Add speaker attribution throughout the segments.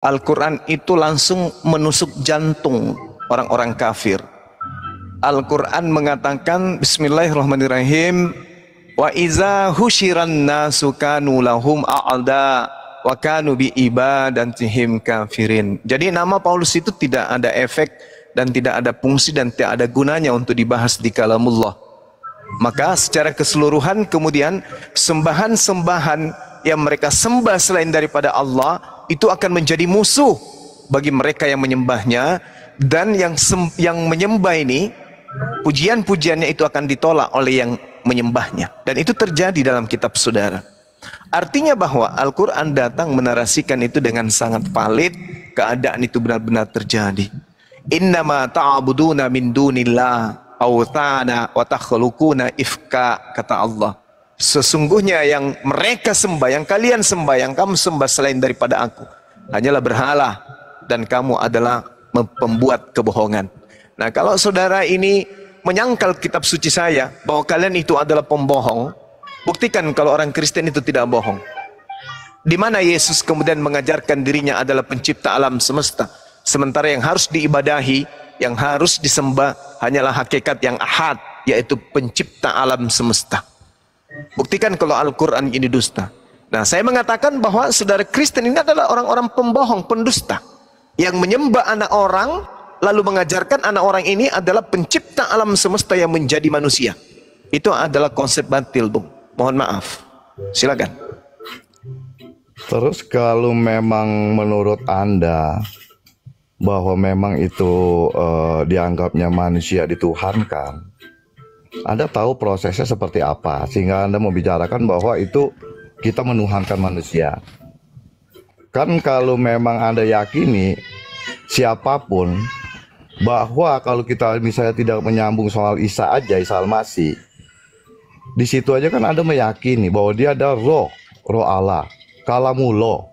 Speaker 1: Al-Quran itu langsung menusuk jantung orang-orang kafir. Al-Quran mengatakan Bismillahirrahmanirrahim, wa iza husyiran nasu kanu lahum a'da wa kanu bi ibadatihim kafirin. Jadi nama Paulus itu tidak ada efek dan tidak ada fungsi dan tidak ada gunanya untuk dibahas di kalamullah. Maka secara keseluruhan kemudian sembahan-sembahan yang mereka sembah selain daripada Allah itu akan menjadi musuh bagi mereka yang menyembahnya, dan yang menyembah ini pujian-pujiannya itu akan ditolak oleh yang menyembahnya. Dan itu terjadi dalam kitab saudara. Artinya bahwa Al-Quran datang menarasikan itu dengan sangat valid, keadaan itu benar-benar terjadi. Innama ta'buduna min dunillah awthana wa takhluquna ifka, kata Allah. Sesungguhnya yang mereka sembah, yang kalian sembah, yang kamu sembah selain daripada aku, hanyalah berhala, dan kamu adalah pembuat kebohongan. Nah, kalau saudara ini menyangkal kitab suci saya bahwa kalian itu adalah pembohong, buktikan kalau orang Kristen itu tidak bohong. Di mana Yesus kemudian mengajarkan dirinya adalah pencipta alam semesta, sementara yang harus diibadahi, yang harus disembah hanyalah hakikat yang ahad, yaitu pencipta alam semesta. Buktikan kalau Al-Quran ini dusta. Nah, saya mengatakan bahwa saudara Kristen ini adalah orang-orang pembohong, pendusta, yang menyembah anak orang, lalu mengajarkan anak orang ini adalah pencipta alam semesta yang menjadi manusia. Itu adalah konsep batil, Bung. Mohon maaf. Silakan.
Speaker 2: Terus kalau memang menurut Anda bahwa memang itu dianggapnya manusia dituhankan, Anda tahu prosesnya seperti apa sehingga Anda membicarakan bahwa itu kita menuhankan manusia. Kan kalau memang Anda yakini siapapun bahwa kalau kita misalnya tidak menyambung soal Isa aja, Isa Al-Masih, di situ aja kan Anda meyakini bahwa dia ada roh Allah, kalamullah,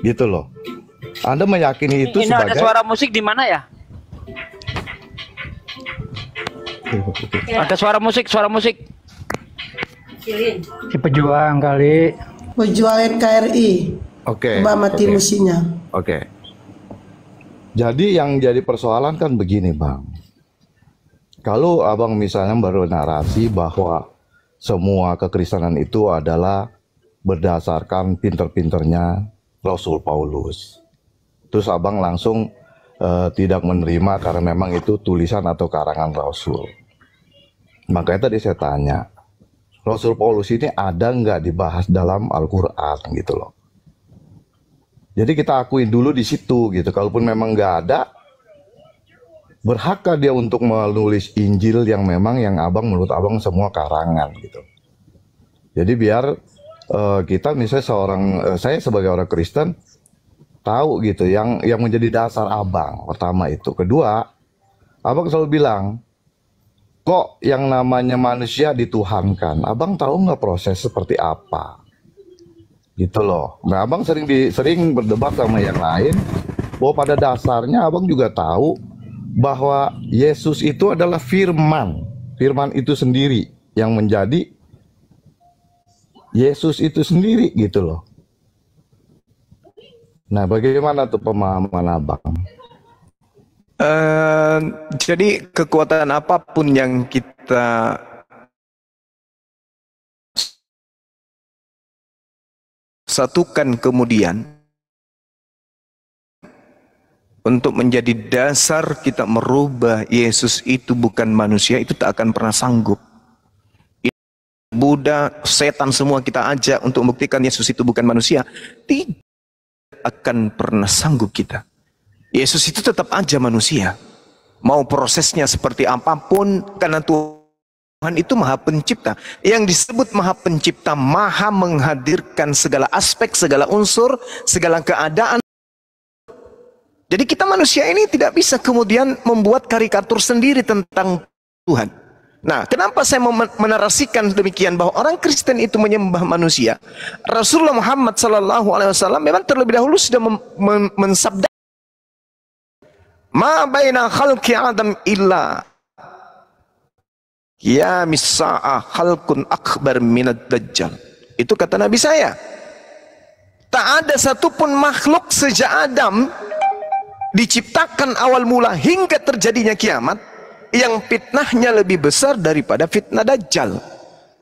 Speaker 2: gitu loh. Anda meyakini itu
Speaker 3: ini
Speaker 2: sebagai...
Speaker 3: ada suara musik di mana ya? Ada suara musik.
Speaker 4: Si pejuang kali.
Speaker 5: Pejuang NKRI.
Speaker 2: Oke.
Speaker 5: Mbak mati mesinnya.
Speaker 2: Oke. Jadi yang jadi persoalan kan begini, Bang. Kalau abang misalnya baru narasi bahwa semua kekristenan itu adalah berdasarkan pinter-pinternya Rasul Paulus, terus abang langsung tidak menerima karena memang itu tulisan atau karangan Rasul. Makanya tadi saya tanya, Rasul Paulus ini ada nggak dibahas dalam Al-Quran gitu loh. Jadi kita akuin dulu di situ gitu. Kalaupun memang nggak ada, berhakkah dia untuk menulis Injil yang memang yang abang menurut abang semua karangan gitu. Jadi biar kita misalnya saya sebagai orang Kristen tahu gitu yang menjadi dasar abang. Pertama itu. Kedua, abang selalu bilang, kok yang namanya manusia dituhankan? Abang tahu nggak proses seperti apa? Gitu loh. Nah, abang sering berdebat sama yang lain bahwa pada dasarnya abang juga tahu bahwa Yesus itu adalah firman. Firman itu sendiri yang menjadi Yesus itu sendiri gitu loh. Nah, bagaimana tuh pemahaman abang?
Speaker 1: Jadi kekuatan apapun yang kita satukan kemudian untuk menjadi dasar kita merubah Yesus itu bukan manusia, itu tak akan pernah sanggup. Buddha, setan semua kita ajak untuk membuktikan Yesus itu bukan manusia, tidak akan pernah sanggup kita. Yesus itu tetap aja manusia. Mau prosesnya seperti apapun, karena Tuhan itu maha pencipta. Yang disebut maha pencipta, maha menghadirkan segala aspek, segala unsur, segala keadaan. Jadi kita manusia ini tidak bisa kemudian membuat karikatur sendiri tentang Tuhan. Nah, kenapa saya mau menarasikan demikian bahwa orang Kristen itu menyembah manusia? Rasulullah Muhammad SAW memang terlebih dahulu sudah mensabda, "Ma baina khalqi Adam illa ya misa'ah khalqun akbar minad dajjal." Itu kata Nabi saya. Tak ada satupun makhluk sejak Adam diciptakan awal mula hingga terjadinya kiamat yang fitnahnya lebih besar daripada fitnah Dajjal.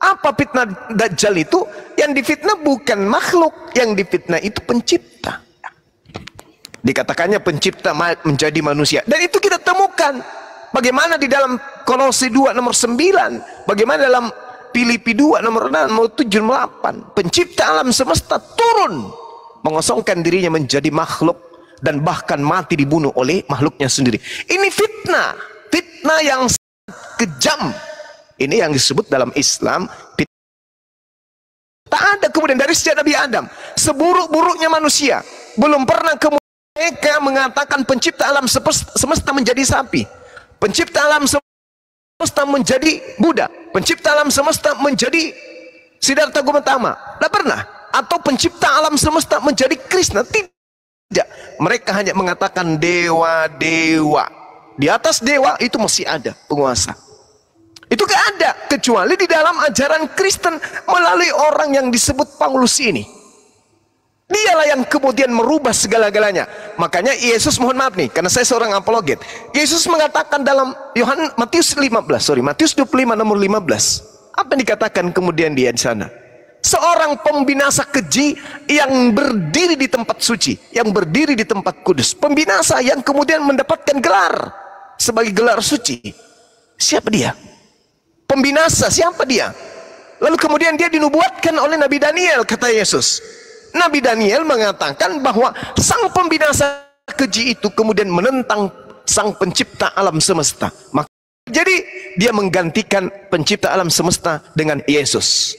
Speaker 1: Apa fitnah Dajjal itu? Yang difitnah bukan makhluk, yang difitnah itu pencipta. Dikatakannya pencipta menjadi manusia, dan itu kita temukan bagaimana di dalam Kolose 2 nomor 9, bagaimana dalam Filipi 2 nomor 6 nomor 7 nomor 8, pencipta alam semesta turun mengosongkan dirinya menjadi makhluk dan bahkan mati dibunuh oleh makhluknya sendiri. Ini fitnah, fitnah yang kejam. Ini yang disebut dalam Islam fitnah. Tak ada kemudian dari sejak Nabi Adam, seburuk-buruknya manusia, belum pernah kemudian mereka mengatakan pencipta alam semesta menjadi sapi, pencipta alam semesta menjadi Buddha, pencipta alam semesta menjadi Siddhartha Gautama. Tidak pernah. Atau pencipta alam semesta menjadi Krishna. Tidak. Mereka hanya mengatakan dewa-dewa. Di atas dewa itu masih ada penguasa. Itu gak ada kecuali di dalam ajaran Kristen melalui orang yang disebut Paulus ini. Dialah yang kemudian merubah segala-galanya. Makanya Yesus, mohon maaf nih, karena saya seorang apologet. Yesus mengatakan dalam Matius 25 nomor 15. Apa yang dikatakan kemudian dia di sana? Seorang pembinasa keji yang berdiri di tempat suci, yang berdiri di tempat kudus. Pembinasa yang kemudian mendapatkan gelar sebagai gelar suci. Siapa dia? Pembinasa, siapa dia? Lalu kemudian dia dinubuatkan oleh Nabi Daniel, kata Yesus. Nabi Daniel mengatakan bahwa sang pembinasa keji itu kemudian menentang sang pencipta alam semesta. Maka jadi dia menggantikan pencipta alam semesta dengan Yesus.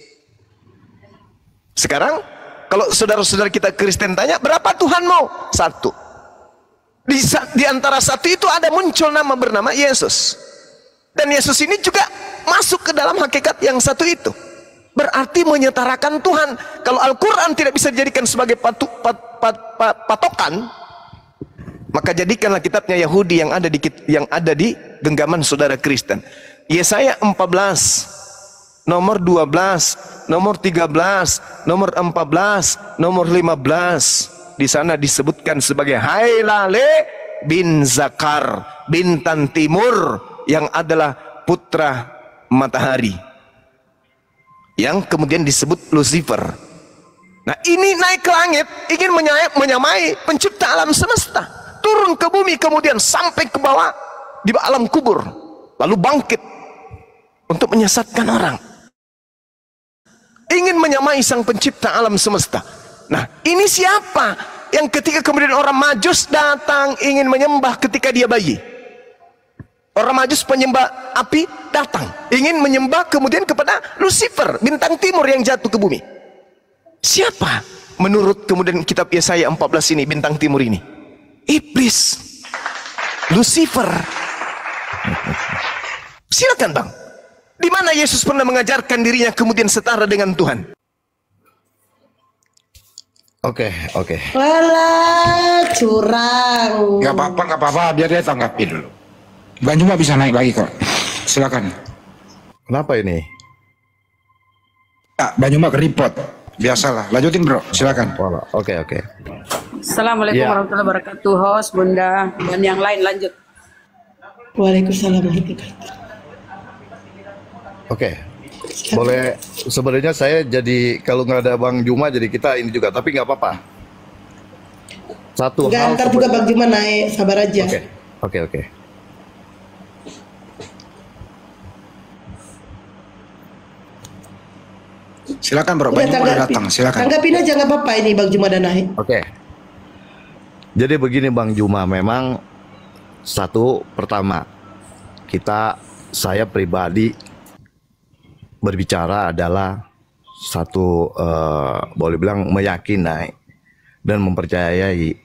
Speaker 1: Sekarang kalau saudara-saudara kita Kristen tanya, berapa Tuhanmu? Satu. Di antara satu itu ada muncul nama bernama Yesus. Dan Yesus ini juga masuk ke dalam hakikat yang satu itu. Berarti menyetarakan Tuhan. Kalau Al-Quran tidak bisa dijadikan sebagai patokan, maka jadikanlah kitabnya Yahudi yang ada di genggaman saudara Kristen. Yesaya 14 nomor 12, nomor 13, nomor 14, nomor 15. Di sana disebutkan sebagai Hailale bin Zakar, bintang timur, yang adalah putra matahari, yang kemudian disebut Lucifer. Nah, ini naik ke langit ingin menyamai pencipta alam semesta, turun ke bumi kemudian sampai ke bawah di alam kubur, lalu bangkit untuk menyesatkan orang, ingin menyamai sang pencipta alam semesta. Nah, ini siapa yang ketika kemudian orang Majus datang ingin menyembah ketika dia bayi? Orang Majus penyembah api datang ingin menyembah kemudian kepada Lucifer, bintang timur yang jatuh ke bumi. Siapa menurut kemudian kitab Yesaya 14 ini bintang timur ini? Iblis, Lucifer. Silakan bang, di mana Yesus pernah mengajarkan dirinya kemudian setara dengan Tuhan?
Speaker 2: Oke.
Speaker 5: Walah, curang.
Speaker 6: Gak apa-apa, biar dia tanggapi dulu. Bang Juma bisa naik lagi kok. Silakan.
Speaker 2: Kenapa ini?
Speaker 6: Ya, Bang Juma ke report. Biasalah. Lanjutin bro. Silakan.
Speaker 2: Oke.
Speaker 7: Assalamualaikum
Speaker 2: Ya.
Speaker 7: warahmatullahi wabarakatuh, host, Bunda, dan yang lain lanjut.
Speaker 5: Waalaikumsalam warahmatullahi wabarakatuh.
Speaker 2: Oke. Boleh, sebenarnya saya jadi kalau nggak ada Bang Juma jadi kita ini juga, tapi nggak apa-apa. Satu
Speaker 5: Enggak,
Speaker 2: hal
Speaker 5: ntar juga Bang Juma naik, sabar aja.
Speaker 2: Oke.
Speaker 6: Silakan bro.
Speaker 5: Udah,
Speaker 6: Bang Juma udah datang. Silakan.
Speaker 5: Tanggapin aja nggak apa-apa ini Bang Juma dan naik.
Speaker 2: Oke. Jadi begini Bang Juma, memang satu pertama saya pribadi berbicara adalah satu boleh bilang meyakini dan mempercayai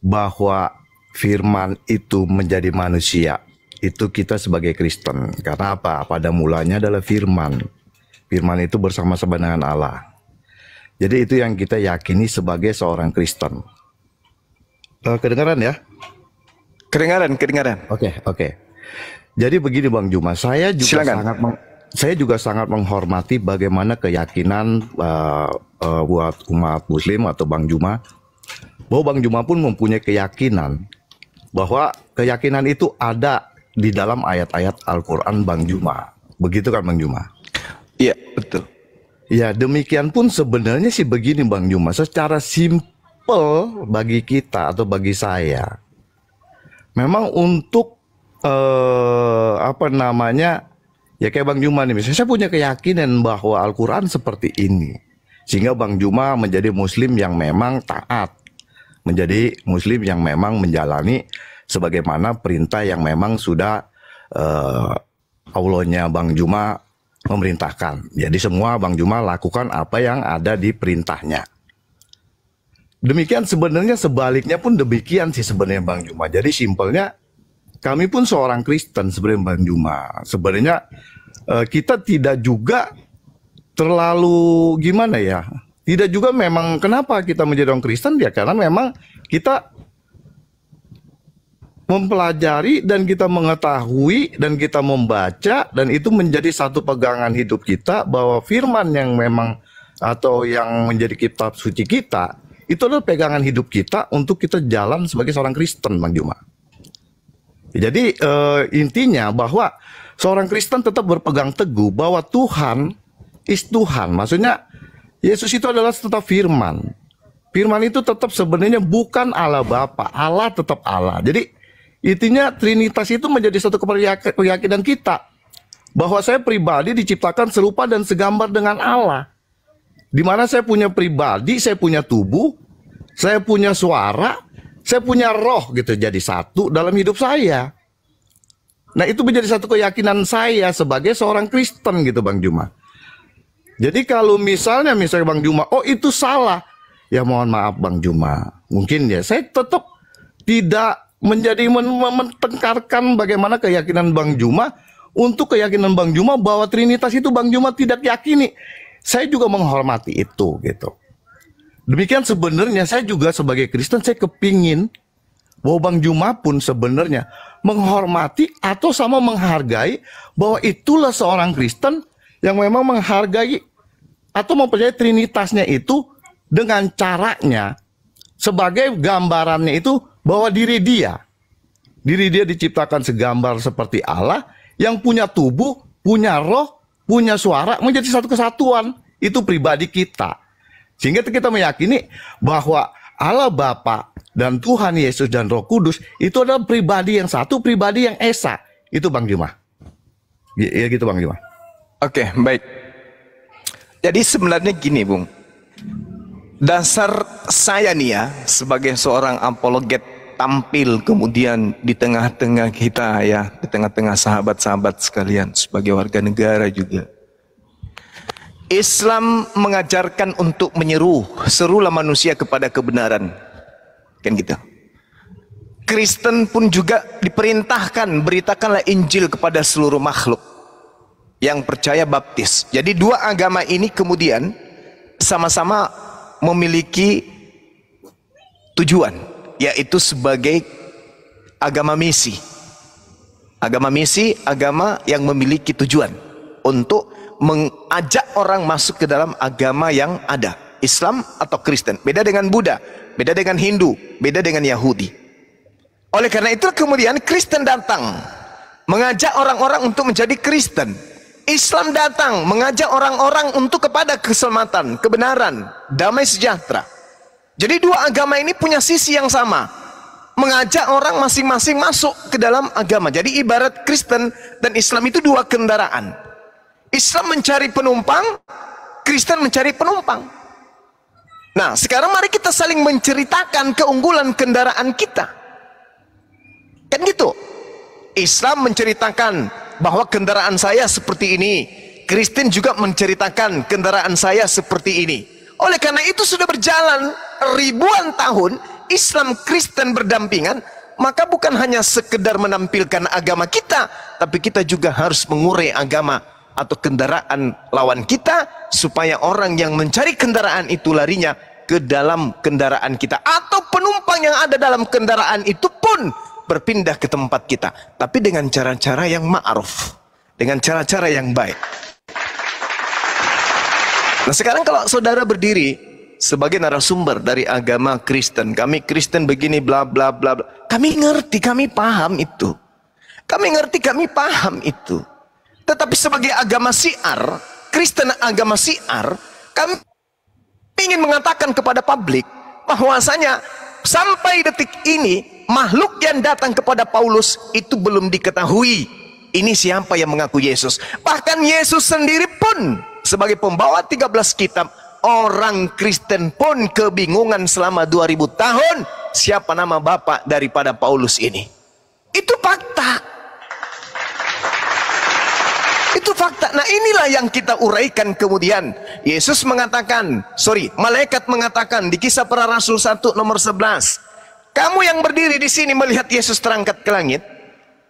Speaker 2: bahwa firman itu menjadi manusia. Itu kita sebagai Kristen. Karena apa? Pada mulanya adalah firman. Firman itu bersama-sama dengan Allah. Jadi itu yang kita yakini sebagai seorang Kristen. Kedengaran ya?
Speaker 1: Kedengaran.
Speaker 2: Oke. Jadi begini Bang Juma, saya juga
Speaker 1: Silakan.
Speaker 2: saya juga sangat menghormati bagaimana keyakinan buat umat Muslim atau Bang Juma, bahwa Bang Juma pun mempunyai keyakinan bahwa keyakinan itu ada di dalam ayat-ayat Al-Quran Bang Juma. Begitu kan Bang Juma?
Speaker 1: Iya, betul.
Speaker 2: Ya, demikian pun sebenarnya sih begini Bang Juma, secara simpel bagi kita atau bagi saya, memang untuk ya kayak Bang Juma nih, misalnya saya punya keyakinan bahwa Al-Quran seperti ini, sehingga Bang Juma menjadi Muslim yang memang taat, menjadi Muslim yang memang menjalani sebagaimana perintah yang memang sudah Allahnya Bang Juma memerintahkan. Jadi semua Bang Juma lakukan apa yang ada di perintahnya. Demikian sebenarnya sebaliknya pun demikian sih sebenarnya Bang Juma. Jadi simpelnya kami pun seorang Kristen sebenarnya Bang Juma. Sebenarnya kita tidak juga terlalu gimana ya. Tidak juga memang kenapa kita menjadi orang Kristen ya karena memang kita mempelajari dan kita mengetahui dan kita membaca dan itu menjadi satu pegangan hidup kita bahwa firman yang memang atau yang menjadi kitab suci kita itu adalah pegangan hidup kita untuk kita jalan sebagai seorang Kristen Bang Juma. Jadi intinya bahwa seorang Kristen tetap berpegang teguh bahwa Tuhan is Tuhan. Maksudnya Yesus itu adalah tetap firman. Firman itu tetap sebenarnya bukan Allah Bapa. Allah tetap Allah. Jadi intinya Trinitas itu menjadi satu keyakinan kita. Bahwa saya pribadi diciptakan serupa dan segambar dengan Allah. Di mana saya punya pribadi, saya punya tubuh, saya punya suara, saya punya roh gitu jadi satu dalam hidup saya. Nah itu menjadi satu keyakinan saya sebagai seorang Kristen gitu Bang Juma. Jadi kalau misalnya Bang Juma, oh itu salah. Ya mohon maaf Bang Juma. Mungkin ya saya tetap tidak menjadi mentengkarkan bagaimana keyakinan Bang Juma untuk keyakinan Bang Juma bahwa Trinitas itu Bang Juma tidak yakini. Saya juga menghormati itu gitu. Demikian sebenarnya saya juga sebagai Kristen saya kepingin bahwa Bang Juma pun sebenarnya menghormati atau sama menghargai bahwa itulah seorang Kristen yang memang menghargai atau mempercayai Trinitasnya itu dengan caranya sebagai gambarannya itu bahwa diri dia diciptakan segambar seperti Allah yang punya tubuh, punya roh, punya suara menjadi satu kesatuan. Itu pribadi kita. Sehingga kita meyakini bahwa Allah Bapa dan Tuhan Yesus dan Roh Kudus itu adalah pribadi yang satu, pribadi yang esa. Itu Bang Juma. Ya gitu Bang Juma.
Speaker 1: Oke, baik. Jadi sebenarnya gini, Bung. Dasar saya nih ya, sebagai seorang apologet tampil kemudian di tengah-tengah kita ya, di tengah-tengah sahabat-sahabat sekalian, sebagai warga negara juga. Islam mengajarkan untuk serulah manusia kepada kebenaran. Kan gitu. Kristen pun juga diperintahkan, beritakanlah Injil kepada seluruh makhluk. Yang percaya baptis. Jadi dua agama ini kemudian sama-sama memiliki tujuan, yaitu sebagai agama misi. Agama misi, agama yang memiliki tujuan untuk mengajak orang masuk ke dalam agama yang ada, Islam atau Kristen. Beda dengan Buddha, beda dengan Hindu, beda dengan Yahudi. Oleh karena itu kemudian Kristen datang mengajak orang-orang untuk menjadi Kristen. Islam datang mengajak orang-orang untuk kepada keselamatan, kebenaran, damai sejahtera. Jadi dua agama ini punya sisi yang sama, mengajak orang masing-masing masuk ke dalam agama. Jadi ibarat Kristen dan Islam itu dua kendaraan. Islam mencari penumpang, Kristen mencari penumpang. Nah, sekarang mari kita saling menceritakan keunggulan kendaraan kita. Kan gitu. Islam menceritakan bahwa kendaraan saya seperti ini. Kristen juga menceritakan kendaraan saya seperti ini. Oleh karena itu sudah berjalan ribuan tahun Islam Kristen berdampingan, maka bukan hanya sekedar menampilkan agama kita, tapi kita juga harus mengurai agama atau kendaraan lawan kita, supaya orang yang mencari kendaraan itu larinya ke dalam kendaraan kita, atau penumpang yang ada dalam kendaraan itu pun berpindah ke tempat kita, tapi dengan cara-cara yang ma'ruf, dengan cara-cara yang baik. Nah sekarang kalau saudara berdiri sebagai narasumber dari agama Kristen, kami Kristen begini bla bla bla bla. Kami ngerti, kami paham itu. Kami ngerti, kami paham itu. Tetapi sebagai agama syiar, Kristen agama syiar, kami ingin mengatakan kepada publik bahwasanya sampai detik ini makhluk yang datang kepada Paulus itu belum diketahui ini siapa yang mengaku Yesus. Bahkan Yesus sendiri pun sebagai pembawa 13 kitab, orang Kristen pun kebingungan selama 2000 tahun siapa nama bapak daripada Paulus ini. Itu fakta. Itu fakta. Nah inilah yang kita uraikan kemudian. Yesus mengatakan, malaikat mengatakan di Kisah Para Rasul 1 nomor 11. Kamu yang berdiri di sini melihat Yesus terangkat ke langit.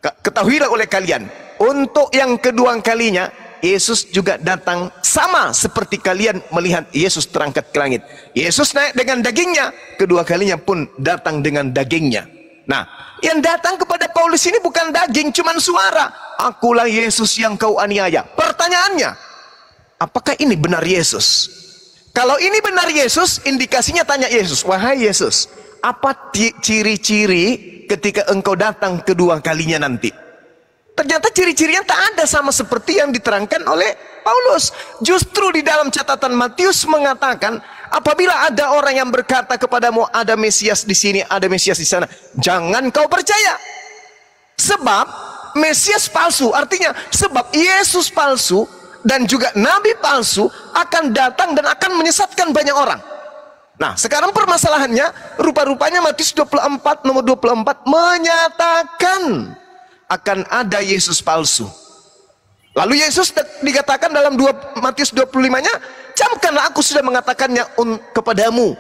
Speaker 1: Ketahuilah oleh kalian, untuk yang kedua kalinya Yesus juga datang sama seperti kalian melihat Yesus terangkat ke langit. Yesus naik dengan dagingnya, kedua kalinya pun datang dengan dagingnya. Nah, yang datang kepada Paulus ini bukan daging, cuman suara. Akulah Yesus yang kau aniaya. Pertanyaannya, apakah ini benar Yesus? Kalau ini benar Yesus, indikasinya tanya Yesus, wahai Yesus, apa ciri-ciri ketika engkau datang kedua kalinya nanti? Ternyata ciri-cirinya tak ada sama seperti yang diterangkan oleh Paulus. Justru di dalam catatan Matius mengatakan, apabila ada orang yang berkata kepadamu ada Mesias di sini, ada Mesias di sana, jangan kau percaya. Sebab Mesias palsu, artinya sebab Yesus palsu dan juga Nabi palsu akan datang dan akan menyesatkan banyak orang. Nah, sekarang permasalahannya, rupa-rupanya Matius 24 nomor 24 menyatakan akan ada Yesus palsu. Lalu Yesus dikatakan dalam Matius 25-nya, camkanlah aku sudah mengatakannya kepadamu.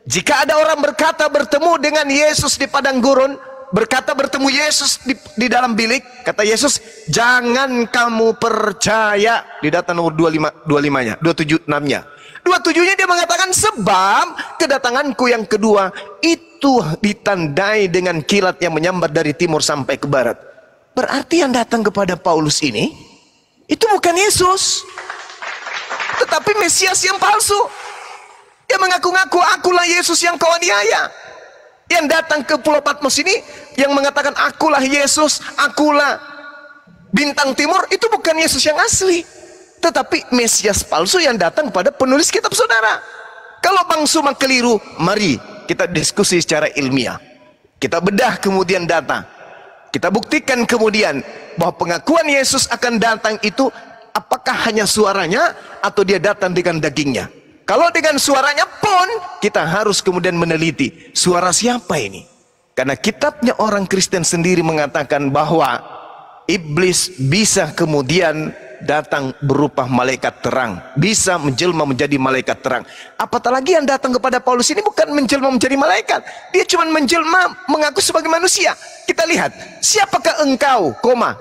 Speaker 1: Jika ada orang berkata bertemu dengan Yesus di padang gurun, berkata bertemu Yesus di dalam bilik, kata Yesus, jangan kamu percaya. Di data nomor 25-nya, 27-6-nya. 27-nya dia mengatakan, sebab kedatanganku yang kedua itu ditandai dengan kilat yang menyambar dari timur sampai ke barat. Berarti yang datang kepada Paulus ini itu bukan Yesus, tetapi Mesias yang palsu. Dia mengaku-ngaku, akulah Yesus yang kau aniaya. Yang datang ke Pulau Patmos ini yang mengatakan akulah Yesus, akulah bintang timur, itu bukan Yesus yang asli, tetapi Mesias palsu yang datang kepada penulis kitab saudara. Kalau Bang Suma keliru, mari kita diskusi secara ilmiah. Kita bedah kemudian data. Kita buktikan kemudian bahwa pengakuan Yesus akan datang itu apakah hanya suaranya atau dia datang dengan dagingnya. Kalau dengan suaranya pun kita harus kemudian meneliti suara siapa ini. Karena kitabnya orang Kristen sendiri mengatakan bahwa iblis bisa kemudian datang berupa malaikat terang, bisa menjelma menjadi malaikat terang. Apatah lagi yang datang kepada Paulus ini bukan menjelma menjadi malaikat, dia cuma menjelma mengaku sebagai manusia. Kita lihat, siapakah engkau,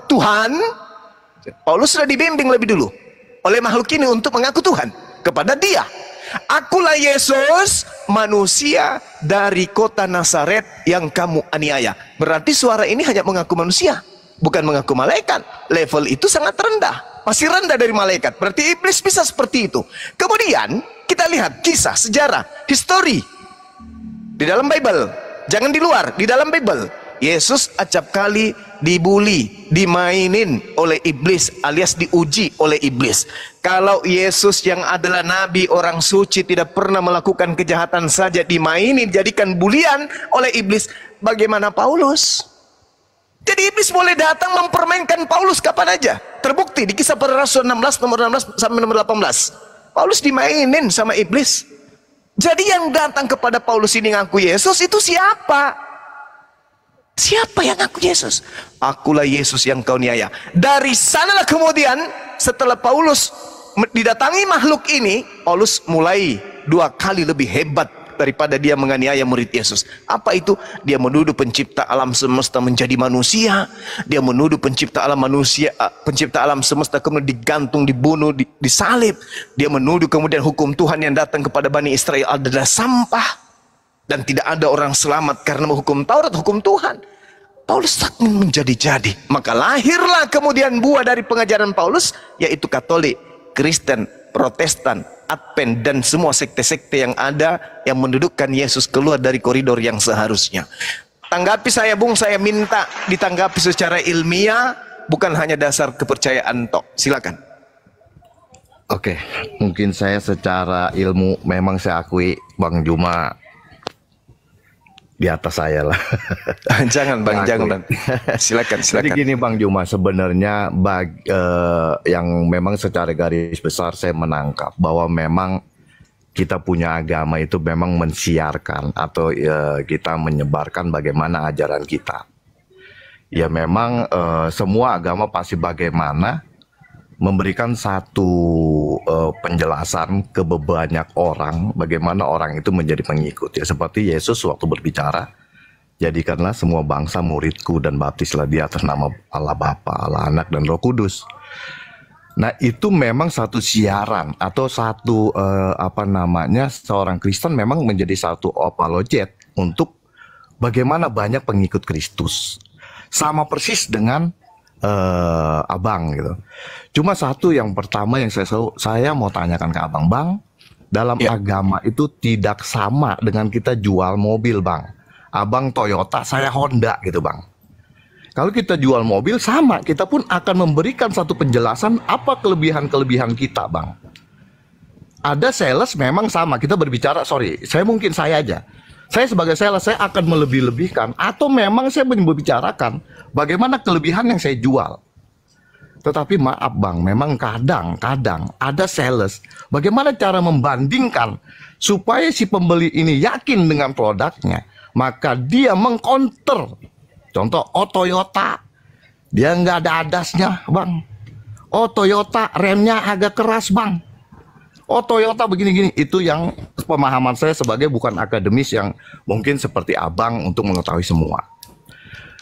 Speaker 1: Tuhan? Paulus sudah dibimbing lebih dulu oleh makhluk ini untuk mengaku Tuhan kepada dia. Akulah Yesus, manusia dari kota Nazaret yang kamu aniaya. Berarti suara ini hanya mengaku manusia, bukan mengaku malaikat. Level itu sangat rendah, masih rendah dari malaikat. Berarti iblis bisa seperti itu. Kemudian kita lihat kisah, sejarah, histori di dalam Bible. Jangan di luar, di dalam Bible. Yesus acap kali dibuli, dimainin oleh iblis alias diuji oleh iblis. Kalau Yesus yang adalah nabi orang suci tidak pernah melakukan kejahatan saja dimainin, dijadikan bulian oleh iblis, bagaimana Paulus? Jadi iblis boleh datang mempermainkan Paulus kapan aja. Terbukti di Kisah Para Rasul 16 nomor 16 sampai nomor 18. Paulus dimainin sama iblis. Jadi yang datang kepada Paulus ini ngaku Yesus itu siapa? Siapa yang ngaku Yesus? Akulah Yesus yang kau niaya. Dari sanalah kemudian setelah Paulus didatangi makhluk ini, Paulus mulai 2 kali lebih hebat daripada dia menganiaya murid Yesus. Apa itu? Dia menuduh pencipta alam semesta menjadi manusia. Dia menuduh pencipta alam manusia, pencipta alam semesta kemudian digantung, dibunuh, disalib. Dia menuduh kemudian hukum Tuhan yang datang kepada Bani Israel adalah sampah. Dan tidak ada orang selamat karena hukum Taurat, hukum Tuhan. Paulus ingin menjadi-jadi. Maka lahirlah kemudian buah dari pengajaran Paulus, yaitu Katolik, Kristen, Protestan, Advent dan semua sekte-sekte yang ada yang mendudukkan Yesus keluar dari koridor yang seharusnya. Tanggapi saya Bung, saya minta ditanggapi secara ilmiah, bukan hanya dasar kepercayaan tok. Silakan.
Speaker 2: Oke, mungkin saya secara ilmu memang saya akui Bang Juma di atas saya lah.
Speaker 1: Jangan Bang,
Speaker 2: Saya
Speaker 1: jangan.
Speaker 2: akui.
Speaker 1: Silakan,
Speaker 2: Jadi
Speaker 1: silakan.
Speaker 2: gini Bang Juma, sebenarnya yang memang secara garis besar saya menangkap bahwa memang kita punya agama itu memang mensiarkan atau kita menyebarkan bagaimana ajaran kita. Ya memang semua agama pasti bagaimana memberikan satu penjelasan ke banyak orang bagaimana orang itu menjadi pengikut. Ya seperti Yesus waktu berbicara, jadikanlah semua bangsa muridku dan baptislah dia atas nama Allah Bapa, Allah Anak dan Roh Kudus. Nah itu memang satu siaran atau satu seorang Kristen memang menjadi satu apologet untuk bagaimana banyak pengikut Kristus. Sama persis dengan abang gitu. Cuma satu yang pertama yang saya mau tanyakan ke abang, Bang, dalam agama itu tidak sama dengan kita jual mobil, Bang. Abang Toyota, saya Honda gitu, Bang. Kalau kita jual mobil sama, kita pun akan memberikan satu penjelasan apa kelebihan-kelebihan kita, Bang. Ada sales memang sama, kita berbicara, saya aja. Saya sebagai sales, saya akan melebih-lebihkan atau memang saya membicarakan bagaimana kelebihan yang saya jual. Tetapi maaf Bang, memang kadang-kadang ada sales, bagaimana cara membandingkan supaya si pembeli ini yakin dengan produknya, maka dia mengcounter. Contoh, Toyota, dia nggak ada adasnya Bang. Toyota remnya agak keras Bang. Toyota begini-gini. Itu yang pemahaman saya sebagai bukan akademis yang mungkin seperti abang untuk mengetahui semua.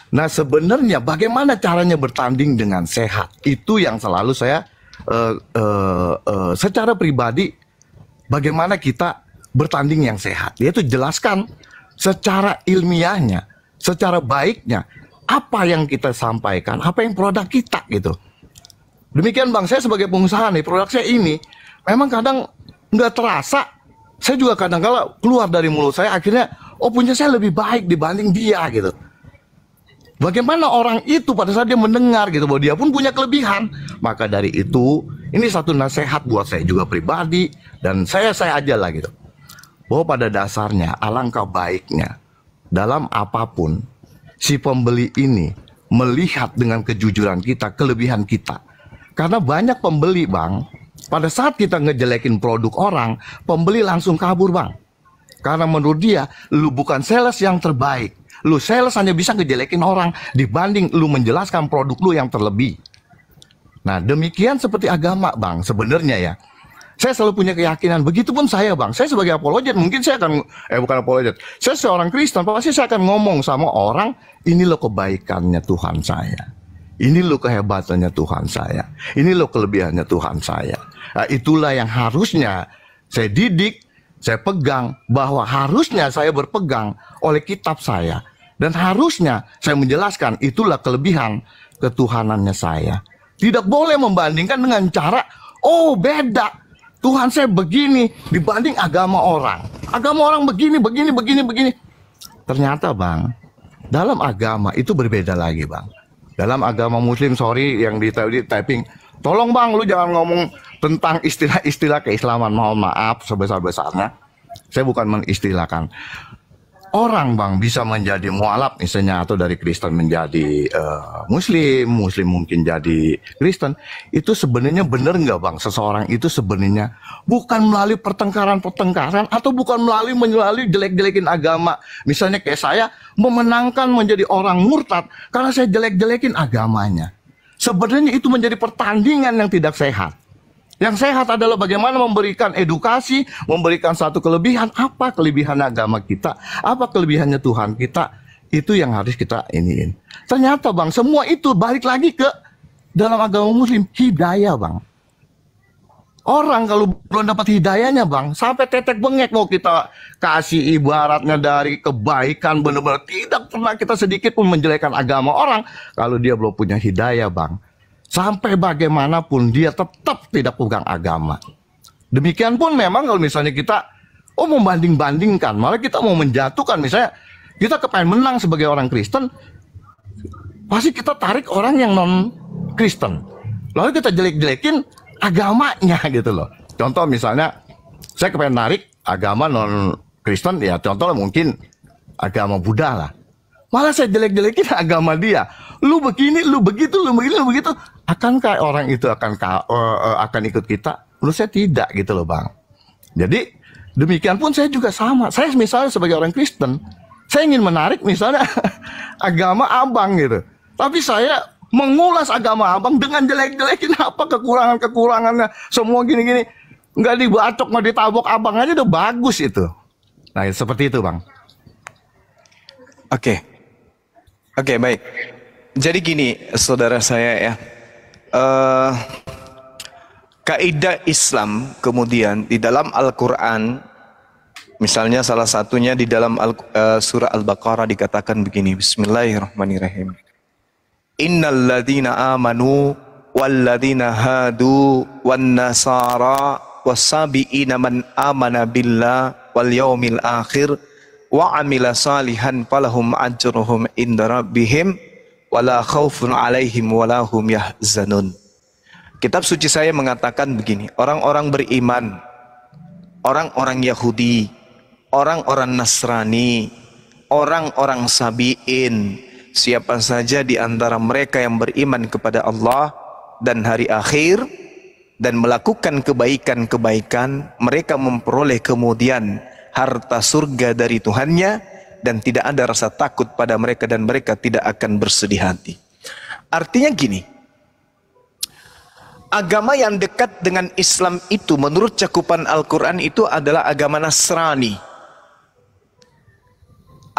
Speaker 2: Nah sebenarnya bagaimana caranya bertanding dengan sehat, itu yang selalu saya secara pribadi bagaimana kita bertanding yang sehat, yaitu jelaskan secara ilmiahnya, secara baiknya apa yang kita sampaikan, apa yang produk kita gitu. Demikian Bang, saya sebagai pengusaha nih, produk saya ini memang kadang nggak terasa, saya juga kadang-kala keluar dari mulut saya akhirnya punya saya lebih baik dibanding dia gitu. Bagaimana orang itu pada saat dia mendengar gitu bahwa dia pun punya kelebihan. Maka dari itu, ini satu nasihat buat saya juga pribadi dan saya aja lah gitu. Bahwa pada dasarnya alangkah baiknya dalam apapun si pembeli ini melihat dengan kejujuran kita, kelebihan kita. Karena banyak pembeli Bang, pada saat kita ngejelekin produk orang, pembeli langsung kabur Bang. Karena menurut dia, lu bukan sales yang terbaik. Lu sales hanya bisa ngejelekin orang dibanding lu menjelaskan produk lu yang terlebih. Nah demikian seperti agama Bang sebenarnya ya. Saya selalu punya keyakinan, begitupun saya Bang. Saya sebagai apologet mungkin saya akan, bukan apologet, saya seorang Kristen, pasti saya akan ngomong sama orang, ini loh kebaikannya Tuhan saya. Ini loh kehebatannya Tuhan saya. Ini loh kelebihannya Tuhan saya. Nah, itulah yang harusnya saya didik, saya pegang, bahwa harusnya saya berpegang oleh kitab saya. Dan harusnya saya menjelaskan itulah kelebihan ketuhanannya saya. Tidak boleh membandingkan dengan cara, beda. Tuhan saya begini dibanding agama orang. Agama orang begini. Ternyata Bang, dalam agama itu berbeda lagi Bang. Dalam agama muslim, yang di typing, tolong Bang lu jangan ngomong tentang istilah-istilah keislaman. Mohon maaf sebesar-besarnya. Saya bukan mengistilahkan. Orang Bang bisa menjadi mualaf misalnya, atau dari Kristen menjadi Muslim mungkin jadi Kristen. Itu sebenarnya benar nggak Bang? Seseorang itu sebenarnya bukan melalui pertengkaran atau bukan melalui jelek-jelekin agama. Misalnya kayak saya memenangkan menjadi orang murtad karena saya jelek-jelekin agamanya. Sebenarnya itu menjadi pertandingan yang tidak sehat. Yang sehat adalah bagaimana memberikan edukasi, memberikan satu kelebihan. Apa kelebihan agama kita? Apa kelebihannya Tuhan kita? Itu yang harus kita iniin. Ternyata Bang, semua itu balik lagi ke dalam agama muslim. Hidayah Bang. Orang kalau belum dapat hidayahnya Bang, sampai tetek bengek mau kita kasih ibaratnya dari kebaikan, benar-benar tidak pernah kita sedikit pun menjelekkan agama orang. Kalau dia belum punya hidayah Bang, sampai bagaimanapun dia tetap tidak pegang agama. Demikian pun memang kalau misalnya kita membanding-bandingkan, malah kita mau menjatuhkan, misalnya kita kepengen menang sebagai orang Kristen, pasti kita tarik orang yang non Kristen, lalu kita jelek-jelekin agamanya gitu loh. Contoh misalnya saya kepengen narik agama non Kristen, ya contoh mungkin agama Buddha lah, malah saya jelek-jelekin agama dia. Lu begini, lu begitu, lu begini, lu begitu. Akankah orang itu akan ikut kita? Menurut saya tidak gitu loh Bang. Jadi demikian pun saya juga sama. Saya misalnya sebagai orang Kristen, saya ingin menarik misalnya agama Abang gitu. Tapi saya mengulas agama Abang dengan jelek-jelekin apa kekurangannya, semua gini-gini. Nggak dibacok, nggak ditabok Abang aja udah bagus itu. Nah seperti itu Bang.
Speaker 1: Oke, baik. Jadi gini, saudara saya ya, kaidah Islam kemudian di dalam Al-Quran, misalnya salah satunya di dalam surah Al-Baqarah dikatakan begini, Bismillahirrahmanirrahim. Innal ladzina amanu wal ladzina hadu wan nasara wasabiina man amana billah wal yaumil akhir wa amila salihan falahum ajruhum inda rabbihim wala khaufun alaihim wala hum yahzanun. Kitab suci saya mengatakan begini, orang-orang beriman, orang-orang Yahudi, orang-orang Nasrani, orang-orang Sabi'in, siapa saja di antara mereka yang beriman kepada Allah dan hari akhir dan melakukan kebaikan-kebaikan, mereka memperoleh kemudian harta surga dari Tuhannya dan tidak ada rasa takut pada mereka dan mereka tidak akan bersedih hati. Artinya gini, agama yang dekat dengan Islam itu menurut cakupan Al-Quran itu adalah agama Nasrani.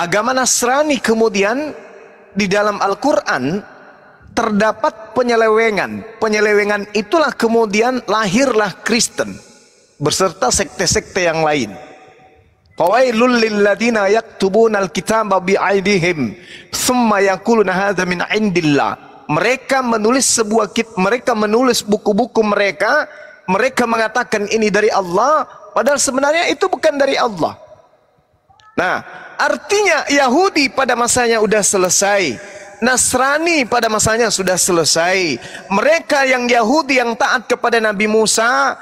Speaker 1: Agama Nasrani kemudian di dalam Al-Quran terdapat penyelewengan. Penyelewengan itulah kemudian lahirlah Kristen beserta sekte-sekte yang lain. Fawailul lilladzina yaktubunal kitaba bi'aidihim thumma yaquluna hadza min indillah. Mereka menulis mereka menulis buku-buku mereka mengatakan ini dari Allah, padahal sebenarnya itu bukan dari Allah. Nah, artinya Yahudi pada masanya sudah selesai, Nasrani pada masanya sudah selesai. Mereka yang Yahudi yang taat kepada Nabi Musa,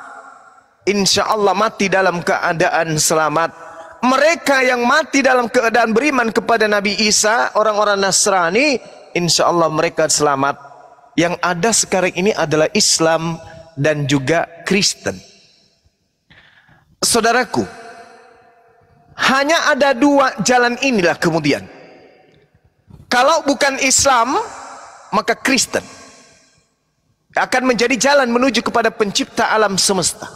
Speaker 1: insya Allah mati dalam keadaan selamat. Mereka yang mati dalam keadaan beriman kepada Nabi Isa, orang-orang Nasrani, insya Allah mereka selamat. Yang ada sekarang ini adalah Islam dan juga Kristen. Saudaraku, hanya ada dua jalan inilah kemudian. Kalau bukan Islam, maka Kristen akan menjadi jalan menuju kepada pencipta alam semesta.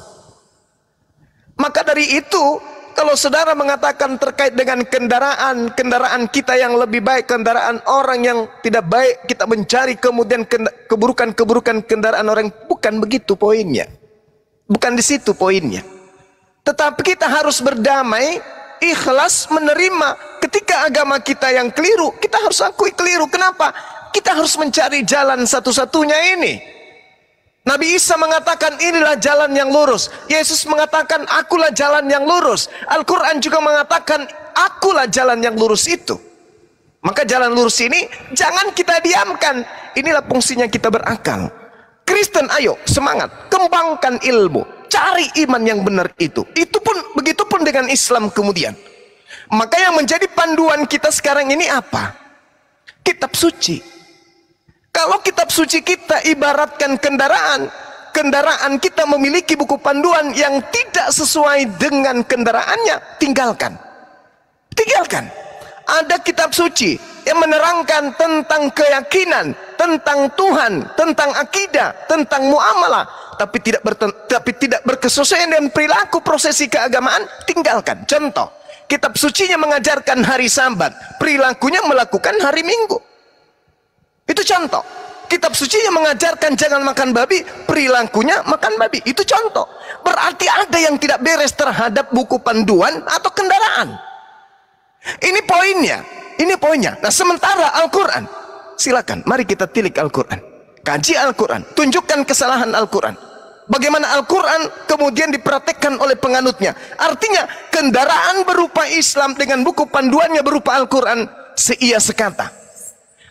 Speaker 1: Maka dari itu, kalau saudara mengatakan terkait dengan kendaraan kita yang lebih baik, kendaraan orang yang tidak baik, kita mencari kemudian keburukan kendaraan orang, bukan begitu poinnya. Bukan di situ poinnya. Tetapi kita harus berdamai, ikhlas menerima ketika agama kita yang keliru, kita harus akui keliru. Kenapa? Kita harus mencari jalan satu-satunya ini. Nabi Isa mengatakan inilah jalan yang lurus. Yesus mengatakan akulah jalan yang lurus. Al-Quran juga mengatakan akulah jalan yang lurus itu. Maka jalan lurus ini jangan kita diamkan. Inilah fungsinya kita berakal. Kristen, ayo semangat, kembangkan ilmu, cari iman yang benar itu. Itu pun begitu pun dengan Islam kemudian. Maka yang menjadi panduan kita sekarang ini apa? Kitab suci. Kalau kitab suci kita ibaratkan kendaraan kita memiliki buku panduan yang tidak sesuai dengan kendaraannya, tinggalkan. Ada kitab suci yang menerangkan tentang keyakinan, tentang Tuhan, tentang akidah, tentang muamalah, tapi tidak berkesesuaian dengan perilaku prosesi keagamaan, tinggalkan. Contoh, kitab sucinya mengajarkan hari Sabat, perilakunya melakukan hari Minggu. Itu contoh. Kitab suci yang mengajarkan jangan makan babi, perilakunya makan babi. Itu contoh. Berarti ada yang tidak beres terhadap buku panduan atau kendaraan. Ini poinnya. Nah, sementara Al-Quran, silakan, mari kita tilik Al-Quran, kaji Al-Quran, tunjukkan kesalahan Al-Quran. Bagaimana Al-Quran kemudian dipraktekkan oleh penganutnya. Artinya kendaraan berupa Islam dengan buku panduannya berupa Al-Quran seia sekata.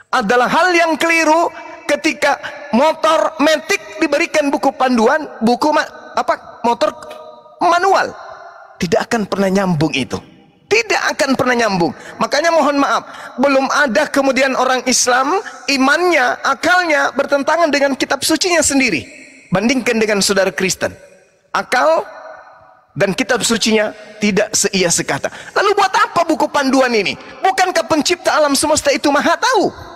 Speaker 1: Adalah hal yang keliru ketika motor matic diberikan buku panduan, motor manual. Tidak akan pernah nyambung itu. Tidak akan pernah nyambung. Makanya mohon maaf, belum ada kemudian orang Islam imannya, akalnya bertentangan dengan kitab sucinya sendiri. Bandingkan dengan saudara Kristen, akal dan kitab sucinya tidak seia sekata. Lalu buat apa buku panduan ini? Bukankah pencipta alam semesta itu maha tahu?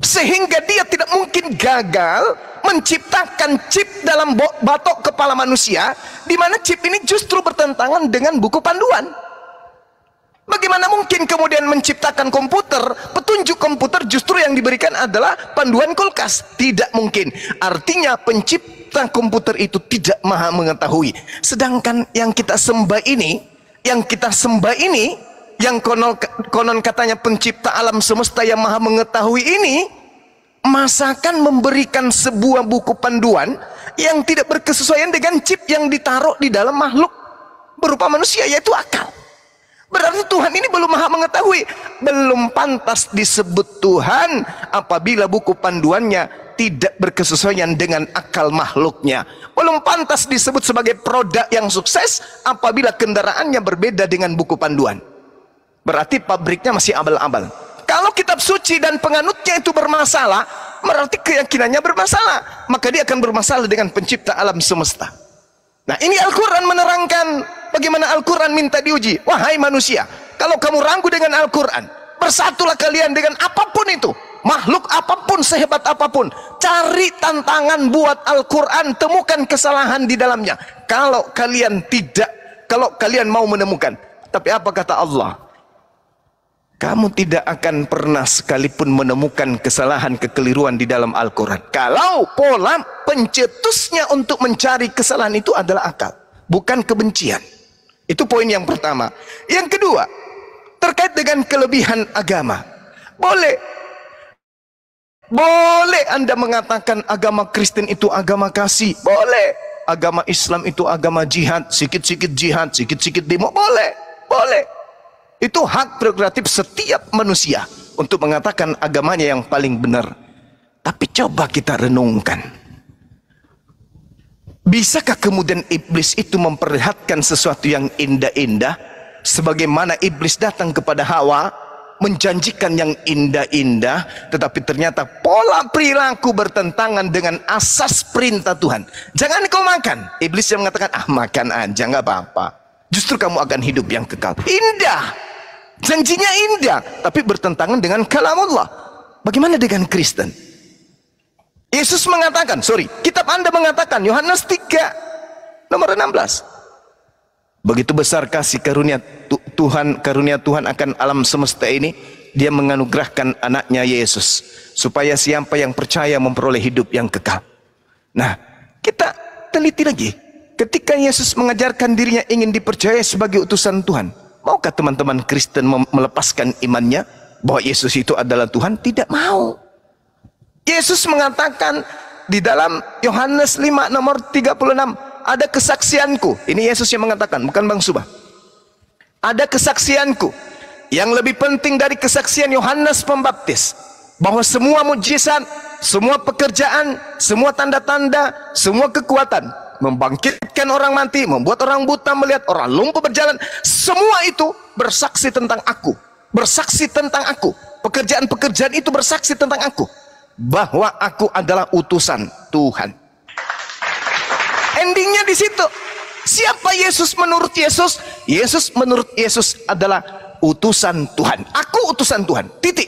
Speaker 1: Sehingga dia tidak mungkin gagal menciptakan chip dalam batok kepala manusia, di mana chip ini justru bertentangan dengan buku panduan. Bagaimana mungkin kemudian menciptakan komputer, petunjuk komputer justru yang diberikan adalah panduan kulkas? Tidak mungkin. Artinya pencipta komputer itu tidak maha mengetahui. Sedangkan yang kita sembah ini, yang konon katanya pencipta alam semesta yang maha mengetahui ini, masakan memberikan sebuah buku panduan yang tidak berkesesuaian dengan chip yang ditaruh di dalam makhluk berupa manusia, yaitu akal. Berarti Tuhan ini belum maha mengetahui, belum pantas disebut Tuhan apabila buku panduannya tidak berkesesuaian dengan akal makhluknya. Belum pantas disebut sebagai produk yang sukses apabila kendaraannya berbeda dengan buku panduan. Berarti pabriknya masih abal-abal. Kalau kitab suci dan penganutnya itu bermasalah, berarti keyakinannya bermasalah. Maka dia akan bermasalah dengan pencipta alam semesta. Nah, ini Al-Quran menerangkan bagaimana Al-Quran minta diuji. Wahai manusia, kalau kamu ragu dengan Al-Quran, bersatulah kalian dengan apapun itu, makhluk apapun, sehebat apapun. Cari tantangan buat Al-Quran, temukan kesalahan di dalamnya. Kalau kalian mau menemukan. Tapi apa kata Allah? Kamu tidak akan pernah sekalipun menemukan kesalahan, kekeliruan di dalam Al-Quran. Kalau pola pencetusnya untuk mencari kesalahan itu adalah akal, bukan kebencian. Itu poin yang pertama. Yang kedua, terkait dengan kelebihan agama. Boleh Anda mengatakan agama Kristen itu agama kasih. Boleh. Agama Islam itu agama jihad. Sikit-sikit jihad, sikit-sikit demo. Boleh. Itu hak prerogatif setiap manusia untuk mengatakan agamanya yang paling benar. Tapi coba kita renungkan. Bisakah kemudian iblis itu memperlihatkan sesuatu yang indah-indah, sebagaimana iblis datang kepada Hawa menjanjikan yang indah-indah, tetapi ternyata pola perilaku bertentangan dengan asas perintah Tuhan. Jangan kau makan. Iblis yang mengatakan, makan aja, nggak apa-apa. Justru kamu akan hidup yang kekal. Indah. Janjinya indah, tapi bertentangan dengan kalamullah. Bagaimana dengan Kristen? Yesus mengatakan, kitab Anda mengatakan, Yohanes 3 nomor 16. Begitu besar kasih karunia Tuhan akan alam semesta ini, Dia menganugerahkan anaknya Yesus, supaya siapa yang percaya memperoleh hidup yang kekal. Nah, kita teliti lagi. Ketika Yesus mengajarkan dirinya ingin dipercaya sebagai utusan Tuhan, maukah teman-teman Kristen melepaskan imannya bahwa Yesus itu adalah Tuhan? Tidak mau. Yesus mengatakan di dalam Yohanes 5 nomor 36, ada kesaksianku. Ini Yesus yang mengatakan, bukan Bang Subah. Ada kesaksianku yang lebih penting dari kesaksian Yohanes Pembaptis, bahwa semua mujizat, semua pekerjaan, semua tanda-tanda, semua kekuatan, membangkitkan orang mati, membuat orang buta melihat, orang lumpuh berjalan, semua itu bersaksi tentang aku. Bersaksi tentang aku. Pekerjaan-pekerjaan itu bersaksi tentang aku, bahwa aku adalah utusan Tuhan. Endingnya di situ. Siapa Yesus menurut Yesus? Yesus menurut Yesus adalah utusan Tuhan. Aku utusan Tuhan. Titik.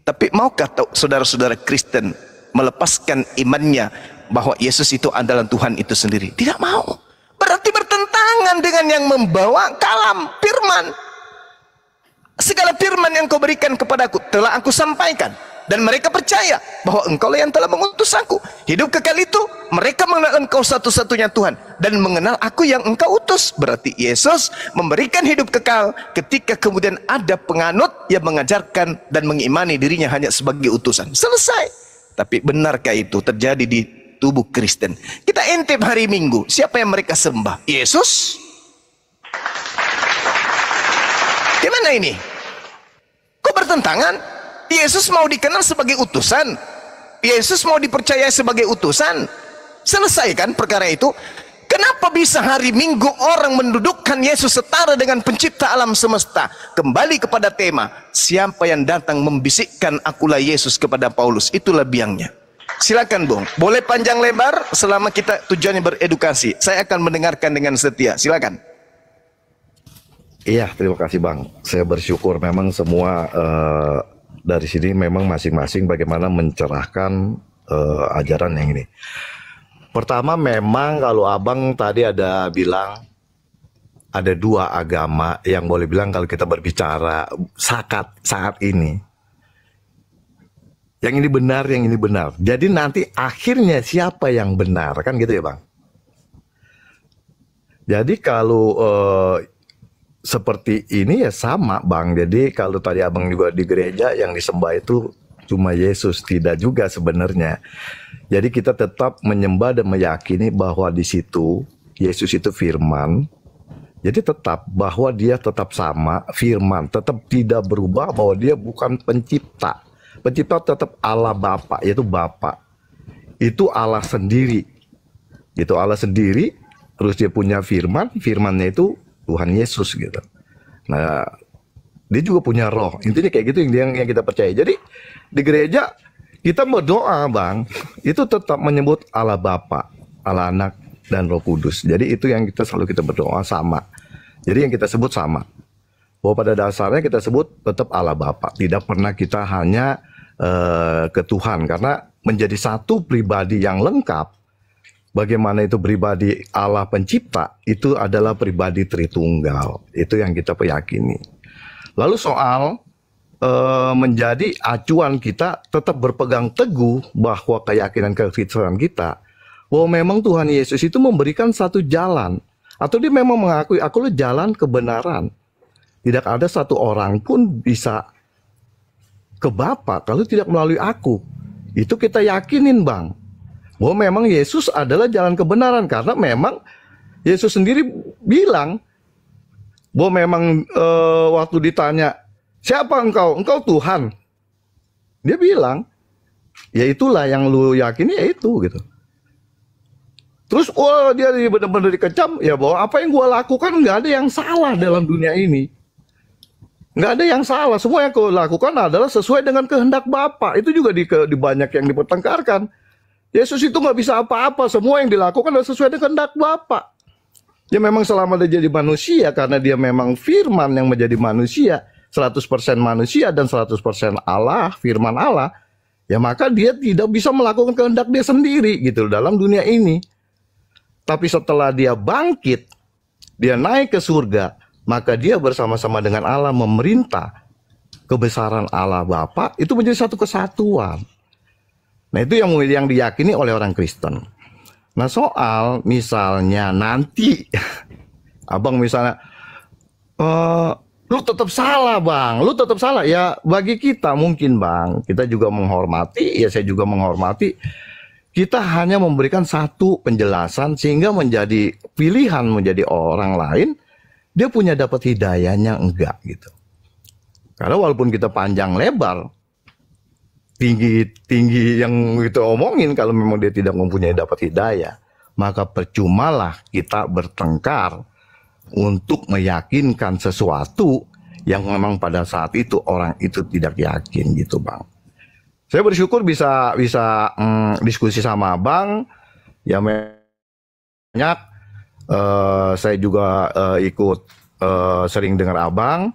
Speaker 1: Tapi maukah saudara-saudara Kristen melepaskan imannya bahwa Yesus itu adalah Tuhan itu sendiri? Tidak mau. Berarti bertentangan dengan yang membawa kalam firman. Segala firman yang kau berikan kepadaku telah aku sampaikan, dan mereka percaya bahwa engkau lah yang telah mengutus aku. Hidup kekal itu mereka mengenal engkau satu-satunya Tuhan dan mengenal aku yang engkau utus. Berarti Yesus memberikan hidup kekal ketika kemudian ada penganut yang mengajarkan dan mengimani dirinya hanya sebagai utusan. Selesai. Tapi benarkah itu terjadi di tubuh Kristen. Kita intip hari Minggu, siapa yang mereka sembah? Yesus? Gimana ini? Kok bertentangan? Yesus mau dikenal sebagai utusan, Yesus mau dipercaya sebagai utusan. Selesaikan perkara itu. Kenapa bisa hari Minggu orang mendudukkan Yesus setara dengan pencipta alam semesta? Kembali kepada tema, siapa yang datang membisikkan akulah Yesus kepada Paulus, itulah biangnya. Silakan Bung, boleh panjang lebar selama kita tujuannya beredukasi. Saya akan mendengarkan dengan setia, silakan.
Speaker 2: Iya, terima kasih Bang. Saya bersyukur memang semua dari sini memang masing-masing bagaimana mencerahkan ajaran yang ini. Pertama memang kalau Abang tadi ada bilang ada dua agama yang boleh bilang kalau kita berbicara saat ini. Yang ini benar, yang ini benar. Jadi nanti akhirnya siapa yang benar, kan gitu ya Bang? Jadi kalau seperti ini ya sama Bang. Jadi kalau tadi Abang juga di gereja yang disembah itu cuma Yesus, tidak juga sebenarnya. Jadi kita tetap menyembah dan meyakini bahwa di situ Yesus itu firman. Jadi tetap bahwa dia tetap sama, firman, tetap tidak berubah, bahwa dia bukan pencipta. Pencipta tetap Allah Bapa, yaitu Bapa. Itu Allah sendiri. Itu Allah sendiri, terus dia punya firman, firmannya itu Tuhan Yesus gitu. Nah, dia juga punya roh. Intinya kayak gitu yang kita percaya. Jadi di gereja kita berdoa Bang, itu tetap menyebut Allah Bapa, Allah Anak, dan Roh Kudus. Jadi itu yang kita selalu kita berdoa sama. Jadi yang kita sebut sama. Bahwa pada dasarnya kita sebut tetap Allah Bapa. Tidak pernah kita hanya ke Tuhan. Karena menjadi satu pribadi yang lengkap. Bagaimana itu pribadi Allah pencipta, itu adalah pribadi Tritunggal. Itu yang kita yakini. Lalu soal menjadi acuan kita tetap berpegang teguh bahwa keyakinan kekristenan kita bahwa memang Tuhan Yesus itu memberikan satu jalan, atau dia memang mengakui akulah jalan kebenaran. Tidak ada satu orang pun bisa ke Bapa kalau tidak melalui aku. Itu kita yakinin Bang, bahwa memang Yesus adalah jalan kebenaran, karena memang Yesus sendiri bilang bahwa memang waktu ditanya, siapa engkau? Engkau Tuhan. Dia bilang, ya itulah yang lu yakini, ya itu gitu. Terus dia benar-benar dikecam, ya bahwa apa yang gua lakukan nggak ada yang salah dalam dunia ini. Nggak ada yang salah, semua yang kau lakukan adalah sesuai dengan kehendak Bapa. Itu juga di banyak yang dipertengkarkan. Yesus itu nggak bisa apa-apa, semua yang dilakukan adalah sesuai dengan kehendak Bapa. Dia memang selama dia jadi manusia, karena dia memang firman yang menjadi manusia, 100% manusia dan 100% Allah, firman Allah, ya maka dia tidak bisa melakukan kehendak dia sendiri gitu dalam dunia ini. Tapi setelah dia bangkit, dia naik ke surga, maka dia bersama-sama dengan Allah memerintah kebesaran Allah Bapa, itu menjadi satu kesatuan. Nah itu yang diyakini oleh orang Kristen. Nah soal misalnya nanti, Abang misalnya, lu tetap salah Bang, lu tetap salah. Ya bagi kita mungkin Bang, kita juga menghormati, ya saya juga menghormati. Kita hanya memberikan satu penjelasan sehingga menjadi pilihan menjadi orang lain, dia punya dapat hidayahnya enggak gitu. Karena walaupun kita panjang lebar, tinggi yang kita omongin, kalau memang dia tidak mempunyai dapat hidayah, maka percumalah kita bertengkar untuk meyakinkan sesuatu yang memang pada saat itu orang itu tidak yakin gitu Bang. Saya bersyukur bisa diskusi sama Abang, ya banyak. Saya juga ikut sering dengar Abang.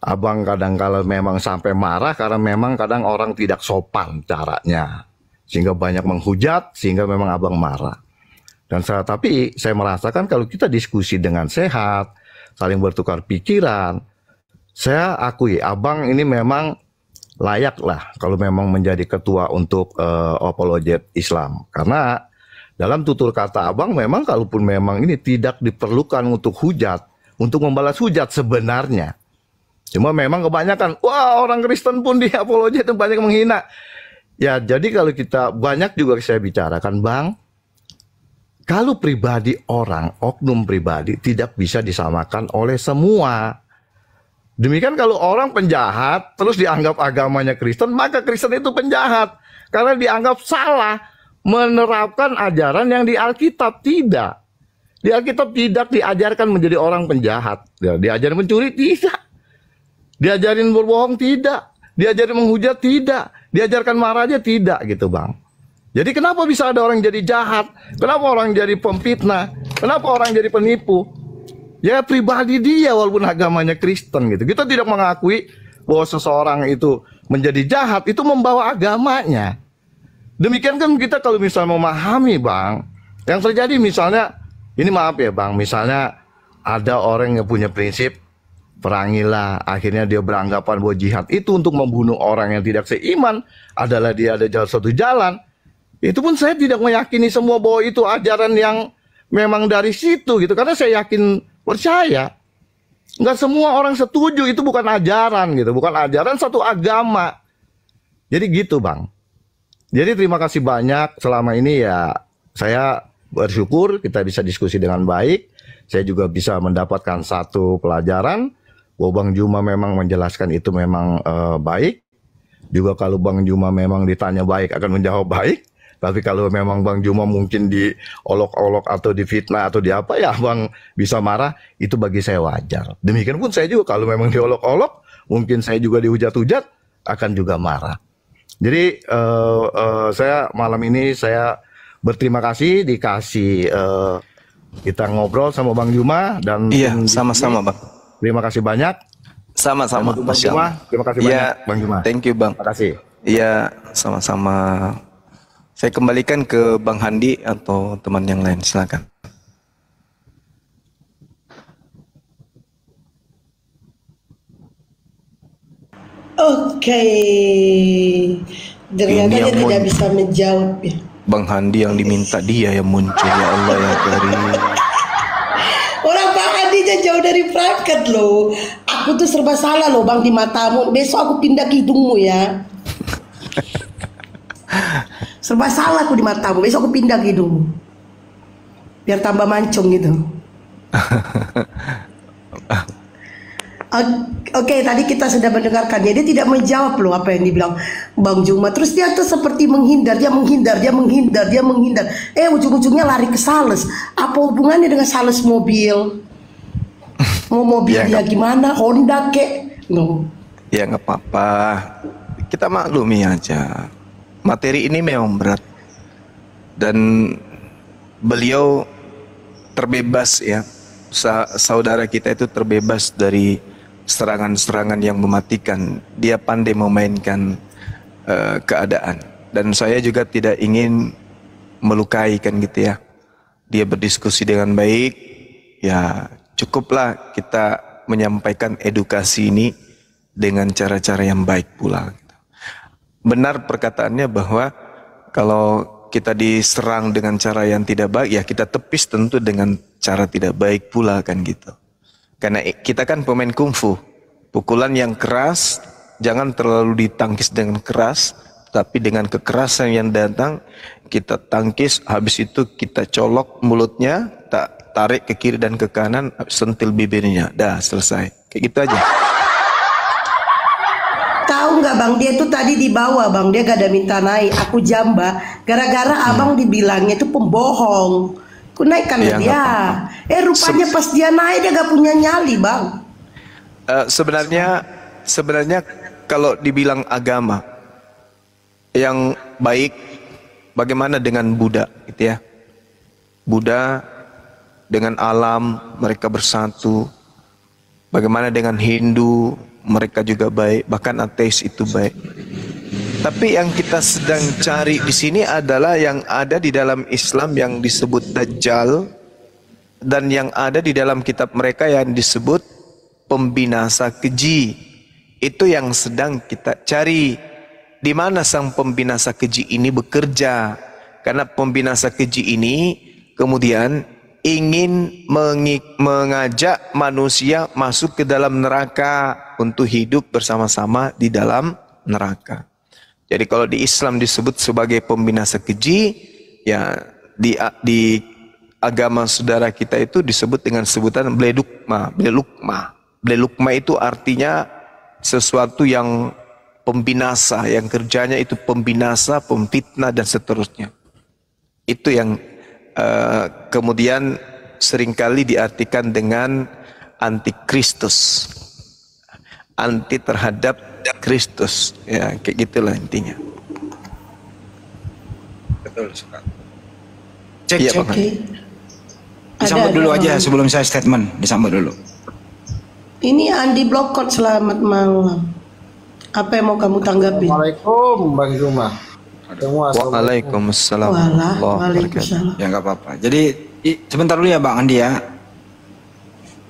Speaker 2: Abang kadang kala memang sampai marah karena memang kadang orang tidak sopan caranya, sehingga banyak menghujat, sehingga memang Abang marah. Tapi saya merasakan kalau kita diskusi dengan sehat, saling bertukar pikiran, saya akui Abang ini memang layak lah kalau memang menjadi ketua untuk apologet Islam. Karena dalam tutur kata Abang memang kalaupun memang ini tidak diperlukan untuk hujat, untuk membalas hujat sebenarnya. Cuma memang kebanyakan, wah orang Kristen pun di apologet itu banyak menghina. Ya, jadi kalau kita banyak juga saya bicarakan, Bang, kalau pribadi orang, oknum pribadi tidak bisa disamakan oleh semua. Demikian kalau orang penjahat terus dianggap agamanya Kristen, maka Kristen itu penjahat karena dianggap salah menerapkan ajaran yang di Alkitab. Tidak. Di Alkitab tidak diajarkan menjadi orang penjahat. Ya, diajarin mencuri tidak. Diajarin berbohong tidak. Diajarin menghujat tidak. Diajarkan marah aja tidak gitu, Bang. Jadi kenapa bisa ada orang jadi jahat? Kenapa orang jadi pemfitnah? Kenapa orang jadi penipu? Ya pribadi dia walaupun agamanya Kristen gitu. Kita tidak mengakui bahwa seseorang itu menjadi jahat, itu membawa agamanya. Demikian kan kita kalau misalnya memahami, Bang, yang terjadi misalnya, ini maaf ya Bang, misalnya ada orang yang punya prinsip, perangilah, akhirnya dia beranggapan bahwa jihad itu untuk membunuh orang yang tidak seiman, adalah dia ada satu jalan. Itu pun saya tidak meyakini semua bahwa itu ajaran yang memang dari situ gitu, karena saya yakin, percaya, nggak semua orang setuju, itu bukan ajaran gitu, bukan ajaran satu agama. Jadi gitu Bang. Jadi terima kasih banyak selama ini ya, saya bersyukur kita bisa diskusi dengan baik. Saya juga bisa mendapatkan satu pelajaran bahwa Bang Juma memang menjelaskan itu memang baik. Juga kalau Bang Juma memang ditanya baik akan menjawab baik. Tapi kalau memang Bang Juma mungkin diolok-olok atau difitnah atau di apa ya Bang bisa marah, itu bagi saya wajar. Demikian pun saya juga kalau memang diolok-olok, mungkin saya juga dihujat-hujat akan juga marah. Jadi saya malam ini saya berterima kasih dikasih kita ngobrol sama Bang Juma dan
Speaker 1: Iya, sama-sama Bang.
Speaker 2: Terima kasih banyak.
Speaker 1: Sama-sama
Speaker 2: Bang Juma, terima kasih banyak Bang Juma.
Speaker 1: Thank you Bang.
Speaker 2: Terima kasih.
Speaker 1: Iya, sama-sama. Saya kembalikan ke Bang Handi atau teman yang lain, silakan.
Speaker 5: Oke. Ternyata
Speaker 1: Ini
Speaker 5: dia
Speaker 1: yang
Speaker 5: tidak bisa menjawab ya.
Speaker 1: Bang Handi yang diminta dia yang muncul, ya Allah ya Karim.
Speaker 5: Orang Pak Hadi aja jauh dari perangkat loh. Aku tuh serba salah loh Bang di matamu. Besok aku pindah ke hidungmu ya. Serba salah aku di matamu. Besok aku pindah ke hidungmu. Biar tambah mancung gitu. Oke, tadi kita sudah mendengarkannya. Dia tidak menjawab loh apa yang dibilang Bang Juma. Terus dia tuh seperti menghindar, dia menghindar. Ujung-ujungnya lari ke sales. Apa hubungannya dengan sales mobil? Mau mobil
Speaker 1: Ya,
Speaker 5: dia gimana? Honda kek? No.
Speaker 1: Ya nggak apa-apa, kita maklumi aja. Materi ini memang berat dan beliau terbebas ya. Saudara kita itu terbebas dari serangan-serangan yang mematikan. Dia pandai memainkan keadaan. Dan saya juga tidak ingin melukai kan gitu ya. Dia berdiskusi dengan baik. Ya cukuplah kita menyampaikan edukasi ini dengan cara-cara yang baik pula. Benar perkataannya bahwa kalau kita diserang dengan cara yang tidak baik, ya kita tepis tentu dengan cara tidak baik pula kan gitu. Karena kita kan pemain kungfu, pukulan yang keras jangan terlalu ditangkis dengan keras, tapi dengan kekerasan yang datang kita tangkis, habis itu kita colok mulutnya, tak tarik ke kiri dan ke kanan, sentil bibirnya, dah selesai, kayak gitu aja.
Speaker 5: Tahu nggak Bang, dia tuh tadi di bawah Bang, dia gak ada minta naik. Aku jamba, gara-gara Abang dibilangnya itu pembohong. Aku naikkan
Speaker 1: Ya,
Speaker 5: dia.
Speaker 1: nggak
Speaker 5: Rupanya pas dia naik dia gak punya nyali Bang.
Speaker 1: Sebenarnya kalau dibilang agama yang baik, bagaimana dengan Buddha gitu ya? Buddha dengan alam mereka bersatu. Bagaimana dengan Hindu, mereka juga baik, bahkan ateis itu baik. Tapi yang kita sedang cari di sini adalah yang ada di dalam Islam yang disebut Dajjal dan yang ada di dalam kitab mereka yang disebut pembinasa keji. Itu yang sedang kita cari. Di mana sang pembinasa keji ini bekerja? Karena pembinasa keji ini kemudian ingin mengajak manusia masuk ke dalam neraka untuk hidup bersama-sama di dalam neraka. Jadi kalau di Islam disebut sebagai pembinasa keji, ya di agama saudara kita itu disebut dengan sebutan bledukma. Bledukma itu artinya sesuatu yang pembinasa, yang kerjanya itu pembinasa, pemfitnah dan seterusnya. Itu yang kemudian seringkali diartikan dengan antikristus, anti terhadap Kristus, ya kayak gitulah intinya.
Speaker 6: Betul sekali. Cek,
Speaker 1: Iya,
Speaker 6: cek.
Speaker 1: Pak.
Speaker 5: Oke.
Speaker 6: Disambut dulu
Speaker 5: Bang.
Speaker 6: aja sebelum saya statement. Disambut dulu.
Speaker 5: Ini Andi Blokot, selamat malam. Apa yang mau kamu tanggapi?
Speaker 8: Assalamualaikum Bang Juma. Semua
Speaker 1: Waalaikumsalam.
Speaker 5: Waalaikumsalam.
Speaker 6: Ya nggak apa-apa. Jadi sebentar dulu ya Bang Andi ya.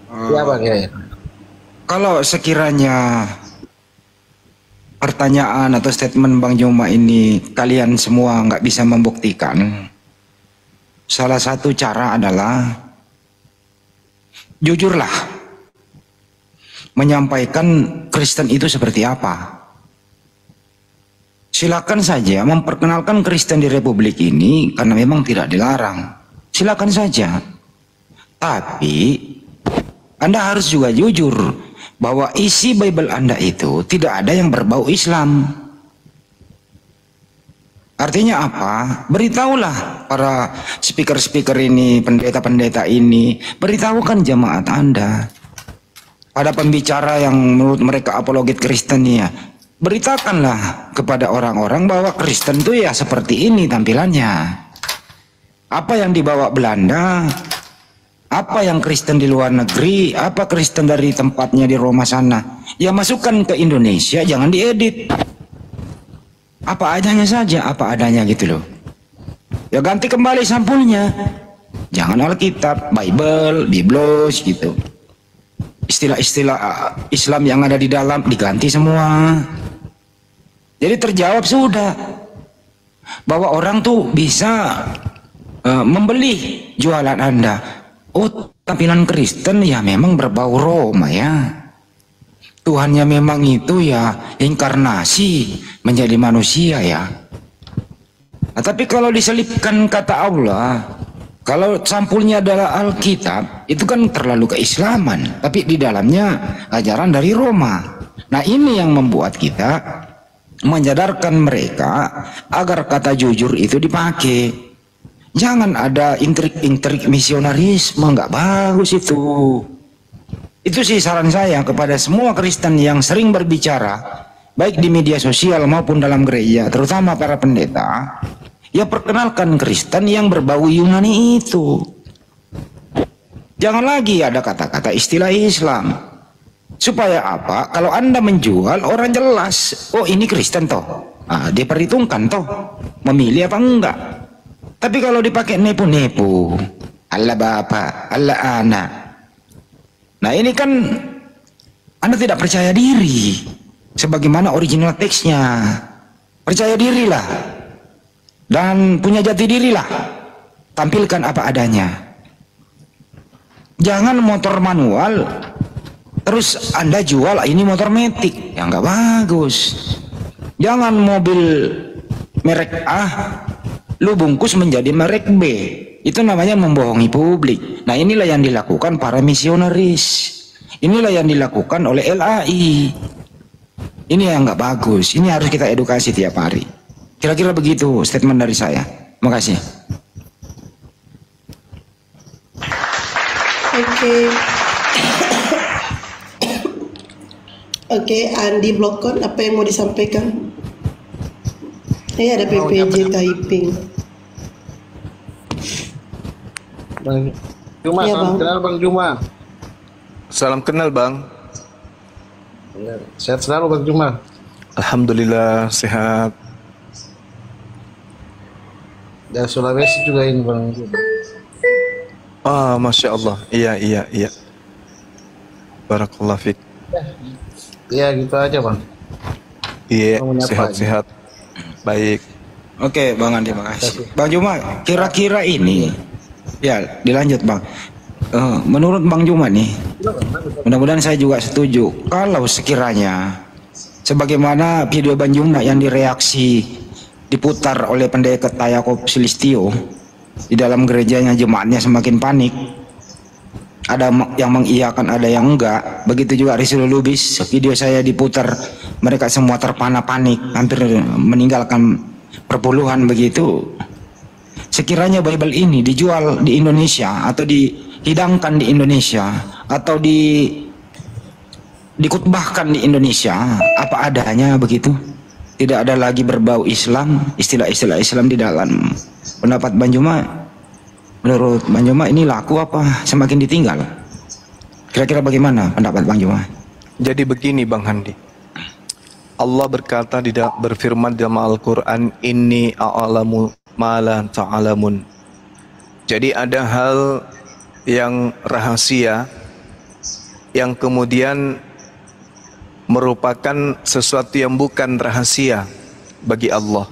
Speaker 8: Ya Bang ya.
Speaker 6: Kalau sekiranya pertanyaan atau statement Bang Juma ini kalian semua nggak bisa membuktikan, salah satu cara adalah jujurlah menyampaikan Kristen itu seperti apa. Silakan saja memperkenalkan Kristen di Republik ini karena memang tidak dilarang. Silakan saja. Tapi Anda harus juga jujur bahwa isi Bible Anda itu tidak ada yang berbau Islam. Artinya apa? Beritahulah para speaker-speaker ini, pendeta-pendeta ini, beritahukan jemaat Anda. Pada pembicara yang menurut mereka apologet Kristen ya, beritakanlah kepada orang-orang bahwa Kristen itu ya seperti ini tampilannya. Apa yang dibawa Belanda, apa yang Kristen di luar negeri, apa Kristen dari tempatnya di Roma sana, ya masukkan ke Indonesia, jangan diedit. Apa adanya saja, apa adanya gitu loh. Ya ganti kembali sampulnya. Jangan Alkitab, Bible, Biblos gitu. Istilah-istilah Islam yang ada di dalam diganti semua. Jadi terjawab sudah bahwa orang tuh bisa membeli jualan Anda. Oh, tampilan Kristen ya memang berbau Roma ya. Tuhannya memang itu ya inkarnasi menjadi manusia ya. Nah, tapi kalau diselipkan kata Allah, kalau sampulnya adalah Alkitab, itu kan terlalu keislaman. Tapi di dalamnya ajaran dari Roma. Nah ini yang membuat kita menyadarkan mereka agar kata jujur itu dipakai. Jangan ada intrik-intrik misionarisme, nggak bagus itu. Itu sih saran saya kepada semua Kristen yang sering berbicara, baik di media sosial maupun dalam gereja, terutama para pendeta. Ya perkenalkan Kristen yang berbau Yunani itu. Jangan lagi ada kata-kata istilah Islam. Supaya apa? Kalau Anda menjual, orang jelas, oh ini Kristen toh. Nah, diperhitungkan toh, memilih apa enggak. Tapi kalau dipakai nepu-nepu, Allah Bapa, Allah Anak. Nah ini kan Anda tidak percaya diri. Sebagaimana original teksnya. Percaya dirilah. Dan punya jati dirilah. Tampilkan apa adanya. Jangan motor manual terus Anda jual ini motor metik, ya nggak bagus. Jangan mobil merek A lu bungkus menjadi merek B, itu namanya membohongi publik. Nah inilah yang dilakukan para misionaris, inilah yang dilakukan oleh LAI. Ini yang nggak bagus, ini harus kita edukasi tiap hari. Kira-kira begitu statement dari saya. Terima kasih.
Speaker 5: Oke. Oke, Andi Blokon, apa yang mau disampaikan? Ada PPJ Taiping.
Speaker 8: Bang Juma,
Speaker 5: Ya,
Speaker 8: salam
Speaker 5: Bang.
Speaker 8: kenal Bang Juma.
Speaker 1: Salam kenal Bang.
Speaker 8: Ya, sehat selalu Bang Juma.
Speaker 1: Alhamdulillah sehat.
Speaker 8: Dan Sulawesi juga ini Bang Juma.
Speaker 1: Ah, Masya Allah. Iya. Barakallah fiik.
Speaker 8: Ya gitu aja Bang.
Speaker 1: Iya,
Speaker 8: Mau menyapa
Speaker 1: sehat-sehat. Baik.
Speaker 6: Oke Bang Andi, terima kasih. Bang Juma, kira-kira ini, ya dilanjut Bang. Menurut Bang Juma nih, mudah-mudahan saya juga setuju. Kalau sekiranya Sebagaimana video Bang Juma yang direaksi diputar oleh pendeta Yakob Sulistyo di dalam gerejanya, jemaatnya semakin panik. Ada yang mengiyakan, ada yang enggak. Begitu juga Rizul Lubis, video saya diputar, mereka semua terpana panik, hampir meninggalkan perpuluhan begitu. Sekiranya Bible ini dijual di Indonesia atau dihidangkan di Indonesia atau dikutbahkan di Indonesia apa adanya begitu, tidak ada lagi berbau Islam, istilah-istilah Islam di dalam pendapat Bang Juma. Menurut Bang Juma ini laku apa semakin ditinggal? Kira-kira bagaimana pendapat Bang Juma?
Speaker 1: Jadi begini Bang Handi, Allah berkata berfirman dalam Al-Quran, inni a'lamu ma la ta'lamun. Jadi ada hal yang rahasia yang kemudian merupakan sesuatu yang bukan rahasia bagi Allah.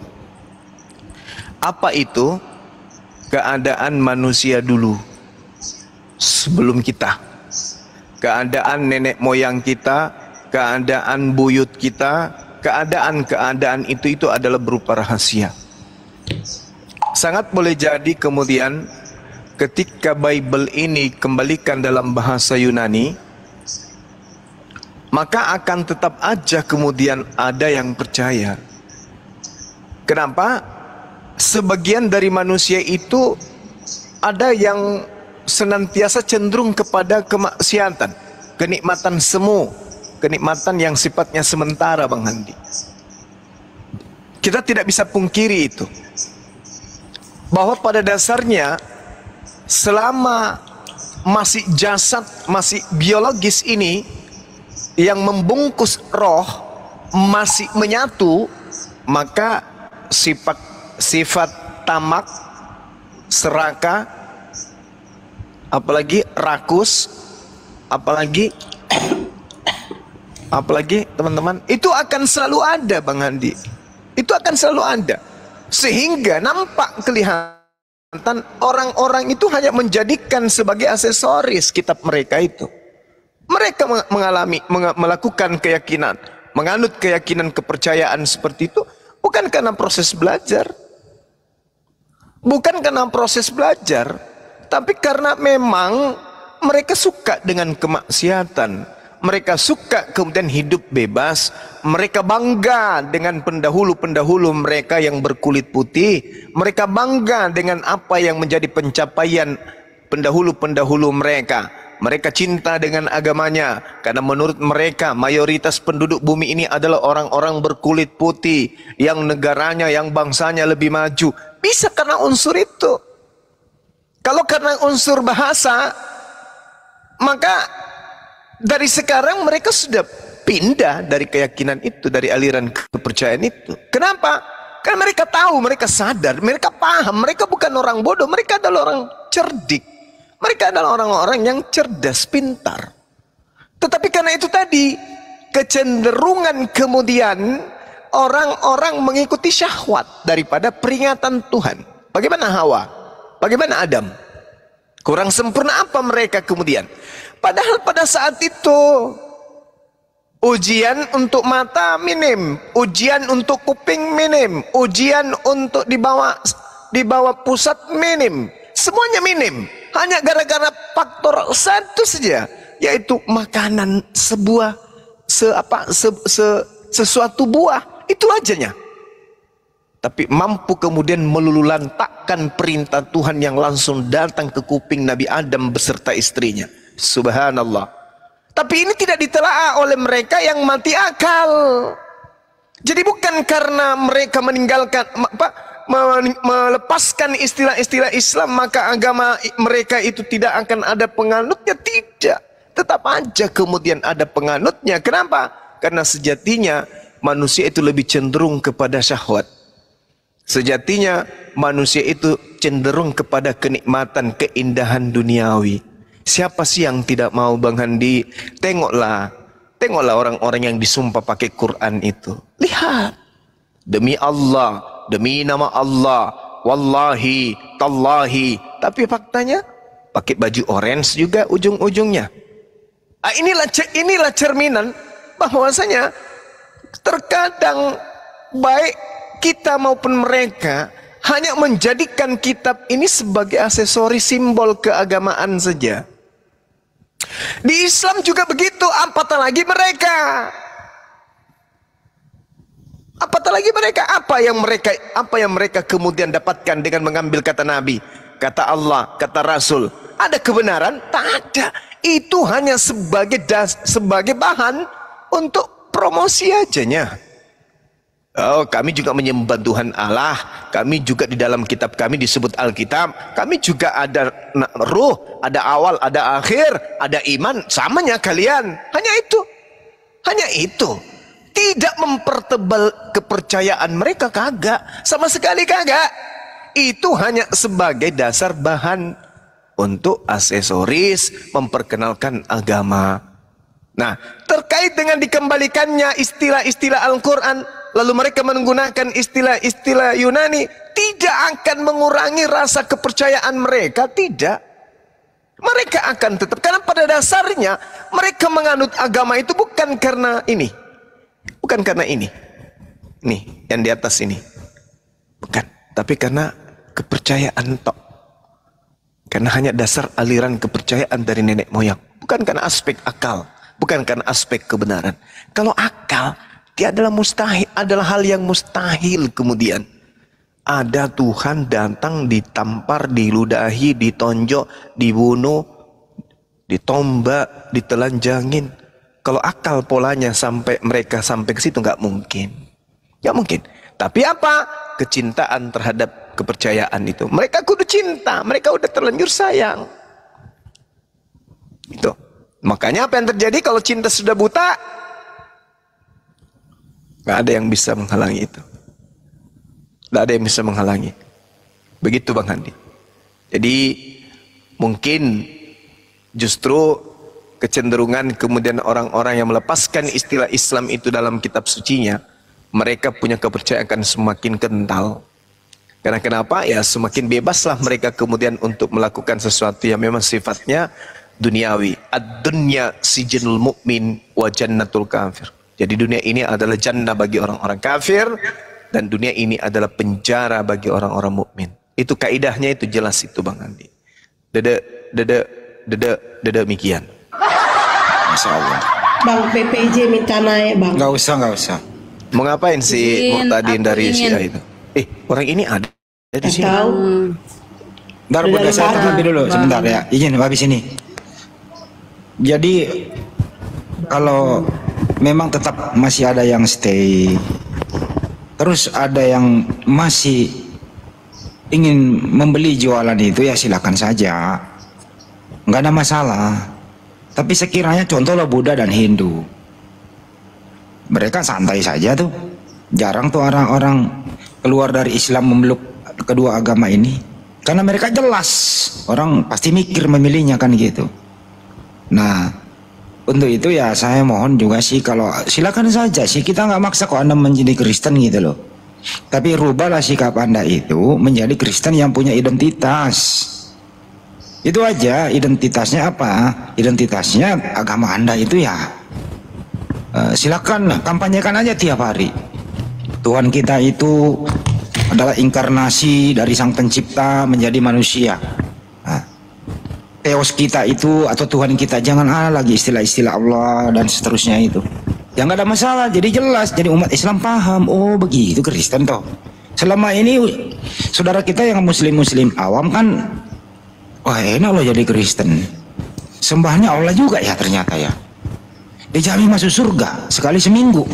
Speaker 1: Apa itu? Keadaan manusia dulu sebelum kita, keadaan nenek moyang kita, keadaan buyut kita, keadaan itu adalah berupa rahasia. Sangat boleh jadi kemudian ketika Bible ini kembalikan dalam bahasa Yunani, maka akan tetap aja kemudian ada yang percaya. Kenapa? Sebagian dari manusia itu ada yang senantiasa cenderung kepada kemaksiatan, kenikmatan semu, kenikmatan yang sifatnya sementara Bang Handi. Kita tidak bisa pungkiri itu, bahwa pada dasarnya selama masih jasad, masih biologis ini yang membungkus roh masih menyatu, maka sifat tamak, serakah, apalagi rakus, apalagi teman-teman, itu akan selalu ada Bang Handi. Itu akan selalu ada. Sehingga nampak kelihatan orang-orang itu hanya menjadikan sebagai aksesoris kitab mereka itu. Mereka melakukan keyakinan, menganut keyakinan, kepercayaan seperti itu bukan karena proses belajar. Bukan karena proses belajar, tapi karena memang mereka suka dengan kemaksiatan. Mereka suka kemudian hidup bebas. Mereka bangga dengan pendahulu-pendahulu mereka yang berkulit putih. Mereka bangga dengan apa yang menjadi pencapaian pendahulu-pendahulu mereka. Mereka cinta dengan agamanya karena menurut mereka mayoritas penduduk bumi ini adalah orang-orang berkulit putih yang negaranya, yang bangsanya lebih maju. Bisa karena unsur itu. Kalau karena unsur bahasa, maka dari sekarang mereka sudah pindah dari keyakinan itu, dari aliran kepercayaan itu. Kenapa? Karena mereka tahu, mereka sadar, mereka paham, mereka bukan orang bodoh, mereka adalah orang cerdik. Mereka adalah orang-orang yang cerdas, pintar. Tetapi karena itu tadi, kecenderungan kemudian orang-orang mengikuti syahwat daripada peringatan Tuhan. Bagaimana Hawa? Bagaimana Adam? Kurang sempurna apa mereka kemudian? Padahal pada saat itu ujian untuk mata minim, ujian untuk kuping minim, ujian untuk dibawa pusat minim, semuanya minim. Hanya gara-gara faktor satu saja, yaitu makanan sesuatu buah, itu ajanya. Tapi mampu kemudian melululantakkan perintah Tuhan yang langsung datang ke kuping Nabi Adam beserta istrinya. Subhanallah. Tapi ini tidak ditelaah oleh mereka yang mati akal. Jadi bukan karena mereka meninggalkan melepaskan istilah-istilah Islam maka agama mereka itu tidak akan ada penganutnya, tidak. Tetap aja kemudian ada penganutnya. Kenapa? Karena sejatinya manusia itu lebih cenderung kepada syahwat. Sejatinya manusia itu cenderung kepada kenikmatan, keindahan duniawi. Siapa sih yang tidak mau Bang Handi? Tengoklah orang-orang yang disumpah pakai Quran itu. Lihat, demi Allah, demi nama Allah, wallahi, tallahi. Tapi faktanya pakai baju orange juga ujung-ujungnya. Inilah cerminan bahwasanya terkadang baik kita maupun mereka hanya menjadikan kitab ini sebagai aksesoris simbol keagamaan saja. Di Islam juga begitu, apatah lagi mereka. Apatah lagi mereka, apa yang mereka kemudian dapatkan dengan mengambil kata Nabi, kata Allah, kata Rasul. Ada kebenaran? Tak ada. Itu hanya sebagai bahan untuk promosi ajanya. Oh, kami juga menyembah Tuhan Allah. Kami juga di dalam kitab kami disebut Alkitab. Kami juga ada ruh, ada awal, ada akhir, ada iman. Samanya kalian. Hanya itu. Hanya itu. Tidak mempertebal kepercayaan mereka, kagak. Sama sekali kagak. Itu hanya sebagai dasar bahan untuk aksesoris memperkenalkan agama. Nah, terkait dengan dikembalikannya istilah-istilah Al-Quran, lalu mereka menggunakan istilah-istilah Yunani, tidak akan mengurangi rasa kepercayaan mereka, tidak. Mereka akan tetap, karena pada dasarnya mereka menganut agama itu bukan karena ini. Bukan karena ini. Nih, yang di atas ini. Bukan, tapi karena kepercayaan tok. Karena hanya dasar aliran kepercayaan dari nenek moyang. Bukan karena aspek akal. Bukan karena aspek kebenaran. Kalau akal, dia adalah mustahil. Adalah hal yang mustahil kemudian. Ada Tuhan datang, ditampar, diludahi, ditonjok, dibunuh, ditombak, ditelanjangin. Kalau akal polanya mereka sampai ke situ, nggak mungkin. Nggak mungkin. Tapi apa? Kecintaan terhadap kepercayaan itu. Mereka kudu cinta. Mereka udah terlanjur sayang. Itu. Makanya apa yang terjadi kalau cinta sudah buta? Nggak ada yang bisa menghalangi itu. Nggak ada yang bisa menghalangi. Begitu Bang Handi. Jadi mungkin justru kecenderungan kemudian orang-orang yang melepaskan istilah Islam itu dalam kitab sucinya, mereka punya kepercayaan akan semakin kental. Karena kenapa? Ya semakin bebaslah mereka kemudian untuk melakukan sesuatu yang memang sifatnya duniawi. Ad-dunya sijnul mu'min wa jannatul kafir. Jadi dunia ini adalah jannah bagi orang-orang kafir, dan dunia ini adalah penjara bagi orang-orang mukmin. Itu kaidahnya, itu jelas itu Bang Andi. Dede mikian.
Speaker 6: Masya Allah.
Speaker 5: Bang PPJ minta naik bang.
Speaker 6: Nggak usah.
Speaker 1: Mau ngapain si Muqtadin dari Syiah itu? Orang ini ada di sini.
Speaker 5: Tahu.
Speaker 6: Bentar, udah saya tanggapi dulu sebentar ya. Izin habis ini. Jadi kalau memang tetap masih ada yang stay, terus ada yang masih ingin membeli jualan itu, ya silakan saja, nggak ada masalah. Tapi sekiranya contohlah Buddha dan Hindu, mereka santai saja tuh, jarang tuh orang-orang keluar dari Islam memeluk kedua agama ini, karena mereka jelas orang pasti mikir memilihnya kan gitu. Nah untuk itu ya saya mohon juga sih, kalau silakan saja sih, kita nggak maksa kok Anda menjadi Kristen gitu loh. Tapi rubahlah sikap Anda itu menjadi Kristen yang punya identitas. Itu aja. Identitasnya apa? Identitasnya agama Anda itu ya silakan kampanyekan aja tiap hari. Tuhan kita itu adalah inkarnasi dari Sang Pencipta menjadi manusia. Nah, Theos kita itu atau Tuhan kita, jangan ada lagi istilah-istilah Allah dan seterusnya itu. Ya nggak ada masalah, jadi jelas, jadi umat Islam paham, oh begitu Kristen toh. Selama ini saudara kita yang muslim awam kan, wah enak loh jadi Kristen, sembahnya Allah juga ya ternyata ya, dijamin masuk surga sekali seminggu.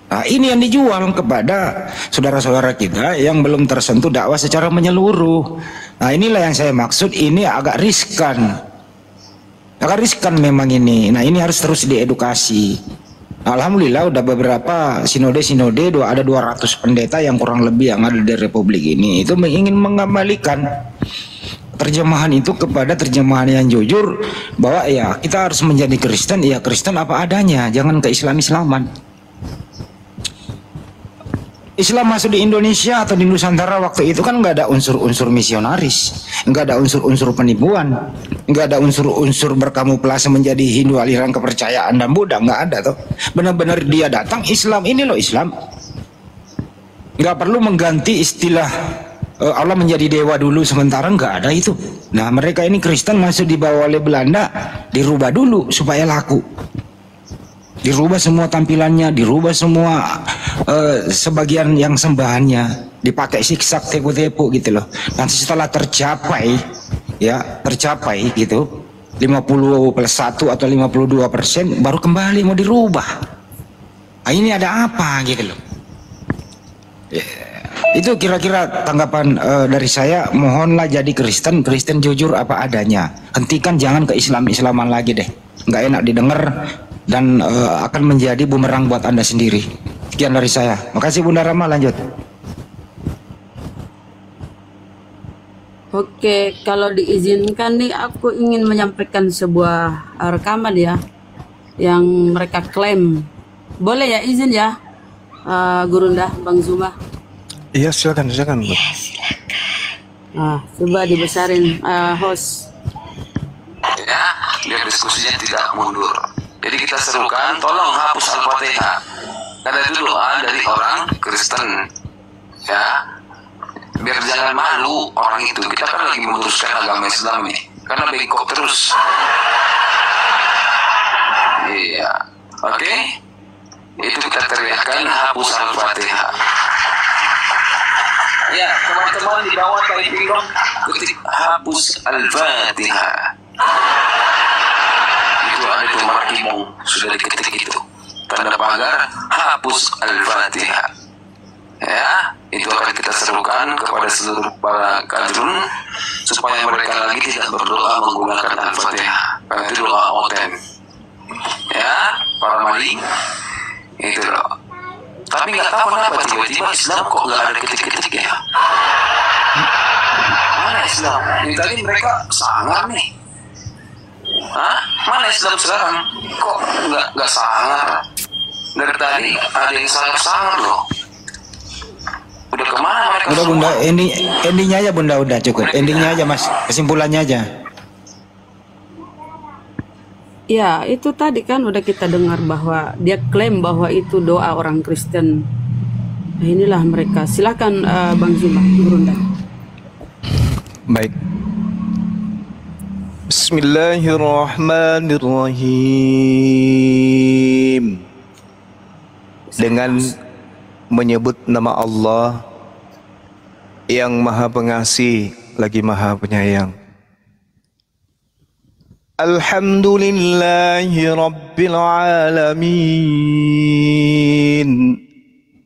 Speaker 6: Nah ini yang dijual kepada saudara-saudara kita yang belum tersentuh dakwah secara menyeluruh. Nah inilah yang saya maksud, ini agak riskan. Agak riskan memang ini. Nah ini harus terus diedukasi. Alhamdulillah udah beberapa sinode-sinode, ada 200 pendeta yang kurang lebih yang ada di Republik ini, itu ingin mengembalikan terjemahan itu kepada terjemahan yang jujur, bahwa ya kita harus menjadi Kristen, ya Kristen apa adanya, jangan ke Islam-Islaman. Islam masuk di Indonesia atau di Nusantara waktu itu kan nggak ada unsur-unsur misionaris, nggak ada unsur-unsur penipuan, nggak ada unsur-unsur berkamuflase menjadi Hindu aliran kepercayaan dan Buddha, nggak ada tuh. Benar-benar dia datang Islam, ini loh Islam. Nggak perlu mengganti istilah Allah menjadi dewa dulu sementara, nggak ada itu. Nah mereka ini Kristen masuk dibawa oleh Belanda, dirubah dulu supaya laku. Dirubah semua tampilannya, dirubah semua sebagian yang sembahannya, dipakai siksak tepu-tepu gitu loh. Nanti setelah tercapai gitu 50+1 atau 52% baru kembali mau dirubah. Nah, ini ada apa gitu loh. Itu kira-kira tanggapan dari saya. Mohonlah jadi Kristen jujur apa adanya. Hentikan, jangan ke Islaman lagi deh. Nggak enak didengar dan akan menjadi bumerang buat Anda sendiri. Sekian dari saya. Makasih Bunda Rama, lanjut.
Speaker 7: Oke, kalau diizinkan nih, aku ingin menyampaikan sebuah rekaman ya, yang mereka klaim. Boleh ya, izin ya, Gurunda, Bang Zuma?
Speaker 1: Iya, silakan.
Speaker 7: Nah, coba dibesarin, host.
Speaker 9: Ya, biar diskusinya tidak mundur. Jadi kita serukan, tolong hapus Al-Fatihah. Karena itu doa dari orang Kristen. Ya, biar jangan malu orang itu. Kita kan lagi memutuskan agama Islam nih. Karena bengkok terus. Iya, oke? Itu kita teriakkan hapus Al-Fatihah. Ya, teman-teman di bawah typing dong, ketik hapus Al-Fatihah. Itu ada tuh markimong sudah diketik itu, tanda pagar hapus Al-Fatihah. Ya, itu akan kita serukan kepada seluruh para kadrun supaya mereka lagi tidak berdoa menggunakan Al-Fatihah. Karena itu doa oten. Ya, para maling itu loh. Tapi nggak tahu kenapa tiba-tiba Islam kok nggak ada ketik-ketik ya. Mana Islam? Ini tadi mereka sangar nih. Hah? Mana Islam sekarang? Kok nggak sangar? Dari tadi ada yang sangar loh. Udah kemana mereka?
Speaker 6: Udah Bunda, endingnya aja Bunda, udah cukup. Endingnya aja Mas, kesimpulannya aja.
Speaker 7: Ya, itu tadi kan udah kita dengar bahwa dia klaim bahwa itu doa orang Kristen. Nah, inilah mereka. Silakan Bang Zuma, Gurunda.
Speaker 1: Baik. Bismillahirrahmanirrahim. Dengan menyebut nama Allah yang Maha Pengasih lagi Maha Penyayang. Alhamdulillahi Rabbil Alamin.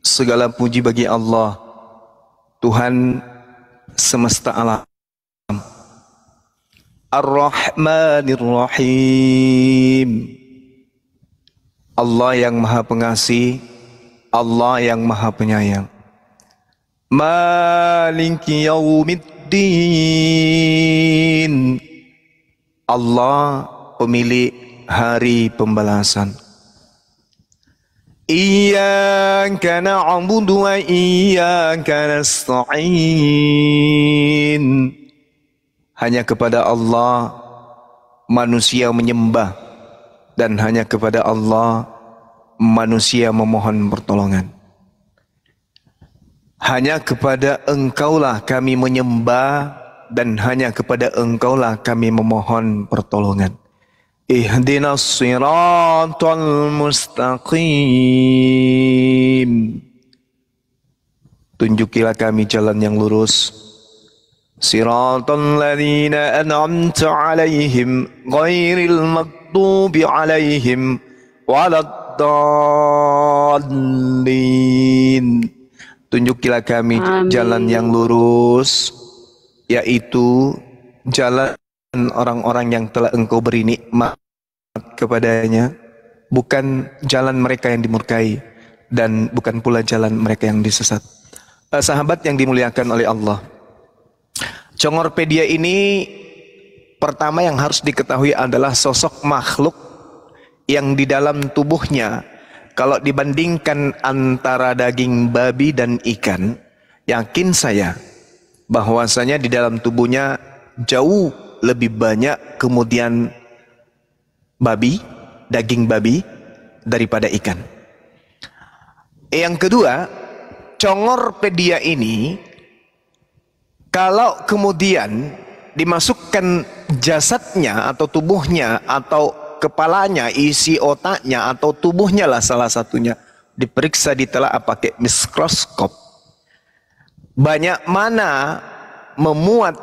Speaker 1: Segala puji bagi Allah, Tuhan semesta alam. Ar-Rahmanir Rahim. Allah yang Maha Pengasih, Allah yang Maha Penyayang. Maliki Yaumiddin. Allah pemilik hari pembalasan. Iyyaka na'budu wa iyyaka nasta'in. Hanya kepada Allah manusia menyembah, dan hanya kepada Allah manusia memohon pertolongan. Hanya kepada Engkaulah kami menyembah, dan hanya kepada Engkaulah kami memohon pertolongan. Ihdinas siratal mustaqim. Tunjukilah kami jalan yang lurus. Siratal ladzina an'amta 'alaihim ghairil maghdubi 'alaihim waladdallin. Tunjukilah kami jalan yang lurus, yaitu jalan orang-orang yang telah Engkau beri nikmat kepadanya, bukan jalan mereka yang dimurkai, dan bukan pula jalan mereka yang disesat. Sahabat yang dimuliakan oleh Allah, Congorpedia ini pertama yang harus diketahui adalah sosok makhluk yang di dalam tubuhnya kalau dibandingkan antara daging babi dan ikan, yakin saya bahwasanya di dalam tubuhnya jauh lebih banyak kemudian daging babi daripada ikan. Yang kedua, Congorpedia ini kalau kemudian dimasukkan jasadnya atau tubuhnya atau kepalanya, isi otaknya atau tubuhnya lah salah satunya, diperiksa ditelaah pakai mikroskop, banyak mana memuat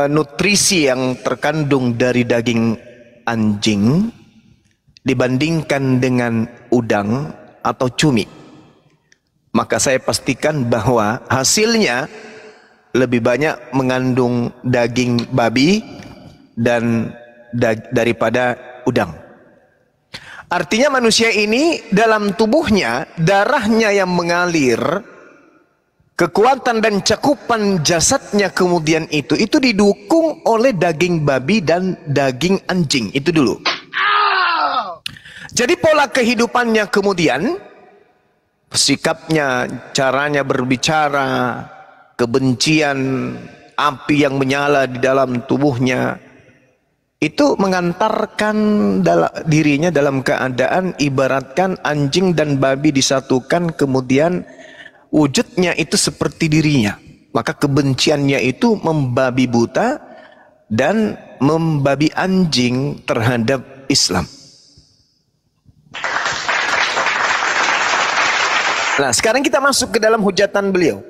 Speaker 1: nutrisi yang terkandung dari daging anjing dibandingkan dengan udang atau cumi, maka saya pastikan bahwa hasilnya lebih banyak mengandung daging babi dan daripada udang. Artinya manusia ini dalam tubuhnya darahnya yang mengalir, kekuatan dan cakupan jasadnya kemudian itu didukung oleh daging babi dan daging anjing. Itu dulu. Jadi pola kehidupannya kemudian, sikapnya, caranya berbicara, kebencian, api yang menyala di dalam tubuhnya, itu mengantarkan dirinya dalam keadaan ibaratkan anjing dan babi disatukan, kemudian wujudnya itu seperti dirinya. Maka kebenciannya itu membabi buta dan membabi anjing terhadap Islam. Nah, sekarang kita masuk ke dalam hujatan beliau.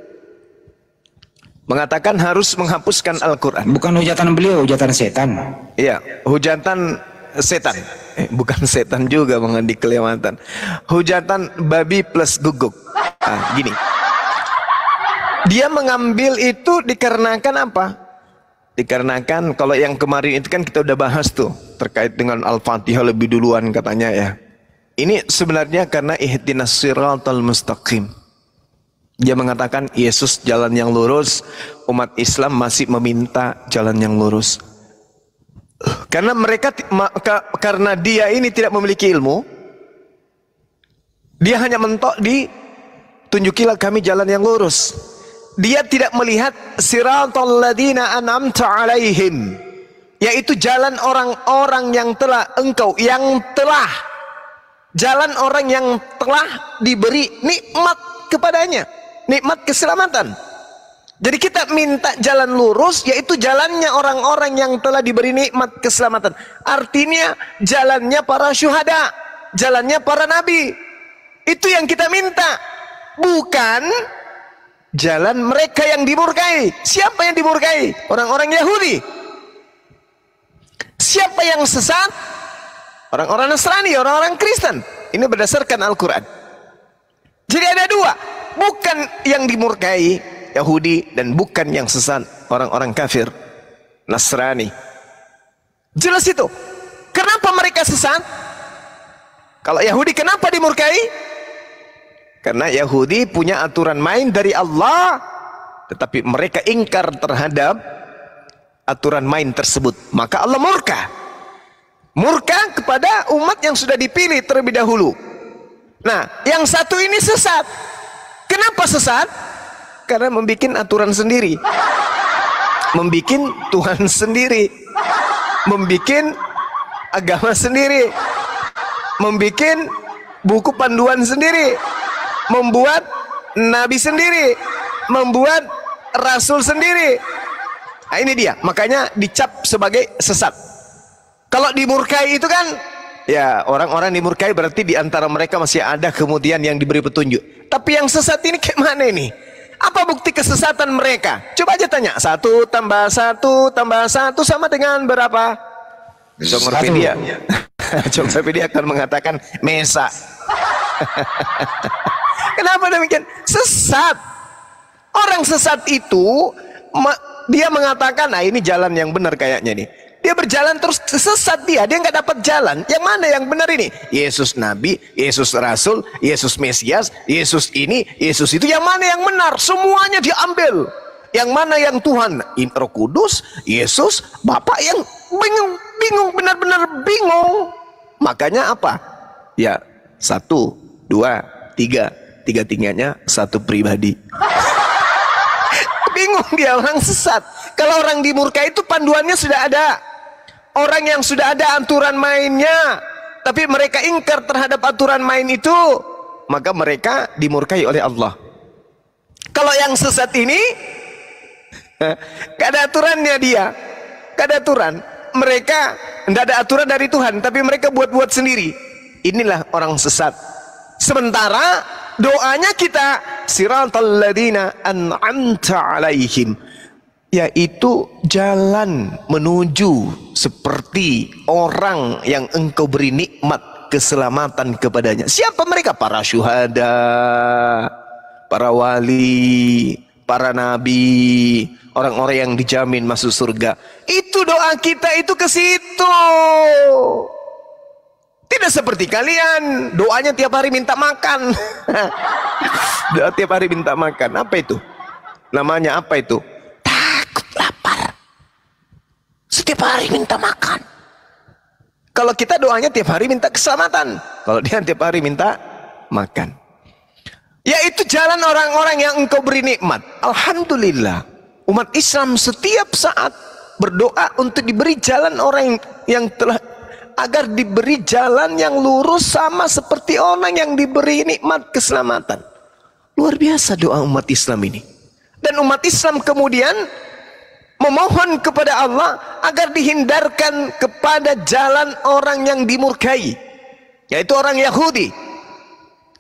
Speaker 1: Mengatakan harus menghapuskan Al-Quran.
Speaker 6: Bukan hujatan beliau, hujatan setan.
Speaker 1: Iya, hujatan setan. Bukan setan juga, Bang Andi, kelewatan. Hujatan babi plus guguk. Gini. Dia mengambil itu dikarenakan apa? Dikarenakan kalau yang kemarin itu kan kita udah bahas tuh terkait dengan Al-Fatihah lebih duluan katanya ya. Ini sebenarnya karena ihdinas siratal mustaqim. Dia mengatakan Yesus jalan yang lurus, umat Islam masih meminta jalan yang lurus. Karena karena dia ini tidak memiliki ilmu, dia hanya mentok di tunjukilah kami jalan yang lurus. Dia tidak melihat siratal ladzina an'amta alaihim, yaitu jalan orang-orang yang telah jalan orang yang telah diberi nikmat kepadanya, nikmat keselamatan. Jadi kita minta jalan lurus, yaitu jalannya orang-orang yang telah diberi nikmat keselamatan. Artinya jalannya para syuhada, jalannya para nabi. Itu yang kita minta, bukan jalan mereka yang dimurkai. Siapa yang dimurkai? Orang-orang Yahudi. Siapa yang sesat? Orang-orang Nasrani, orang-orang Kristen. Ini berdasarkan Al-Quran. Jadi ada dua, bukan yang dimurkai Yahudi dan bukan yang sesat orang-orang kafir Nasrani. Jelas itu. Kenapa mereka sesat? Kalau Yahudi kenapa dimurkai? Karena Yahudi punya aturan main dari Allah, tetapi mereka ingkar terhadap aturan main tersebut, maka Allah murka. Murka kepada umat yang sudah dipilih terlebih dahulu. Nah, yang satu ini sesat. Kenapa sesat? Karena membuat aturan sendiri, membuat Tuhan sendiri, membuat agama sendiri, membuat buku panduan sendiri, membuat nabi sendiri, membuat rasul sendiri. Nah, ini dia, makanya dicap sebagai sesat. Kalau dimurkai itu kan, ya orang-orang dimurkai berarti di antara mereka masih ada kemudian yang diberi petunjuk. Tapi yang sesat ini kayak mana ini? Apa bukti kesesatan mereka? Coba aja tanya. 1 tambah 1 tambah 1 sama dengan berapa? Congorpedia. Congorpedia akan mengatakan Mesa. Kenapa demikian? Sesat. Orang sesat itu dia mengatakan, nah ini jalan yang benar kayaknya nih. Dia berjalan terus sesat, dia nggak dapat jalan. Yang mana yang benar ini? Yesus Nabi, Yesus Rasul, Yesus Mesias, Yesus ini, Yesus itu. Yang mana yang benar? Semuanya diambil. Yang mana yang Tuhan? Roh Kudus, Yesus, Bapak yang bingung, benar-benar bingung. Makanya apa? Ya, 1, 2, 3. Tiga-tiganya satu pribadi. Bingung dia, orang sesat. Kalau orang dimurkai itu panduannya sudah ada. Orang yang sudah ada aturan mainnya, tapi mereka ingkar terhadap aturan main itu, maka mereka dimurkai oleh Allah. Kalau yang sesat ini gak ada aturannya dia, gak ada aturan. Mereka tidak ada aturan dari Tuhan, tapi mereka buat-buat sendiri. Inilah orang sesat. Sementara doanya kita siratal ladzina an'amta alaihim, yaitu jalan menuju seperti orang yang engkau beri nikmat keselamatan kepadanya. Siapa mereka? Para syuhada, para wali, para nabi, orang-orang yang dijamin masuk surga. Itu doa kita itu ke situ. Tidak seperti kalian, doanya tiap hari minta makan. Doa tiap hari minta makan. Apa itu? Namanya apa itu? Takut lapar. Setiap hari minta makan. Kalau kita doanya tiap hari minta keselamatan. Kalau dia tiap hari minta makan. Yaitu jalan orang-orang yang engkau beri nikmat. Alhamdulillah, umat Islam setiap saat berdoa untuk diberi jalan orang yang telah, agar diberi jalan yang lurus sama seperti orang yang diberi nikmat keselamatan. Luar biasa doa umat Islam ini. Dan umat Islam kemudian memohon kepada Allah agar dihindarkan kepada jalan orang yang dimurkai, yaitu orang Yahudi,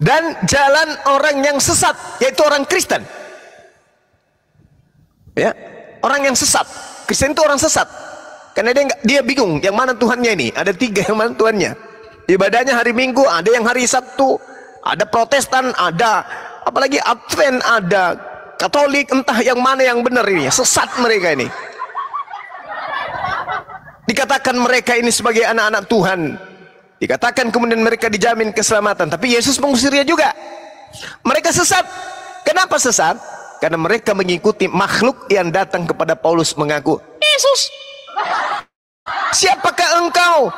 Speaker 1: dan jalan orang yang sesat, yaitu orang Kristen. Ya, orang yang sesat. Kristen itu orang sesat. Karena dia bingung yang mana Tuhannya ini. Ada 3 yang mana Tuhannya. Ibadahnya hari Minggu, ada yang hari Sabtu, ada Protestan, ada apalagi Advent, ada Katolik, entah yang mana yang benar ini. Sesat mereka ini. Dikatakan mereka ini sebagai anak-anak Tuhan. Dikatakan kemudian mereka dijamin keselamatan, tapi Yesus mengusirnya juga. Mereka sesat. Kenapa sesat? Karena mereka mengikuti makhluk yang datang kepada Paulus mengaku, Yesus, siapakah engkau?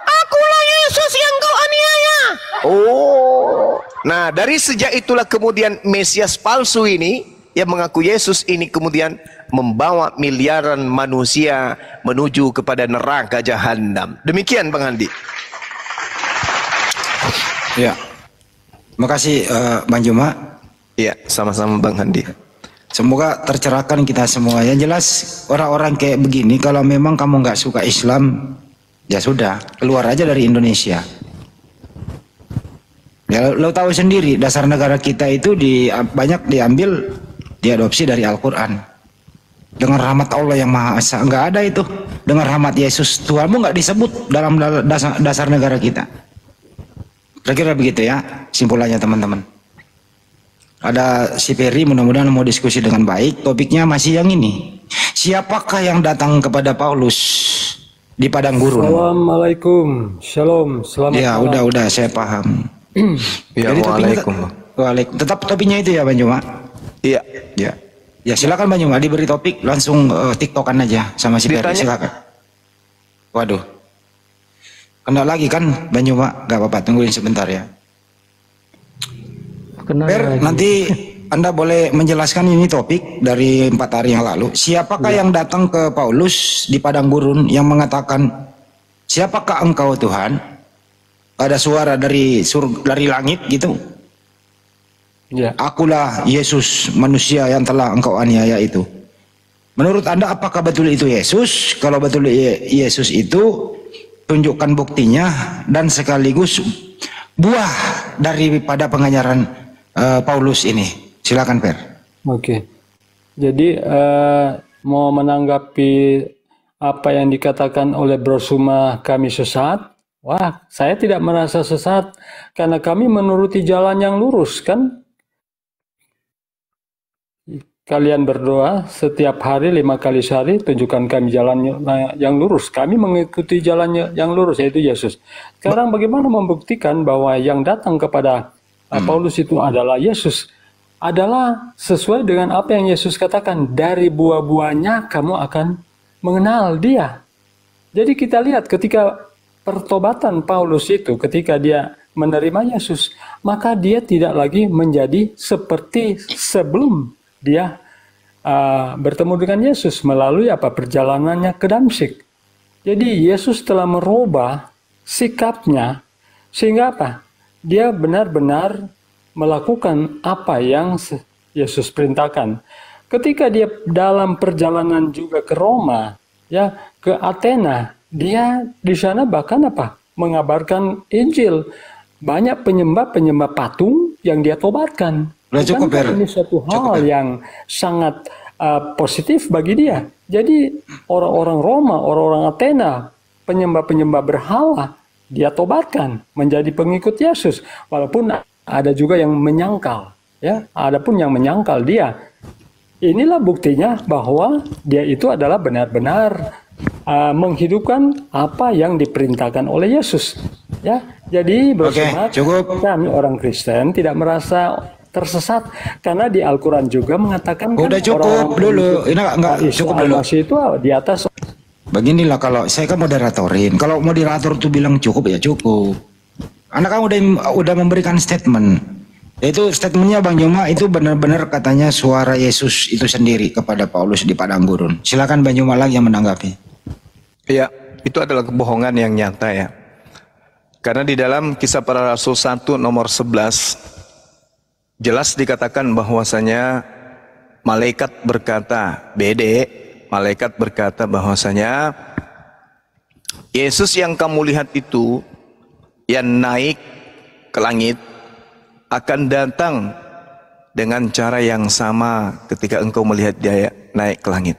Speaker 1: Akulah Yesus yang kau aniaya. Oh, nah dari sejak itulah kemudian Mesias palsu ini yang mengaku Yesus ini kemudian membawa miliaran manusia menuju kepada neraka jahanam. Demikian Bang Andi.
Speaker 6: Ya, makasih Bang Juma.
Speaker 1: Ya, sama-sama Bang Andi.
Speaker 6: Semoga tercerahkan kita semua. Yang jelas orang-orang kayak begini, kalau memang kamu nggak suka Islam, ya sudah, keluar aja dari Indonesia. Ya, lo tahu sendiri, dasar negara kita itu banyak diambil, diadopsi dari Al-Quran. Dengan rahmat Allah yang Maha Esa, nggak ada itu. Dengan rahmat Yesus, Tuhanmu nggak disebut dalam dasar negara kita. Kira-kira begitu ya, simpulannya teman-teman. Ada si Ferry, mudah-mudahan mau diskusi dengan baik. Topiknya masih yang ini. Siapakah yang datang kepada Paulus di padang gurun?
Speaker 4: Assalamualaikum, shalom, selamat
Speaker 6: ya,
Speaker 4: malam.
Speaker 6: udah saya paham.
Speaker 1: Ya,
Speaker 6: Jadi
Speaker 1: waalaikumsalam.
Speaker 6: tetap topiknya itu ya Bang Juma?
Speaker 1: Iya.
Speaker 6: Ya. Ya silakan Bang Juma, diberi topik langsung tiktokan aja sama si Ferry, silakan. Waduh. Kena lagi kan Bang Juma? Gak apa-apa, tungguin sebentar ya. Ber, nanti Anda boleh menjelaskan ini topik dari 4 hari yang lalu. Siapakah yang datang ke Paulus di padang gurun yang mengatakan, siapakah engkau Tuhan? Ada suara dari langit gitu.
Speaker 4: Ya.
Speaker 6: Akulah Yesus, manusia yang telah engkau aniaya itu. Menurut Anda apakah betul itu Yesus? Kalau betul Yesus itu, tunjukkan buktinya dan sekaligus buah daripada pengajaran Paulus ini. Silakan Per.
Speaker 4: Oke. Jadi mau menanggapi apa yang dikatakan oleh Bro Suma kami sesat. Wah, saya tidak merasa sesat karena kami menuruti jalan yang lurus kan. Kalian berdoa setiap hari 5 kali sehari, tunjukkan kami jalan yang lurus. Kami mengikuti jalan yang lurus, yaitu Yesus. Sekarang bagaimana membuktikan bahwa yang datang kepada Paulus itu adalah Yesus? Adalah sesuai dengan apa yang Yesus katakan, dari buah-buahnya kamu akan mengenal dia. Jadi kita lihat ketika pertobatan Paulus itu, ketika dia menerima Yesus, maka dia tidak lagi menjadi seperti sebelum dia bertemu dengan Yesus melalui perjalanannya ke Damsyik. Jadi Yesus telah merubah sikapnya sehingga dia benar-benar melakukan apa yang Yesus perintahkan. Ketika dia dalam perjalanan juga ke Roma, ya, ke Athena, dia di sana bahkan mengabarkan Injil. Banyak penyembah patung yang dia tobatkan. Ini satu hal yang sangat positif bagi dia. Jadi orang-orang Roma, orang-orang Athena, penyembah berhala, dia tobatkan menjadi pengikut Yesus. Walaupun ada juga yang menyangkal, ya, ada pun yang menyangkal dia. Inilah buktinya bahwa dia itu adalah benar-benar menghidupkan apa yang diperintahkan oleh Yesus. Ya, jadi kami orang Kristen tidak merasa tersesat karena di Al-Quran juga mengatakan
Speaker 6: udah cukup dulu, ini enggak cukup dulu.
Speaker 4: Masih itu di atas.
Speaker 6: Beginilah, kalau saya kan moderatorin, kalau moderator tuh bilang cukup ya cukup. Anak kan udah memberikan statement, yaitu statementnya Bang Juma itu benar-benar katanya suara Yesus itu sendiri kepada Paulus di padang gurun. Silakan Bang Juma lagi yang menanggapi.
Speaker 1: Ya, itu adalah kebohongan yang nyata ya. Karena di dalam Kisah Para Rasul 1 nomor 11 jelas dikatakan bahwasanya malaikat berkata, malaikat berkata bahwasanya Yesus yang kamu lihat itu yang naik ke langit akan datang dengan cara yang sama ketika engkau melihat dia naik ke langit.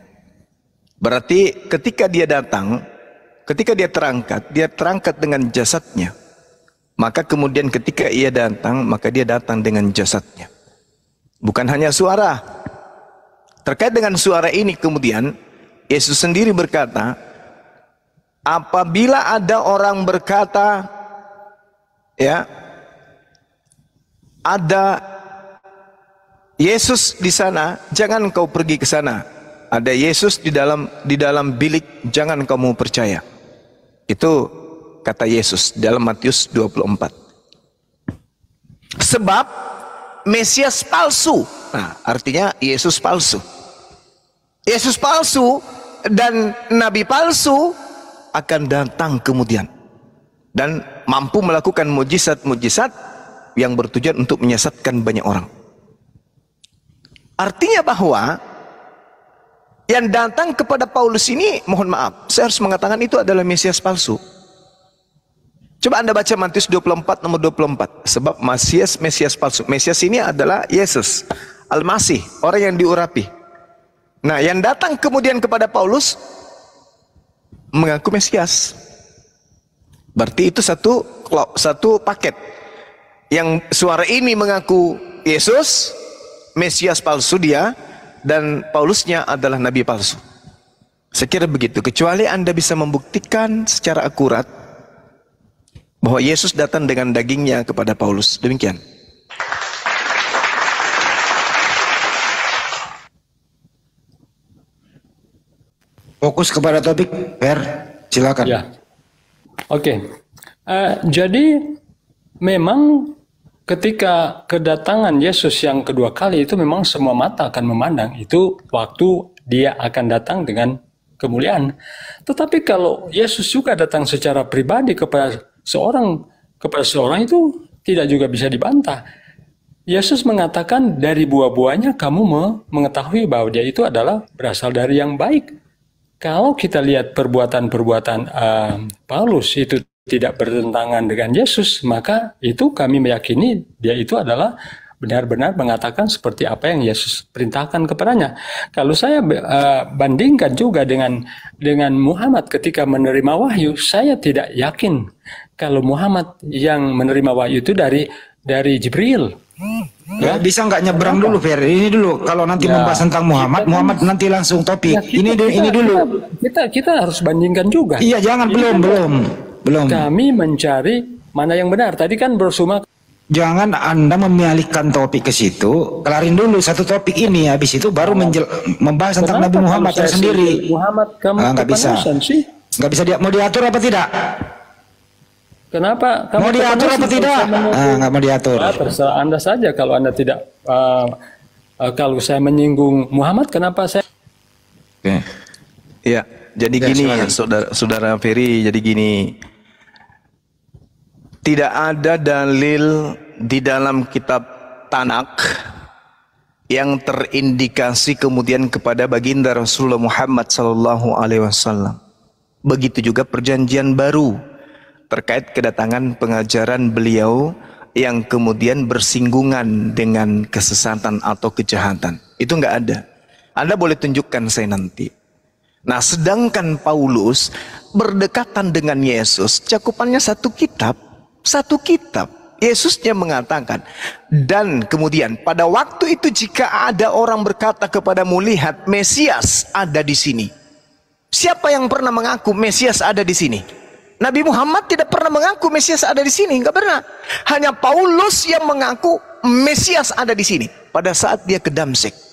Speaker 1: Berarti ketika dia datang, ketika dia terangkat dengan jasadnya. Maka kemudian ketika ia datang, maka dia datang dengan jasadnya. Bukan hanya suara. Terkait dengan suara ini kemudian, Yesus sendiri berkata, apabila ada orang berkata, ya, ada Yesus di sana, jangan kau pergi ke sana. Ada Yesus di dalam bilik, jangan kamu percaya. Itu kata Yesus dalam Matius 24. Sebab Mesias palsu. Nah, artinya Yesus palsu. Yesus palsu dan nabi palsu akan datang kemudian dan mampu melakukan mujizat-mujizat yang bertujuan untuk menyesatkan banyak orang. Artinya bahwa yang datang kepada Paulus ini, mohon maaf, saya harus mengatakan itu adalah Mesias palsu. Coba Anda baca Matius 24 nomor 24. Sebab Mesias palsu. Mesias ini adalah Yesus, Al-Masih, orang yang diurapi. Nah, yang datang kemudian kepada Paulus mengaku Mesias. Berarti itu satu paket. Yang suara ini mengaku Yesus, Mesias palsu dia, dan Paulusnya adalah nabi palsu. Saya kira begitu. Kecuali Anda bisa membuktikan secara akurat bahwa Yesus datang dengan dagingnya kepada Paulus. Demikian.
Speaker 6: Fokus kepada topik, Per. Silakan.
Speaker 4: Ya. Oke. Jadi memang ketika kedatangan Yesus yang kedua kali itu memang semua mata akan memandang. Itu waktu dia akan datang dengan kemuliaan. Tetapi kalau Yesus juga datang secara pribadi kepada seorang itu tidak juga bisa dibantah. Yesus mengatakan dari buah-buahnya kamu mengetahui bahwa dia itu adalah berasal dari yang baik. Kalau kita lihat perbuatan-perbuatan Paulus itu tidak bertentangan dengan Yesus, maka itu kami meyakini dia itu adalah benar-benar mengatakan seperti apa yang Yesus perintahkan kepadanya. Kalau saya bandingkan juga dengan Muhammad ketika menerima wahyu, saya tidak yakin kalau Muhammad yang menerima wahyu itu dari Jibril.
Speaker 6: Ya, bisa nggak nyebrang dulu, Fer? Ini dulu. Kalau nanti membahas tentang Muhammad nanti langsung topik. Ini dulu.
Speaker 4: Kita harus bandingkan juga.
Speaker 6: Iya, jangan belum.
Speaker 4: Kami mencari mana yang benar. Tadi kan bersuma.
Speaker 6: Jangan Anda mengalihkan topik ke situ. Kelarin dulu satu topik ini, habis itu baru membahas tentang Nabi Muhammad sendiri.
Speaker 4: Muhammad, kamu
Speaker 6: nggak bisa. Nggak bisa dia mau diatur apa tidak?
Speaker 4: Kenapa kamu
Speaker 6: Mau diatur apa tidak? Nggak mau diatur.
Speaker 4: Terserah Anda saja. Kalau Anda tidak, kalau saya menyinggung Muhammad, kenapa saya?
Speaker 6: Oke.
Speaker 1: Ya, jadi
Speaker 6: Ya,
Speaker 1: gini,
Speaker 6: silakan.
Speaker 1: saudara Ferry, jadi gini. Tidak ada dalil di dalam kitab Tanak yang terindikasi kemudian kepada baginda Rasulullah Muhammad sallallahu alaihi wasallam. Begitu juga perjanjian baru terkait kedatangan pengajaran beliau yang kemudian bersinggungan dengan kesesatan atau kejahatan. Itu enggak ada. Anda boleh tunjukkan saya nanti. Nah, sedangkan Paulus berdekatan dengan Yesus, cakupannya satu kitab. Satu kitab. Yesusnya mengatakan, dan kemudian pada waktu itu jika ada orang berkata kepadamu, lihat Mesias ada di sini. Siapa yang pernah mengaku Mesias ada di sini? Nabi Muhammad tidak pernah mengaku Mesias ada di sini, enggak pernah. Hanya Paulus yang mengaku Mesias ada di sini pada saat dia ke Damsyik.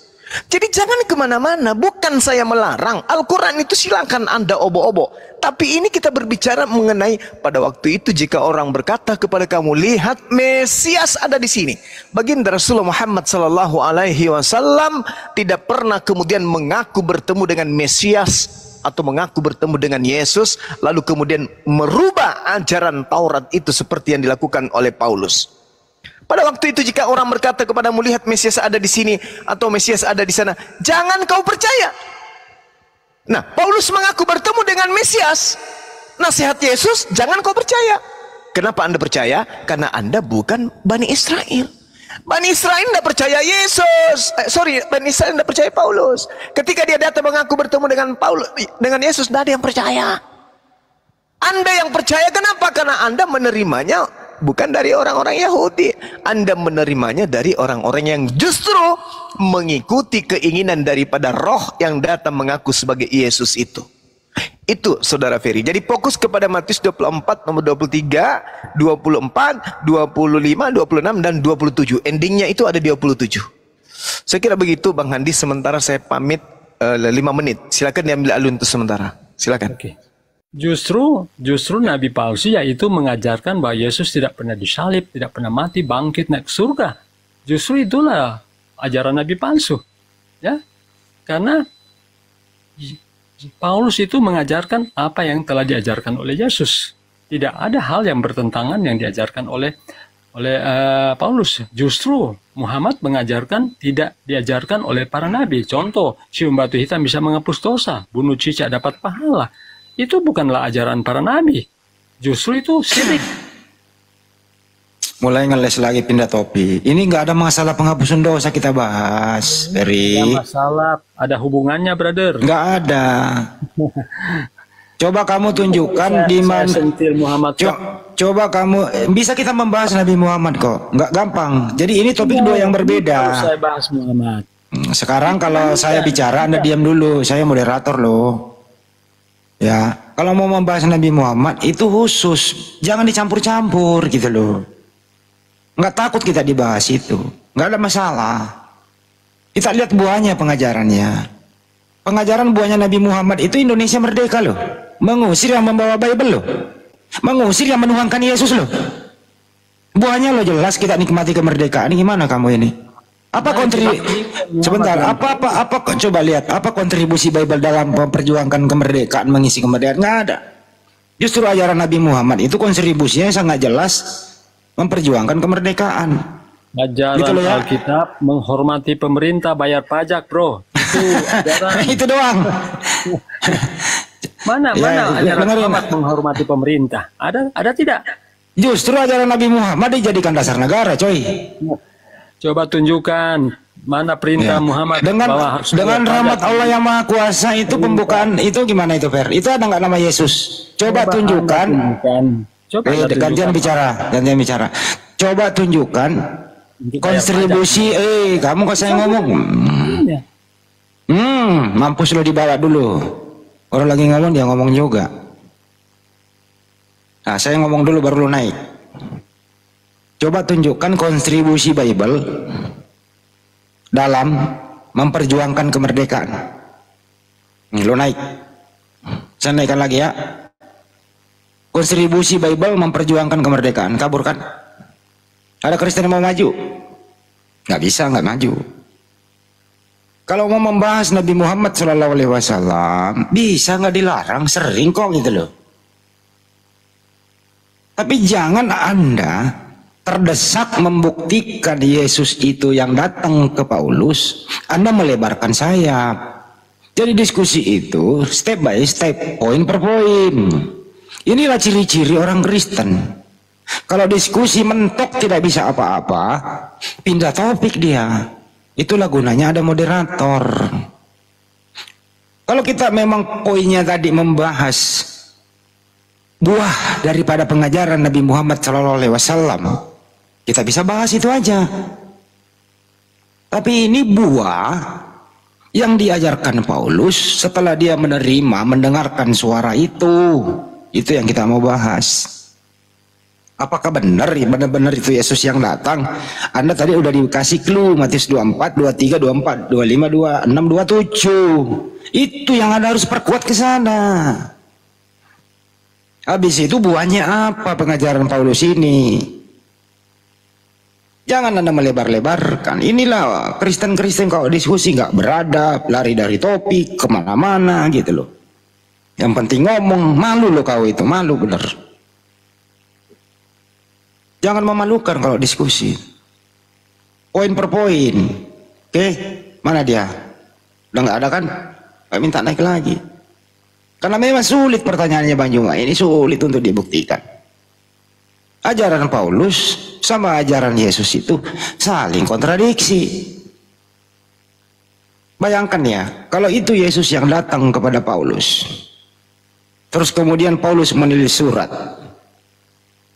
Speaker 1: Jadi jangan kemana-mana, bukan saya melarang. Al-Quran itu silakan Anda obo-obo. Tapi ini kita berbicara mengenai pada waktu itu jika orang berkata kepada kamu, lihat Mesias ada di sini. Baginda Rasulullah Muhammad sallallahu alaihi wasallam tidak pernah kemudian mengaku bertemu dengan Mesias atau mengaku bertemu dengan Yesus, lalu kemudian merubah ajaran Taurat itu seperti yang dilakukan oleh Paulus. Pada waktu itu jika orang berkata kepadamu, lihat Mesias ada di sini atau Mesias ada di sana, jangan kau percaya. Nah, Paulus mengaku bertemu dengan Mesias. Nasihat Yesus, jangan kau percaya. Kenapa Anda percaya? Karena Anda bukan Bani Israel. Bani Israel tidak percaya Yesus. Bani Israel tidak percaya Paulus. Ketika dia datang mengaku bertemu dengan Yesus, tidak ada yang percaya. Anda yang percaya, kenapa? Karena Anda menerimanya bukan dari orang-orang Yahudi. Anda menerimanya dari orang-orang yang justru mengikuti keinginan daripada roh yang datang mengaku sebagai Yesus itu. Itu saudara Ferry. Jadi fokus kepada Matius 24 nomor 23, 24, 25, 26 dan 27. Endingnya itu ada 27. Saya kira begitu Bang Handi. Sementara saya pamit 5 menit. Silakan diambil alun untuk sementara. Silakan.
Speaker 4: Oke. Justru Nabi palsu yaitu mengajarkan bahwa Yesus tidak pernah disalib, tidak pernah mati, bangkit, naik ke surga. Justru itulah ajaran Nabi palsu. Ya. Karena Paulus itu mengajarkan apa yang telah diajarkan oleh Yesus. Tidak ada hal yang bertentangan yang diajarkan oleh Paulus. Justru Muhammad mengajarkan tidak diajarkan oleh para nabi. Contoh, cium batu hitam bisa menghapus dosa, bunuh cicak dapat pahala. Itu bukanlah ajaran para nabi. Justru itu syirik.
Speaker 6: Mulai ngeles lagi pindah topi. Ini nggak ada masalah penghapusan dosa kita bahas, Ferry.
Speaker 4: Ada masalah, ada hubungannya, brother.
Speaker 6: Nggak ada. Coba kamu tunjukkan di mana. Coba kamu bisa kita membahas Nabi Muhammad kok. Nggak gampang. Jadi ini topik dua yang berbeda.
Speaker 4: Saya bahas Muhammad.
Speaker 6: Sekarang kalau saya bicara, Anda diam dulu. Saya moderator loh. Ya, kalau mau membahas Nabi Muhammad itu khusus, jangan dicampur-campur gitu loh. Nggak takut kita dibahas itu, nggak ada masalah. Kita lihat buahnya pengajarannya. Pengajaran buahnya Nabi Muhammad itu Indonesia merdeka loh. Mengusir yang membawa Bible loh. Mengusir yang menuhankan Yesus loh. Buahnya loh jelas kita nikmati kemerdekaan. Gimana kamu ini? Apa sebentar, apa coba lihat apa kontribusi Bible dalam memperjuangkan kemerdekaan, mengisi kemerdekaan? Nggak ada. Justru ajaran Nabi Muhammad itu kontribusinya sangat jelas memperjuangkan kemerdekaan.
Speaker 4: Ajaran
Speaker 6: gitu ya?
Speaker 4: Alkitab menghormati pemerintah, bayar pajak, bro. Itu ajaran.
Speaker 6: Itu doang.
Speaker 4: Mana ajaran Muhammad menghormati pemerintah? Ada tidak?
Speaker 6: Justru ajaran Nabi Muhammad dijadikan dasar negara, coy.
Speaker 4: Coba tunjukkan mana perintah Muhammad
Speaker 6: dengan rahmat Allah yang Maha Kuasa itu pembukaan itu gimana itu, Fer? Itu ada nggak nama Yesus? Coba tunjukkan. Gantian bicara. Coba tunjukkan kontribusi. Kamu kok saya ngomong? Mampus lo dibawa dulu. Orang lagi ngomong dia ngomong juga. Nah, saya ngomong dulu baru lo naik. Coba tunjukkan kontribusi Bible dalam memperjuangkan kemerdekaan. Lo naik. Saya naikkan lagi ya. kontribusi Bible memperjuangkan kemerdekaan, kabur kan? Ada Kristen yang mau maju? Nggak bisa, nggak maju. Kalau mau membahas Nabi Muhammad SAW, bisa nggak dilarang, sering kok gitu loh. Tapi jangan Anda terdesak membuktikan Yesus itu yang datang ke Paulus, Anda melebarkan sayap. Jadi diskusi itu step by step, poin per poin. Inilah ciri-ciri orang Kristen. Kalau diskusi mentok tidak bisa apa-apa, pindah topik dia. Itulah gunanya ada moderator. Kalau kita memang poinnya tadi membahas buah daripada pengajaran Nabi Muhammad SAW, kita bisa bahas itu aja. Tapi ini buah yang diajarkan Paulus setelah dia mendengarkan suara itu yang kita mau bahas. Apakah benar itu Yesus yang datang? Anda tadi udah dikasih clue, Matius 24, 23, 24, 25, 26, 27. Itu yang Anda harus perkuat ke sana. Habis itu buahnya apa pengajaran Paulus ini? Jangan Anda melebar-lebarkan. Inilah Kristen-Kristen kalau diskusi nggak beradab, lari dari topik kemana-mana gitu loh. Yang penting ngomong, malu loh kau itu, malu bener. Jangan memalukan kalau diskusi. Poin per poin. Oke, mana dia? Udah nggak ada kan? Saya minta naik lagi. Karena memang sulit pertanyaannya Bang Juma. Ini sulit untuk dibuktikan. Ajaran Paulus sama ajaran Yesus itu saling kontradiksi. Bayangkan ya, kalau itu Yesus yang datang kepada Paulus, terus kemudian Paulus menulis surat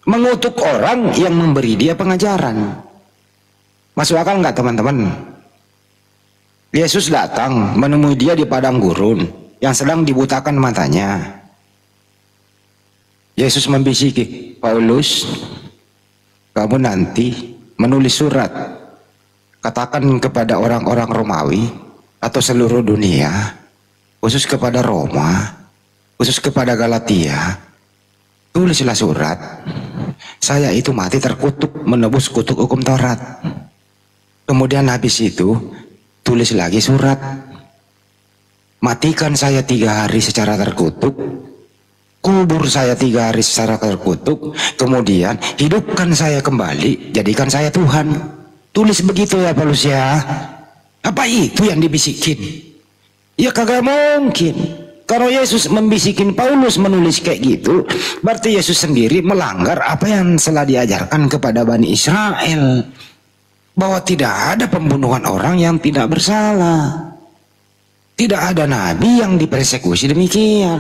Speaker 6: mengutuk orang yang memberi dia pengajaran. Masuk akal nggak teman-teman? Yesus datang menemui dia di padang gurun yang sedang dibutakan matanya. Yesus membisiki, Paulus, kamu nanti menulis surat, katakan kepada orang-orang Romawi atau seluruh dunia, khusus kepada Roma, khusus kepada Galatia, tulislah surat, saya itu mati terkutuk menebus kutuk hukum Taurat. Kemudian habis itu tulis lagi surat, matikan saya 3 hari secara terkutuk, kubur saya 3 hari secara terkutuk, kemudian hidupkan saya kembali, jadikan saya Tuhan. Tulis begitu ya Paulus ya. Apa itu yang dibisikin? Ya kagak mungkin. Kalau Yesus membisikin Paulus menulis kayak gitu, berarti Yesus sendiri melanggar apa yang telah diajarkan kepada Bani Israel, bahwa tidak ada pembunuhan orang yang tidak bersalah, tidak ada nabi yang dipersekusi demikian,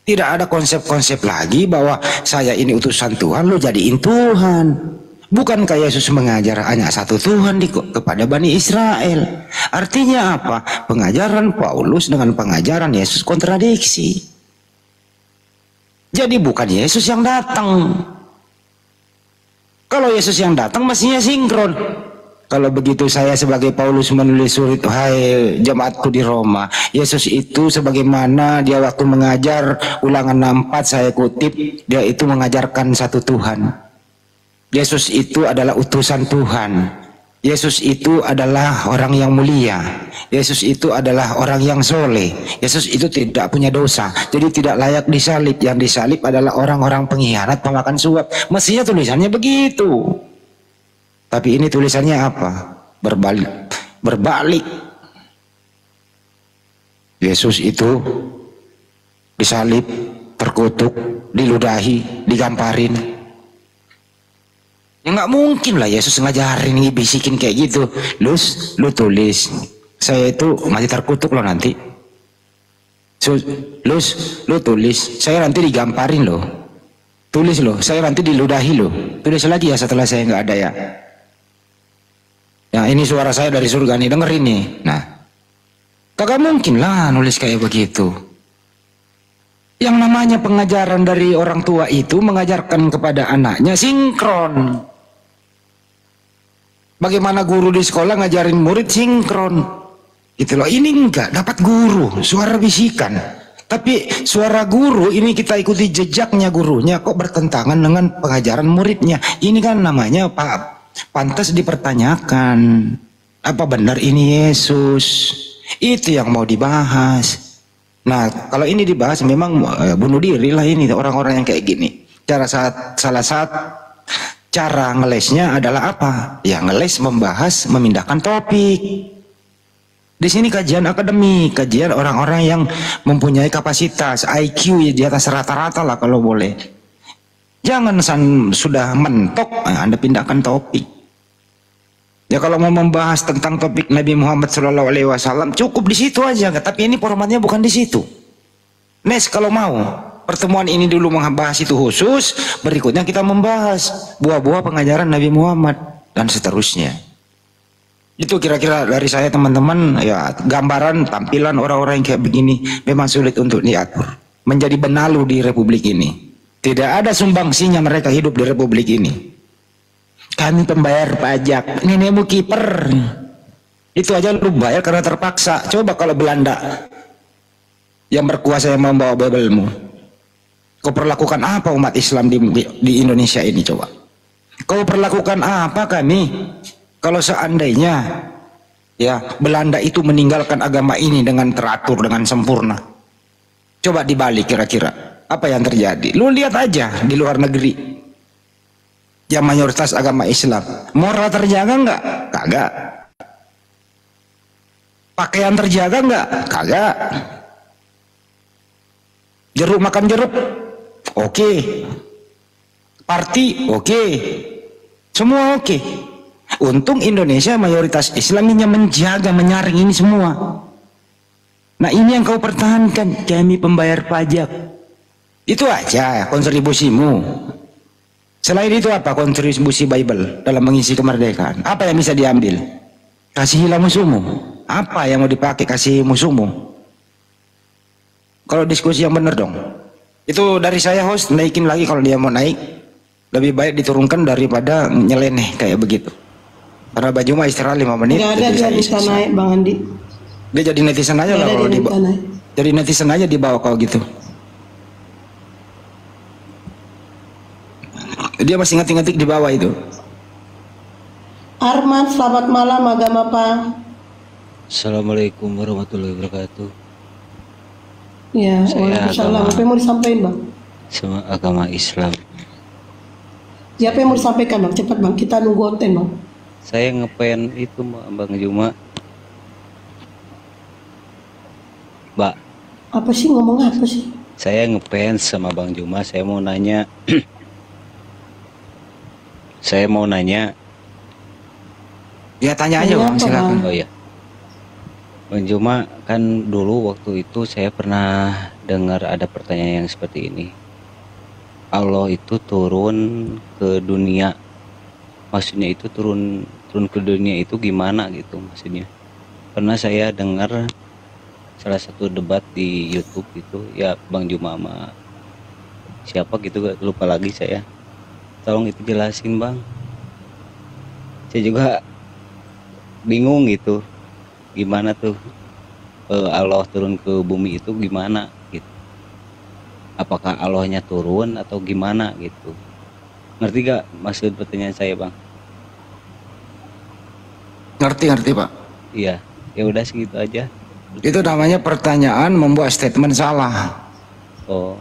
Speaker 6: tidak ada konsep-konsep lagi bahwa saya ini utusan Tuhan, lo jadiin Tuhan. Bukankah Yesus mengajar hanya satu Tuhan kepada Bani Israel? Artinya apa? Pengajaran Paulus dengan pengajaran Yesus kontradiksi. Jadi bukan Yesus yang datang. Kalau Yesus yang datang mestinya sinkron. Kalau begitu saya sebagai Paulus menulis surat, hai jemaatku di Roma, Yesus itu sebagaimana dia waktu mengajar, Ulangan 64 saya kutip, dia itu mengajarkan satu Tuhan. Yesus itu adalah utusan Tuhan. Yesus itu adalah orang yang mulia. Yesus itu adalah orang yang soleh. Yesus itu tidak punya dosa, jadi tidak layak disalib. Yang disalib adalah orang-orang pengkhianat, pemakan suap. Mestinya tulisannya begitu. Tapi ini tulisannya apa? Berbalik. Yesus itu disalib, terkutuk, diludahi, digamparin. Ya nggak mungkin lah Yesus ngajarin, bisikin kayak gitu. Lu tulis, saya itu mati terkutuk loh nanti. Lu tulis, saya nanti digamparin loh. Tulis loh, saya nanti diludahi loh. Tulis lagi ya setelah saya nggak ada ya. Ya ini suara saya dari surga nih, dengerin nih. Nah, kagak mungkin lah nulis kayak begitu. Yang namanya pengajaran dari orang tua itu mengajarkan kepada anaknya sinkron. Bagaimana guru di sekolah ngajarin murid sinkron. Gitu loh, ini enggak dapat guru, suara bisikan. Tapi suara guru ini kita ikuti jejaknya gurunya kok bertentangan dengan pengajaran muridnya. Ini kan namanya Pak, pantas dipertanyakan. Apa benar ini Yesus? Itu yang mau dibahas. Nah, kalau ini dibahas memang bunuh diri lah ini orang-orang yang kayak gini. Salah satu cara ngelesnya adalah apa? Ya ngeles membahas, memindahkan topik. Di sini kajian akademik, kajian orang-orang yang mempunyai kapasitas IQ di atas rata-rata lah kalau boleh. Jangan sudah mentok, Anda pindahkan topik. Ya kalau mau membahas tentang topik Nabi Muhammad SAW cukup di situ aja, tapi ini formatnya bukan di situ. Nes kalau mau pertemuan ini dulu membahas itu khusus, berikutnya kita membahas buah-buah pengajaran Nabi Muhammad dan seterusnya. Itu kira-kira dari saya teman-teman, ya gambaran tampilan orang-orang yang kayak begini memang sulit untuk diatur. Menjadi benalu di republik ini. Tidak ada sumbangsinya mereka hidup di republik ini. Kami pembayar pajak, nenekmu kiper. Itu aja lu bayar karena terpaksa. Coba kalau Belanda yang berkuasa yang membawa Biblemu, kau perlakukan apa umat Islam di Indonesia ini coba? Kau perlakukan apa kami? Kalau seandainya ya Belanda itu meninggalkan agama ini dengan teratur, dengan sempurna, coba dibalik kira-kira apa yang terjadi? Lu lihat aja di luar negeri yang mayoritas agama Islam, moral terjaga nggak? Kagak. Pakaian terjaga nggak? Kagak. Jeruk makan jeruk, oke. Party, oke. Semua oke. Untung Indonesia mayoritas Islamnya menjaga, menyaring ini semua. Nah ini yang kau pertahankan, kami pembayar pajak. Itu aja kontribusimu. Selain itu apa kontribusi Bible dalam mengisi kemerdekaan? Apa yang bisa diambil? Kasihilah musuhmu. Apa yang mau dipakai kasih musuhmu? Kalau diskusi yang benar dong. Itu dari saya host, naikin lagi kalau dia mau naik. Lebih baik diturunkan daripada nyeleneh kayak begitu. Karena Bang Juma istirahat 5 menit.
Speaker 5: Gak ada dia bisa naik Bang Andi.
Speaker 6: Dia jadi netizen aja lah kalau dibawa. Jadi netizen aja dibawa kalau gitu. Dia masih ngetik-ngetik di bawah itu.
Speaker 5: Arman, selamat malam agama Pak.
Speaker 10: Assalamualaikum warahmatullahi wabarakatuh.
Speaker 5: Ya, waalaikumsalam. Apa yang mau disampaikan Bang?
Speaker 10: Sama agama Islam.
Speaker 5: Siapa yang mau disampaikan Bang? Cepat Bang, kita nunggu konten Bang.
Speaker 10: Saya ngepen itu Bang Juma. Mbak.
Speaker 5: Apa sih, ngomong apa sih?
Speaker 10: Saya ngefans sama Bang Juma. Saya mau nanya.
Speaker 6: Ya tanya aja Bang, silakan.
Speaker 10: Oh ya. Bang Juma, kan dulu waktu itu saya pernah dengar ada pertanyaan yang seperti ini. Allah itu turun ke dunia. Maksudnya itu turun ke dunia itu gimana gitu maksudnya. Pernah saya dengar salah satu debat di YouTube gitu, ya Bang Juma sama siapa gitu, lupa lagi saya. Tolong itu jelasin Bang. Saya juga bingung gitu. Gimana tuh Allah turun ke bumi itu gimana gitu. Apakah Allahnya turun atau gimana gitu. Ngerti gak maksud pertanyaan saya Bang?
Speaker 6: Ngerti Pak.
Speaker 10: Iya, ya udah segitu aja.
Speaker 6: Itu namanya pertanyaan membuat statement salah.
Speaker 10: Oh.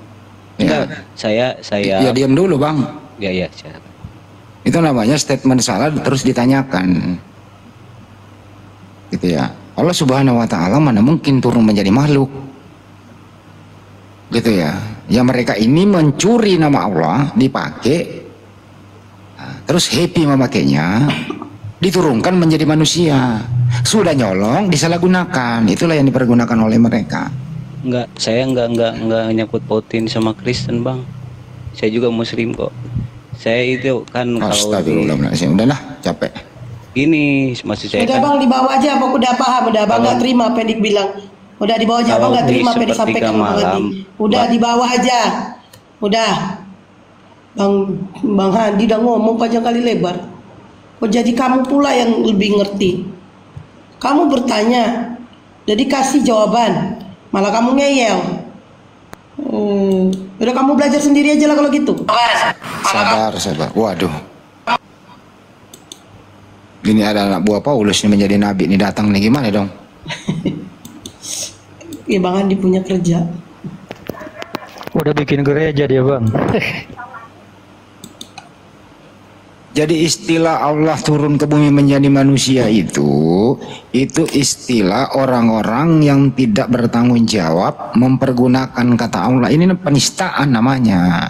Speaker 6: Ya.
Speaker 10: Saya
Speaker 6: Ya diam dulu Bang.
Speaker 10: Ya silakan.
Speaker 6: Itu namanya statement salah terus ditanyakan. Gitu ya. Allah Subhanahu wa taala mana mungkin turun menjadi makhluk. Gitu ya. Yang mereka ini mencuri nama Allah, dipakai. Terus happy memakainya, diturunkan menjadi manusia. Sudah nyolong, disalahgunakan. Itulah yang dipergunakan oleh mereka.
Speaker 10: Saya enggak nyangkut pautin sama Kristen Bang. Saya juga Muslim kok. Saya itu kan
Speaker 6: Astagfirullahaladzim. Udahlah, capek.
Speaker 10: Ini maksud saya.
Speaker 5: Udah Bang, dibawa aja. Apa udah paham? Udah Bang nggak terima apa yang dibilang. Udah dibawa aja. Bang nggak terima apa yang disampaikan Bang Handi. Udah dibawa aja. Udah. Bang Handi udah ngomong panjang kali lebar. Kok jadi kamu pula yang lebih ngerti? Kamu bertanya, jadi kasih jawaban. Malah kamu ngeyel. Udah kamu belajar sendiri aja lah kalau gitu.
Speaker 6: Sabar. Waduh. Ini ada anak buah Paulus nih menjadi nabi nih datang nih, gimana dong?
Speaker 5: Ya Bang Andi punya kerja.
Speaker 3: Udah bikin gereja dia bang.
Speaker 6: Jadi istilah Allah turun ke bumi menjadi manusia itu istilah orang-orang yang tidak bertanggung jawab mempergunakan kata Allah. Ini penistaan namanya.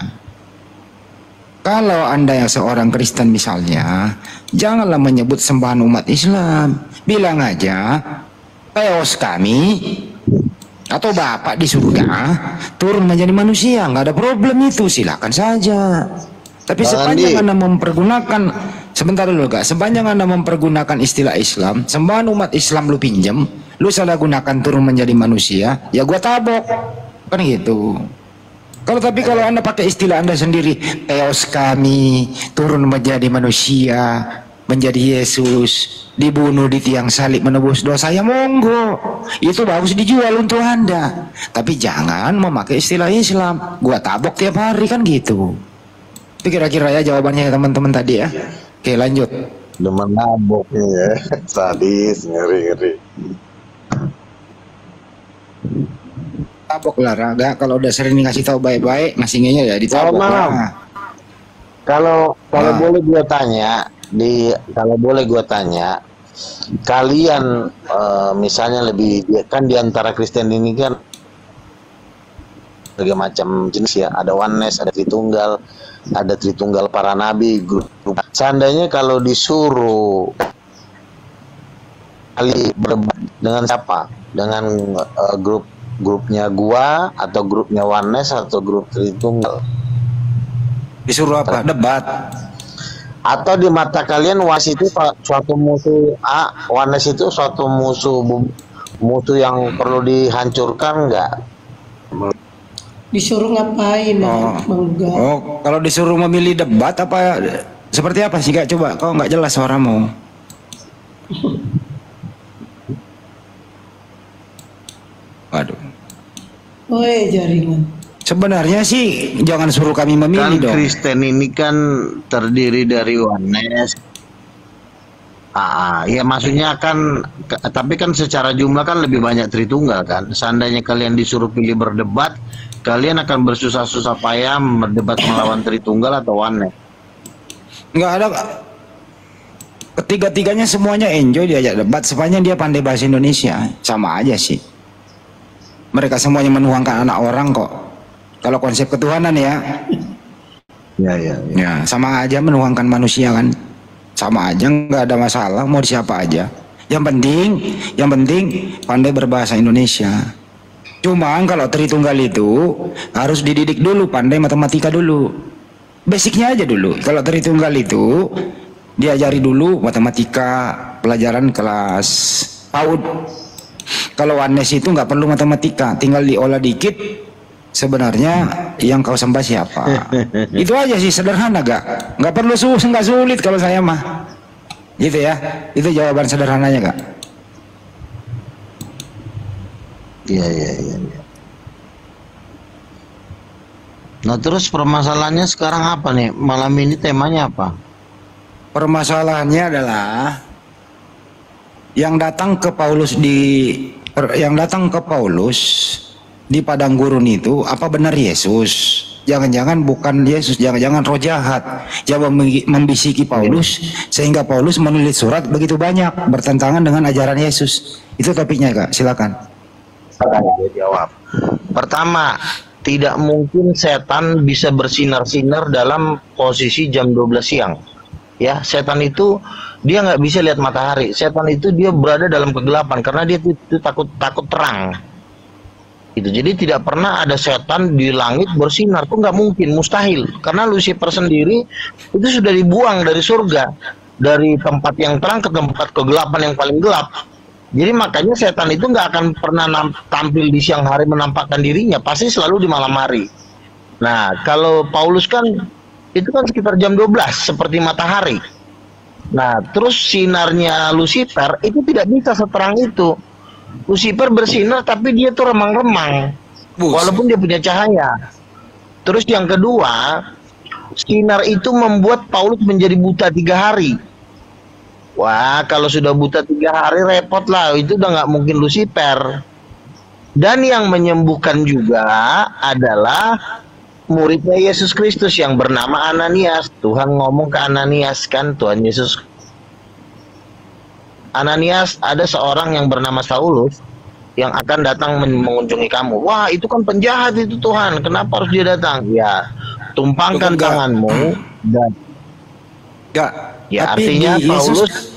Speaker 6: Kalau Anda yang seorang Kristen misalnya, janganlah menyebut sembahan umat Islam. Bilang aja, Theos kami atau Bapak di surga turun menjadi manusia. Nggak ada problem itu, silakan saja. Tapi sepanjang Anda mempergunakan, sebentar dulu Kak, sepanjang Anda mempergunakan istilah Islam, sembahan umat Islam lu pinjem, lu salah gunakan turun menjadi manusia, ya gua tabok. Kan gitu. Kalau Anda pakai istilah Anda sendiri, Theos kami turun menjadi manusia, menjadi Yesus, dibunuh di tiang salib menebus dosa, ya monggo. Itu bagus dijual untuk Anda. Tapi jangan memakai istilah Islam. Gua tabok tiap hari kan gitu. Itu kira-kira ya jawabannya ya teman-teman tadi ya. Oke, lanjut.
Speaker 11: Demen nabok ya, sadis, ngeri.
Speaker 6: Tabok lah Raga, kalau udah sering ngasih tahu baik-baik, ngasihnya ya ditabok.
Speaker 11: Kalau boleh gue tanya, kalau boleh gue tanya, kalian misalnya lebih kan di antara Kristen ini kan berbagai macam jenis ya, ada oneness, ada Tritunggal para nabi, grup. Seandainya kalau disuruh kali berdebat dengan siapa? Dengan grupnya gua atau grupnya oneness atau grup Tritunggal?
Speaker 6: Disuruh apa? Debat.
Speaker 11: Atau di mata kalian oneness itu suatu musuh oneness itu suatu musuh yang perlu dihancurkan nggak?
Speaker 5: Disuruh ngapain Bang Uga?
Speaker 6: Oh, kalau disuruh memilih debat apa seperti apa sih Kak? Coba, kau nggak jelas suaramu. Waduh.
Speaker 5: Woi, jaringan.
Speaker 6: Sebenarnya sih jangan suruh kami memilih
Speaker 11: kan
Speaker 6: dong.
Speaker 11: Kristen ini kan terdiri dari oneness. Ya maksudnya kan, tapi kan secara jumlah kan lebih banyak Tritunggal kan. Seandainya kalian disuruh pilih berdebat, kalian akan bersusah-susah payah berdebat melawan Tritunggal atau oneness?
Speaker 6: Nggak ada. Ketiga-tiganya semuanya enjoy diajak debat sepanjang dia pandai bahasa Indonesia. Sama aja sih. Mereka semuanya menuangkan anak orang kok. Kalau konsep ketuhanan ya. Ya, sama aja menuangkan manusia kan. Sama aja, nggak ada masalah mau siapa aja. Yang penting pandai berbahasa Indonesia. Cuma kalau Tritunggal itu harus dididik dulu, pandai matematika dulu. Basicnya aja dulu. Kalau Tritunggal itu diajari dulu matematika, pelajaran kelas PAUD. Kalau oneness itu nggak perlu matematika, tinggal diolah dikit. Sebenarnya yang kau sembah siapa? Itu aja sih, sederhana gak? Nggak perlu nggak sulit kalau saya mah. Gitu ya. Itu jawaban sederhananya Kak.
Speaker 11: Iya. Nah terus permasalahannya sekarang apa nih? Malam ini temanya apa?
Speaker 6: Permasalahannya adalah yang datang ke Paulus di padang gurun itu apa benar Yesus? Jangan-jangan bukan Yesus, jangan-jangan roh jahat yang membisiki Paulus sehingga Paulus menulis surat begitu banyak bertentangan dengan ajaran Yesus. Itu topiknya Kak, silakan.
Speaker 11: Jawab. Pertama, tidak mungkin setan bisa bersinar-sinar dalam posisi jam 12 siang. Ya, setan itu dia nggak bisa lihat matahari. Setan itu dia berada dalam kegelapan karena dia itu takut terang. Gitu. Jadi tidak pernah ada setan di langit bersinar, itu nggak mungkin, mustahil. Karena Lucifer sendiri itu sudah dibuang dari surga, dari tempat yang terang ke tempat kegelapan yang paling gelap. Jadi makanya setan itu nggak akan pernah tampil di siang hari menampakkan dirinya, pasti selalu di malam hari. Nah kalau Paulus kan itu kan sekitar jam 12 seperti matahari. Nah terus sinarnya Lucifer itu tidak bisa seterang itu. Lucifer bersinar tapi dia tuh remang-remang. walaupun dia punya cahaya. Terus yang kedua, sinar itu membuat Paulus menjadi buta 3 hari. Wah, kalau sudah buta 3 hari repot lah, itu udah nggak mungkin Lucifer. Dan yang menyembuhkan juga adalah muridnya Yesus Kristus yang bernama Ananias. Tuhan ngomong ke Ananias kan, Tuhan Yesus. Ananias, ada seorang yang bernama Saulus yang akan datang mengunjungi kamu. Wah, itu kan penjahat itu Tuhan. Kenapa harus dia datang? Ya, tumpangkan tanganmu dan ya, artinya Paulus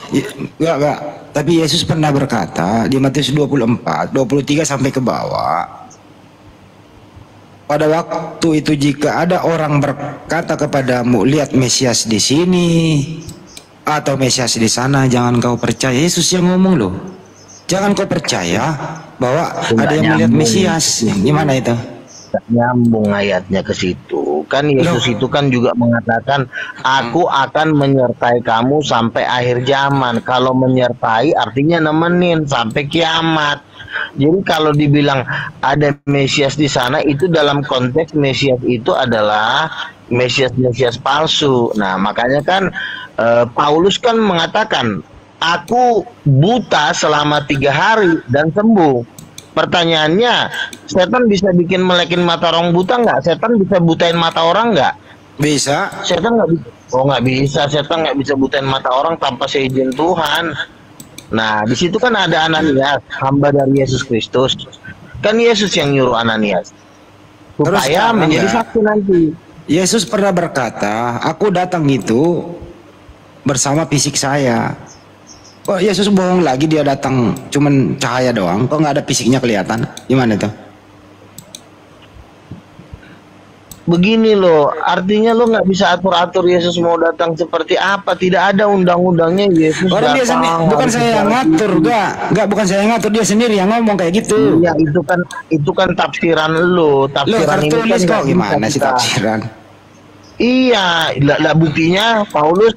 Speaker 6: enggak. Tapi Yesus pernah berkata di Matius 24, 23 sampai ke bawah. Pada waktu itu jika ada orang berkata kepadamu, lihat Mesias di sini atau Mesias di sana, jangan kau percaya. Yesus yang ngomong loh. Jangan kau percaya bahwa ada yang melihat Mesias. Gimana itu?
Speaker 11: Nyambung ayatnya ke situ. Kan Yesus itu kan juga mengatakan, aku akan menyertai kamu sampai akhir zaman. Kalau menyertai artinya nemenin sampai kiamat. Jadi kalau dibilang ada Mesias di sana, itu dalam konteks Mesias itu adalah Mesias palsu. Nah, makanya kan Paulus kan mengatakan, aku buta selama 3 hari dan sembuh. Pertanyaannya, setan bisa bikin melekin mata orang buta nggak? Setan bisa butain mata orang nggak?
Speaker 6: Bisa.
Speaker 11: Setan nggak bisa. Oh, nggak bisa. Setan nggak bisa butain mata orang tanpa seizin Tuhan. Nah, di situ kan ada Ananias, hamba dari Yesus Kristus. Kan Yesus yang nyuruh Ananias supaya menjadi saksi nanti.
Speaker 6: Yesus pernah berkata, aku datang itu bersama fisik saya. Kok Yesus bohong lagi, dia datang cuman cahaya doang, kok nggak ada fisiknya kelihatan? Gimana itu?
Speaker 11: Begini loh, artinya lo nggak bisa atur-atur Yesus mau datang seperti apa. Tidak ada undang-undangnya Yesus
Speaker 6: orang dia sendiri, bukan saya yang ngatur, enggak, bukan saya yang ngatur, dia sendiri yang ngomong kayak gitu.
Speaker 11: Iya, itu kan tafsiran lo. Tafsiran ini kan
Speaker 6: kok gimana sih tafsiran?
Speaker 11: Iya, lah buktinya Paulus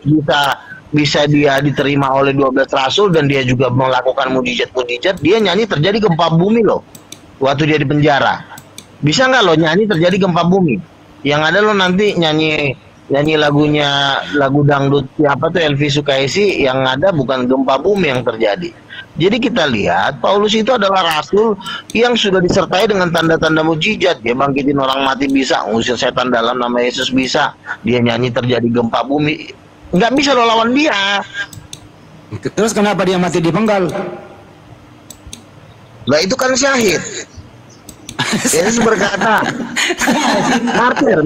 Speaker 11: bisa dia diterima oleh 12 rasul dan dia juga melakukan mujizat-mujizat. Dia nyanyi terjadi gempa bumi loh waktu dia di penjara. Bisa nggak lo nyanyi terjadi gempa bumi? Yang ada lo nanti nyanyi lagu dangdut siapa tuh Elvi Sukaisi, yang ada bukan gempa bumi yang terjadi. Jadi kita lihat Paulus itu adalah rasul yang sudah disertai dengan tanda-tanda mujizat. Dia bangkitin orang mati bisa, ngusir setan dalam nama Yesus bisa. Dia nyanyi terjadi gempa bumi. Nggak bisa lo lawan dia.
Speaker 6: Terus kenapa dia mati dipenggal?
Speaker 11: Lah itu kan syahid. Yesus berkata martir.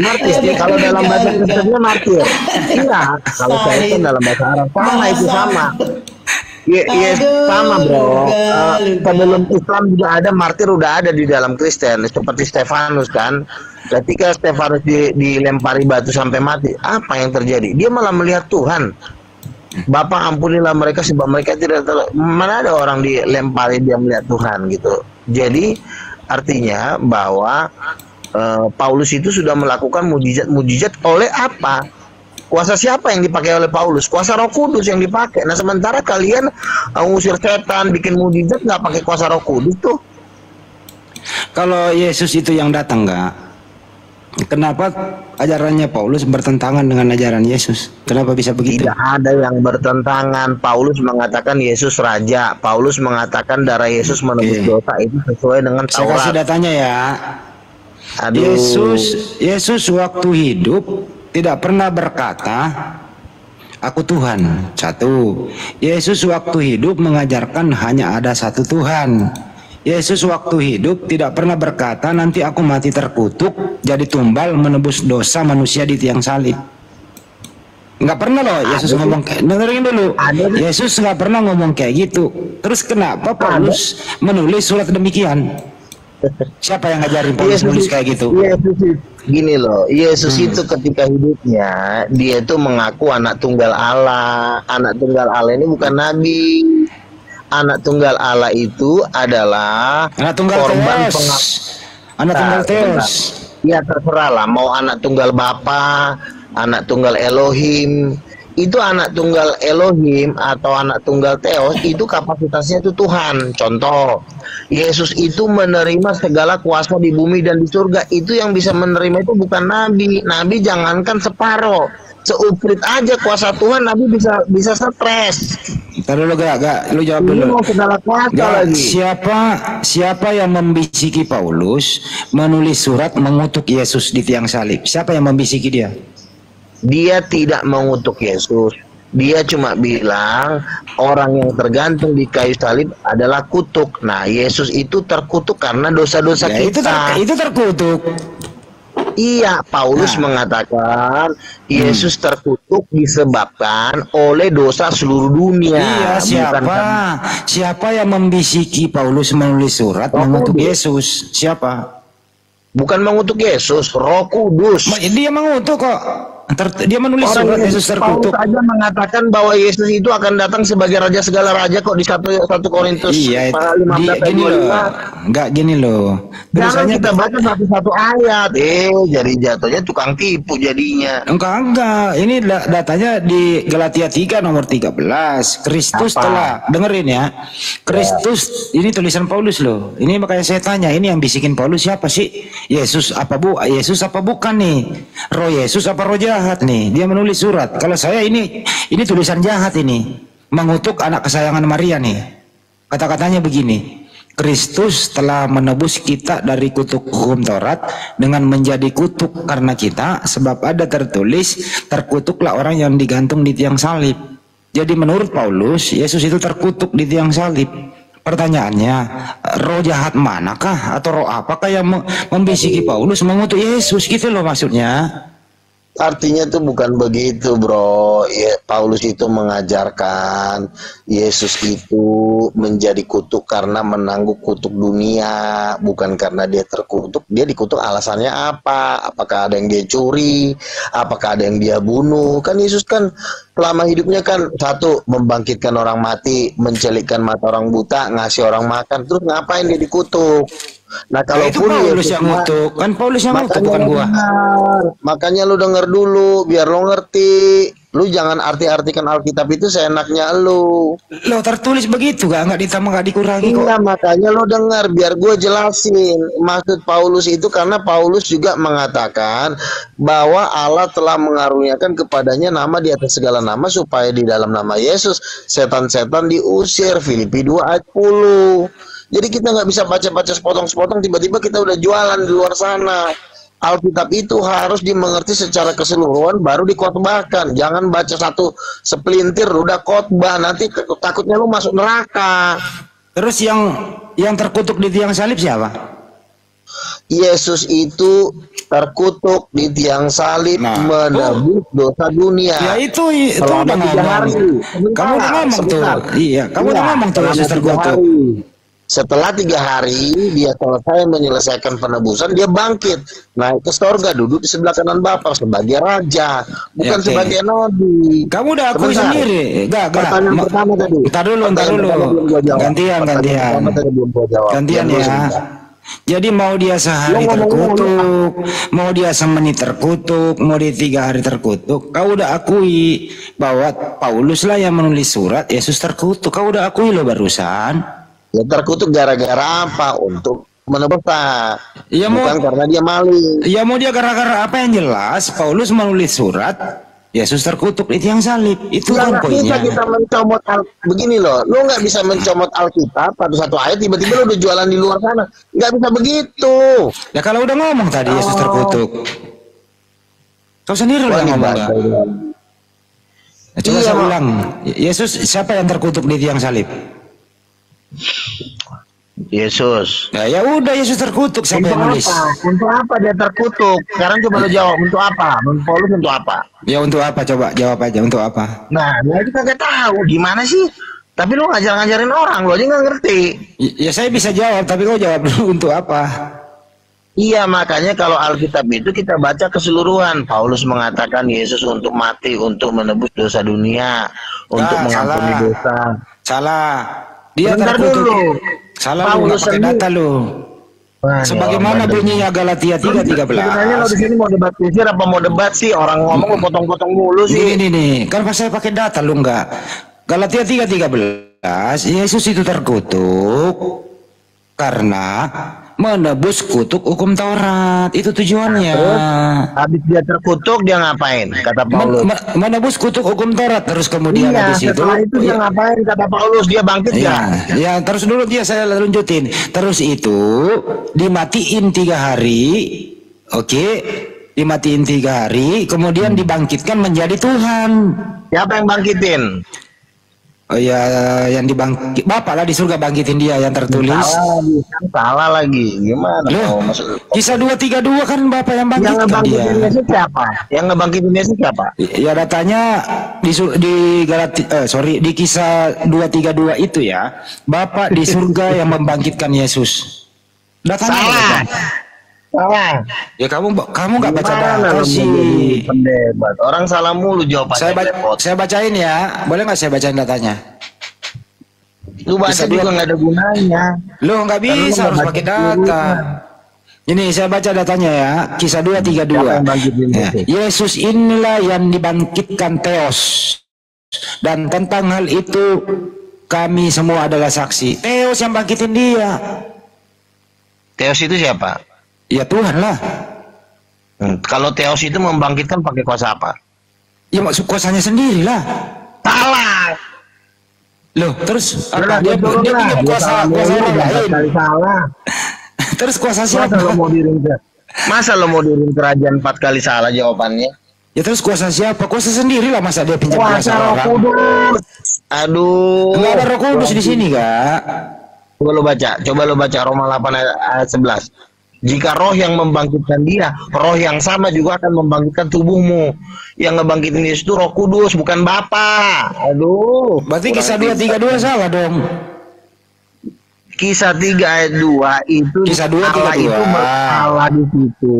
Speaker 11: Kalau dalam bahasa Kristennya martir. Iya, kalau saya kan dalam bahasa Arab sama itu sama. Yes, sama bro. Sebelum Islam juga ada martir, udah ada di dalam Kristen, seperti Stefanus kan. Ketika Stefanus dilempari batu sampai mati, apa yang terjadi? Dia malah melihat Tuhan. Bapak ampunilah mereka sebab mereka tidak tahu. Mana ada orang dilempari dia melihat Tuhan gitu. Jadi artinya bahwa Paulus itu sudah melakukan mujizat oleh apa? Kuasa siapa yang dipakai oleh Paulus? Kuasa Roh Kudus yang dipakai. Nah, sementara kalian ngusir setan, bikin mujizat nggak pakai kuasa Roh Kudus tuh.
Speaker 6: Kalau Yesus itu yang datang nggak? Kenapa ajarannya Paulus bertentangan dengan ajaran Yesus? Kenapa bisa begitu?
Speaker 11: Tidak ada yang bertentangan. Paulus mengatakan Yesus Raja. Paulus mengatakan darah Yesus menebus dosa, itu sesuai dengan Taurat.
Speaker 6: Saya kasih datanya ya.
Speaker 11: Aduh.
Speaker 6: Yesus waktu hidup tidak pernah berkata aku Tuhan. Satu. Yesus waktu hidup mengajarkan hanya ada satu Tuhan. Yesus waktu hidup tidak pernah berkata nanti aku mati terkutuk jadi tumbal menebus dosa manusia di tiang salib. Nggak pernah loh Yesus ngomong kayak, dengerin dulu. Yesus nggak pernah ngomong kayak gitu. Terus kenapa Paulus menulis surat demikian? Siapa yang ngajarin Paulus nulis kayak gitu?
Speaker 11: Gini loh, Yesus itu ketika hidupnya dia itu mengaku anak tunggal Allah. Anak tunggal Allah ini bukan nabi. Anak tunggal Allah itu adalah
Speaker 6: anak tunggal
Speaker 11: korban
Speaker 6: anak tunggal Theos.
Speaker 11: Ya terserah lah, mau anak tunggal Bapa, anak tunggal Elohim. itu anak tunggal Elohim atau anak tunggal Theos, itu kapasitasnya itu Tuhan. Contoh, Yesus itu menerima segala kuasa di bumi dan di surga. Itu yang bisa menerima itu bukan nabi. Nabi jangankan separoh, seuprit aja kuasa Tuhan, nabi bisa stres.
Speaker 6: Ntar dulu gak, lu jawab
Speaker 11: Ini
Speaker 6: dulu.
Speaker 11: mau segala kuasa lagi.
Speaker 6: Siapa yang membisiki Paulus menulis surat mengutuk Yesus di tiang salib? Siapa yang membisiki dia?
Speaker 11: Dia tidak mengutuk Yesus. Dia cuma bilang orang yang tergantung di kayu salib adalah kutuk. Nah, Yesus itu terkutuk karena dosa-dosa
Speaker 6: Ya,
Speaker 11: kita.
Speaker 6: itu terkutuk.
Speaker 11: Iya, Paulus mengatakan Yesus terkutuk disebabkan oleh dosa seluruh dunia.
Speaker 6: Iya, siapa yang membisiki Paulus menulis surat mengutuk Yesus? Siapa?
Speaker 11: Bukan mengutuk Yesus, Roh Kudus.
Speaker 6: Dia mengutuk kok. Dia menulis surat Yesus terkutuk.
Speaker 11: Paulus saja mengatakan bahwa Yesus itu akan datang sebagai raja segala raja kok di 1 Korintus 15 ayat 25.
Speaker 6: Enggak gini loh.
Speaker 11: Jangan kita baca satu-satu ayat. Jadi jatuhnya tukang tipu jadinya.
Speaker 6: Enggak. Ini datanya di Galatia 3 nomor 13. Kristus telah, dengerin ya. Kristus, ini tulisan Paulus loh. Ini makanya saya tanya, ini yang bisikin Paulus siapa sih? Yesus apa bukan nih? Roh Yesus apa roh jahat nih? Dia menulis surat. Kalau saya ini tulisan jahat ini. Mengutuk anak kesayangan Maria nih. Kata-katanya begini. Kristus telah menebus kita dari kutuk hukum Taurat dengan menjadi kutuk karena kita, sebab ada tertulis, terkutuklah orang yang digantung di tiang salib. Jadi menurut Paulus, Yesus itu terkutuk di tiang salib. Pertanyaannya, roh jahat manakah atau roh apakah yang membisiki Paulus mengutuk Yesus, gitu loh maksudnya.
Speaker 11: Artinya tuh bukan begitu, bro. Paulus itu mengajarkan Yesus itu menjadi kutuk karena menanggung kutuk dunia, bukan karena dia terkutuk. Dia dikutuk alasannya apa? Apakah ada yang dia curi? Apakah ada yang dia bunuh? Kan Yesus kan selama hidupnya kan satu, membangkitkan orang mati, mencelikkan mata orang buta, ngasih orang makan. Terus ngapain dia dikutuk? Nah, kalau
Speaker 6: itu Paulus yang ngutuk, kan Paulus yang ngutuk, bukan gua.
Speaker 11: Makanya lu denger dulu biar lu ngerti. Lu jangan arti-artikan Alkitab itu seenaknya lu.
Speaker 6: Lo tertulis begitu nggak ditambah nggak dikurangi kok.
Speaker 11: Iya, makanya lu dengar biar gue jelasin maksud Paulus itu, karena Paulus juga mengatakan bahwa Allah telah mengaruniakan kepadanya nama di atas segala nama supaya di dalam nama Yesus setan-setan diusir. Filipi 2 ayat 10. Jadi kita nggak bisa baca-baca sepotong-sepotong tiba-tiba kita udah jualan di luar sana. Alkitab itu harus dimengerti secara keseluruhan baru dikhotbahkan. Jangan baca satu sepelintir udah khotbah, nanti takutnya lu masuk neraka.
Speaker 6: Terus yang terkutuk di tiang salib siapa?
Speaker 11: Yesus itu terkutuk di tiang salib menebus dosa dunia.
Speaker 6: Ya itu udah ngomong. Kamu udah ngomong tuh. Iya, kamu udah ngomong tuh Yesus terkutuk.
Speaker 11: Setelah 3 hari dia selesai menyelesaikan penebusan, dia bangkit naik ke surga, duduk di sebelah kanan Bapa sebagai raja, bukan sebagai nabi.
Speaker 6: Kamu udah akui sendiri.
Speaker 11: Pertanyaan pertama tadi.
Speaker 6: Ntar dulu. Gantian ya. Jadi mau dia sehari terkutuk, mau dia semenit terkutuk, mau dia 3 hari terkutuk, kau udah akui bahwa Paulus lah yang menulis surat Yesus terkutuk. Kau udah akui loh barusan.
Speaker 11: Ya terkutuk gara-gara apa? Untuk menebus.
Speaker 6: Ya,
Speaker 11: bukan karena dia maling.
Speaker 6: Ya mau dia gara-gara apa yang jelas? Paulus menulis surat Yesus terkutuk di tiang salib. Itu kan poinnya.
Speaker 11: Bisa kita mencomot begini loh. Lu nggak bisa mencomot Alkitab pada satu ayat tiba-tiba lu udah jualan di luar sana. Nggak bisa begitu.
Speaker 6: Ya kalau udah ngomong tadi Yesus terkutuk. Kau sendiri loh yang ngomong. Nah, coba saya ulang. Yesus siapa yang terkutuk di tiang salib?
Speaker 11: Yesus.
Speaker 6: Ya udah Yesus terkutuk, siapa yang nulis?
Speaker 11: Untuk apa dia terkutuk? Sekarang coba lo jawab, untuk apa? Paulus untuk apa?
Speaker 6: Ya untuk apa? Coba jawab aja, untuk apa?
Speaker 11: Nah, itu kagak tahu gimana sih? Tapi lo ngajarin orang, lo aja nggak ngerti.
Speaker 6: Ya saya bisa jawab, tapi kau jawab dulu untuk apa?
Speaker 11: Iya, makanya kalau Alkitab itu kita baca keseluruhan. Paulus mengatakan Yesus untuk mati, untuk menebus dosa dunia, untuk mengampuni dosa.
Speaker 6: Salah. Dia terkutuk. Salah lu, nggak pakai data lu. Sebagaimana bunyinya Galatia 3:13.
Speaker 11: Sebenarnya lo di sini mau debat fisir apa mau debat sih? Orang ngomong lo potong-potong mulu sih.
Speaker 6: Ini kan pas saya pakai data lu enggak. Galatia 3:13, Yesus itu terkutuk karena menebus kutuk hukum Taurat. Itu tujuannya.
Speaker 11: Habis dia terkutuk dia ngapain? Kata Paulus.
Speaker 6: Menebus kutuk hukum Taurat. Terus kemudian habis itu.
Speaker 11: Setelah itu dia ngapain? Kata Paulus dia bangkit
Speaker 6: ya, terus dulu saya lanjutin. Terus itu dimatiin 3 hari. Oke. Dimatiin 3 hari. Kemudian dibangkitkan menjadi Tuhan.
Speaker 11: Siapa yang bangkitin?
Speaker 6: Oh ya, yang dibangkit Bapak lah di surga bangkitin dia yang tertulis.
Speaker 11: Salah lagi. Gimana?
Speaker 6: Loh, Kisah 2:32 kan Bapak yang bangkitkan
Speaker 11: yang ngebangkitin
Speaker 6: dia.
Speaker 11: Yesus siapa? Yang ngebangkitin Yesus siapa?
Speaker 6: Ya datanya di Kisah 2:32 itu ya, Bapak di surga yang membangkitkan Yesus. Datanya
Speaker 11: salah. Salah.
Speaker 6: Ya kamu nggak baca data sih.
Speaker 11: Pendebat. Orang salah mulu jawabannya.
Speaker 6: Saya bacain ya. Boleh nggak saya bacain datanya?
Speaker 11: Lu baca juga nggak ada gunanya.
Speaker 6: Lu nggak bisa, harus pakai data. Ini saya baca datanya ya. Kisah 2:32. Ya. Yesus inilah yang dibangkitkan Theos. Dan tentang hal itu kami semua adalah saksi. Theos yang bangkitin dia.
Speaker 11: Theos itu siapa?
Speaker 6: Ya Tuhan lah.
Speaker 11: Kalau Theos itu membangkitkan pakai kuasa apa?
Speaker 6: Ya maksud kuasanya sendiri lah.
Speaker 11: Salah.
Speaker 6: Loh, terus apa? Dia pinjam kuasa orang lain.
Speaker 11: Salah.
Speaker 6: Terus kuasa siapa?
Speaker 11: Masa lo mau dirin kerajaan 4 kali salah jawabannya?
Speaker 6: Ya terus kuasa siapa? Kuasa sendiri lah, masa dia pinjam
Speaker 11: kuasa Roh Kudus. Aduh.
Speaker 6: Enggak ada Roh Kudus di sini, Kak.
Speaker 11: Coba lo baca Roma 8 ayat 11. Jika roh yang membangkitkan dia, roh yang sama juga akan membangkitkan tubuhmu. Yang ngebangkitin Yesus itu Roh Kudus, bukan Bapa. Aduh.
Speaker 6: Berarti Kisah 2:32 salah dong.
Speaker 11: Kisah 3 ayat 2 itu
Speaker 6: Kisah 2:32.
Speaker 11: Allah di situ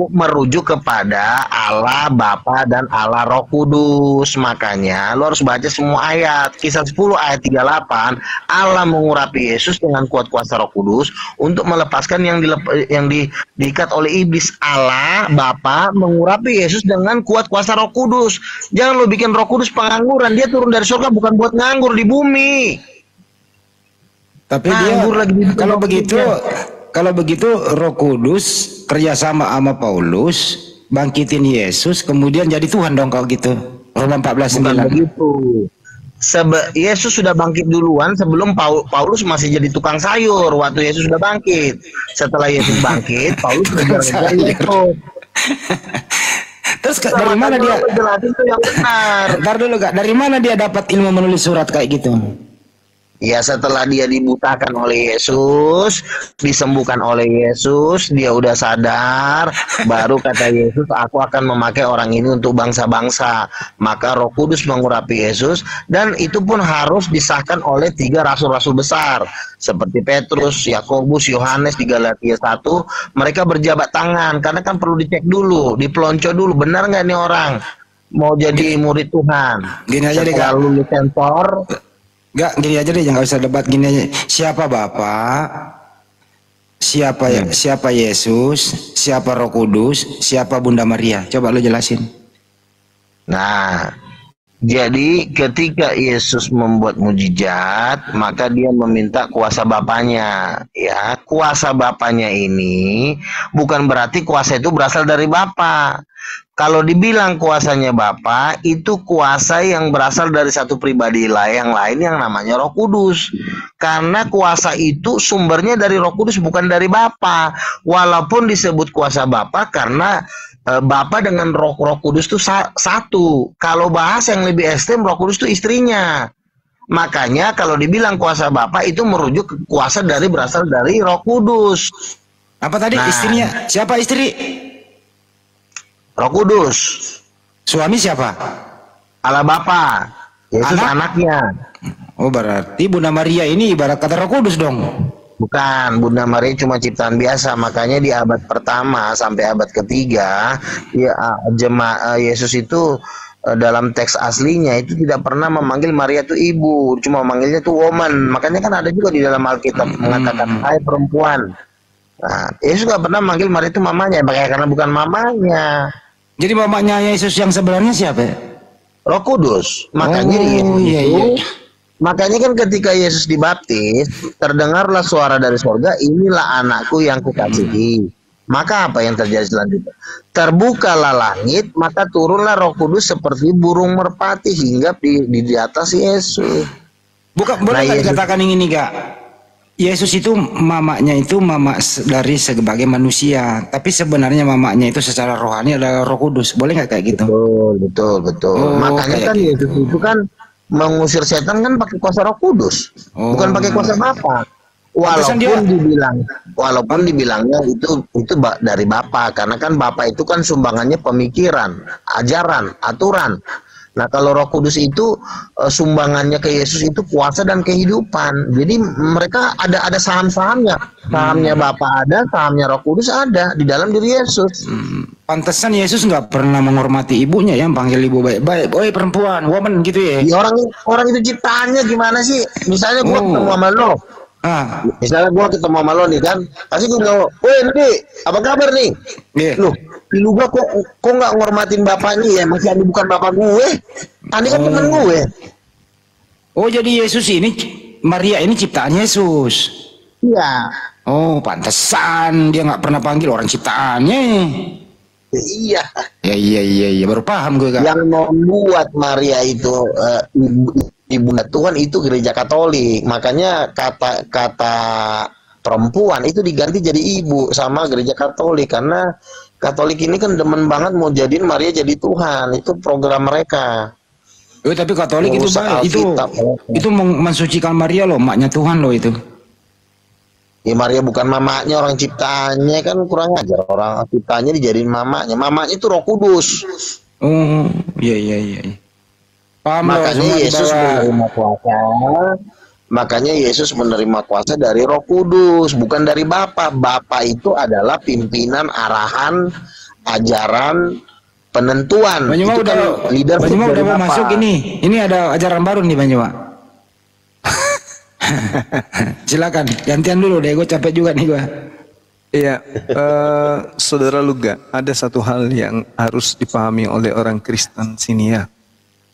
Speaker 11: merujuk kepada Allah Bapa dan Allah Roh Kudus. Makanya lo harus baca semua ayat. Kisah 10 ayat 38, Allah mengurapi Yesus dengan kuat kuasa Roh Kudus untuk melepaskan yang diikat oleh iblis. Allah Bapa mengurapi Yesus dengan kuat kuasa Roh Kudus. Jangan lo bikin Roh Kudus pengangguran. Dia turun dari surga bukan buat nganggur di bumi.
Speaker 6: Tapi dia kalau begitu Roh Kudus kerjasama sama Paulus bangkitin Yesus kemudian jadi Tuhan dong kalau gitu. Roma 14:9.
Speaker 11: Bukan begitu. Yesus sudah bangkit duluan sebelum Paulus masih jadi tukang sayur waktu Yesus sudah bangkit. Setelah Yesus bangkit, Paulus mengejar Yesus.
Speaker 6: Terus dari mana dia? Ntar dulu Kak, dari mana dia dapat ilmu menulis surat kayak gitu?
Speaker 11: Ya setelah dia dibutakan oleh Yesus, disembuhkan oleh Yesus, dia udah sadar, baru kata Yesus, aku akan memakai orang ini untuk bangsa-bangsa. Maka Roh Kudus mengurapi Yesus, dan itu pun harus disahkan oleh 3 rasul-rasul besar, seperti Petrus, Yakobus, Yohanes di Galatia 1. Mereka berjabat tangan, karena kan perlu dicek dulu, dipelonco dulu, benar nggak nih orang mau jadi murid Tuhan.
Speaker 6: Gini aja deh,
Speaker 11: kalau lulus sensor.
Speaker 6: Enggak, gini aja deh, nggak usah debat, gini aja. Siapa Bapa? Siapa Yesus? Siapa Roh Kudus? Siapa Bunda Maria? Coba lo jelasin.
Speaker 11: Nah, jadi ketika Yesus membuat mujizat, maka dia meminta kuasa Bapaknya. Ya, kuasa Bapaknya ini bukan berarti kuasa itu berasal dari Bapa. Kalau dibilang kuasanya Bapa, itu kuasa yang berasal dari satu pribadi yang lain yang namanya Roh Kudus. Karena kuasa itu sumbernya dari Roh Kudus, bukan dari Bapa. Walaupun disebut kuasa Bapa karena Bapa dengan Roh Kudus itu satu. Kalau bahas yang lebih ekstrem, Roh Kudus itu istrinya. Makanya kalau dibilang kuasa Bapa itu merujuk ke kuasa berasal dari Roh Kudus.
Speaker 6: Apa tadi istrinya? Siapa istri?
Speaker 11: Roh Kudus.
Speaker 6: Suami siapa?
Speaker 11: Allah Bapa. Yesus anaknya.
Speaker 6: Oh, berarti Bunda Maria ini ibarat kata Roh Kudus dong.
Speaker 11: Bukan, Bunda Maria cuma ciptaan biasa. Makanya di abad pertama sampai abad ketiga, Yesus itu dalam teks aslinya itu tidak pernah memanggil Maria itu ibu, cuma memanggilnya itu woman. Makanya kan ada juga di dalam Alkitab mengatakan hai perempuan. Nah, Yesus nggak pernah manggil Maria itu mamanya, karena bukan mamanya.
Speaker 6: Jadi mamanya Yesus yang sebenarnya siapa?
Speaker 11: Roh Kudus. Makanya makanya kan ketika Yesus dibaptis, terdengarlah suara dari sorga, inilah anakku yang kukasihi. Maka apa yang terjadi selanjutnya? Terbukalah langit, maka turunlah Roh Kudus seperti burung merpati hingga di atas Yesus.
Speaker 6: Bukan, boleh nggak dikatakan ini Kak? Yesus itu mamanya itu mama dari sebagai manusia, tapi sebenarnya mamanya itu secara rohani adalah Roh Kudus. Boleh nggak kayak gitu?
Speaker 11: Betul. Makanya kan Yesus itu kan mengusir setan kan pakai kuasa Roh Kudus, bukan pakai kuasa Bapa. Walaupun dibilangnya itu dari Bapa, karena kan Bapa itu kan sumbangannya pemikiran, ajaran, aturan. Nah kalau Roh Kudus itu sumbangannya ke Yesus itu kuasa dan kehidupan. Jadi mereka ada saham-sahamnya. Sahamnya Bapa ada, sahamnya Roh Kudus ada di dalam diri Yesus.
Speaker 6: Pantesan Yesus nggak pernah menghormati ibunya ya, panggil ibu baik-baik, "Oi perempuan, woman" gitu ya.
Speaker 11: Orang itu ciptaannya gimana sih? Misalnya gua ketemu sama lo. Misalnya gua ketemu sama lo nih kan, pasti gua bilang, "Woi Nedi, apa kabar nih?" Loh, lu gua kok nggak ngormatin bapaknya ya? Masih Andi bukan bapak gue. Andi kan temen gue.
Speaker 6: Oh, jadi Yesus ini, Maria ini ciptaan Yesus.
Speaker 11: Iya.
Speaker 6: Oh, pantesan dia nggak pernah panggil orang ciptaannya.
Speaker 11: Iya.
Speaker 6: Iya, baru paham gue Kak.
Speaker 11: Yang membuat Maria itu ibunda Tuhan itu gereja Katolik. Makanya kata perempuan itu diganti jadi ibu sama gereja Katolik, karena Katolik ini kan demen banget mau jadiin Maria jadi Tuhan. Itu program mereka.
Speaker 6: Tapi Katolik itu baik. Itu mensucikan Maria loh, maknya Tuhan loh itu.
Speaker 11: Ya Maria bukan mamanya, orang ciptaannya kan kurang ajar. Orang ciptaannya dijadiin mamanya. Mamanya itu Roh Kudus.
Speaker 6: Oh, iya. Paham.
Speaker 11: Makanya Yesus menerima kuasa dari Roh Kudus, bukan dari Bapa. Bapa itu adalah pimpinan, arahan, ajaran, penentuan.
Speaker 6: Banyuma
Speaker 11: itu
Speaker 6: udah,
Speaker 11: kan leader.
Speaker 6: Banyuma udah mau masuk ini. Ini ada ajaran baru nih Banyuma. Silakan, gantian dulu deh, gue capek juga nih gue.
Speaker 1: Iya, Saudara Luga, ada satu hal yang harus dipahami oleh orang Kristen sini ya.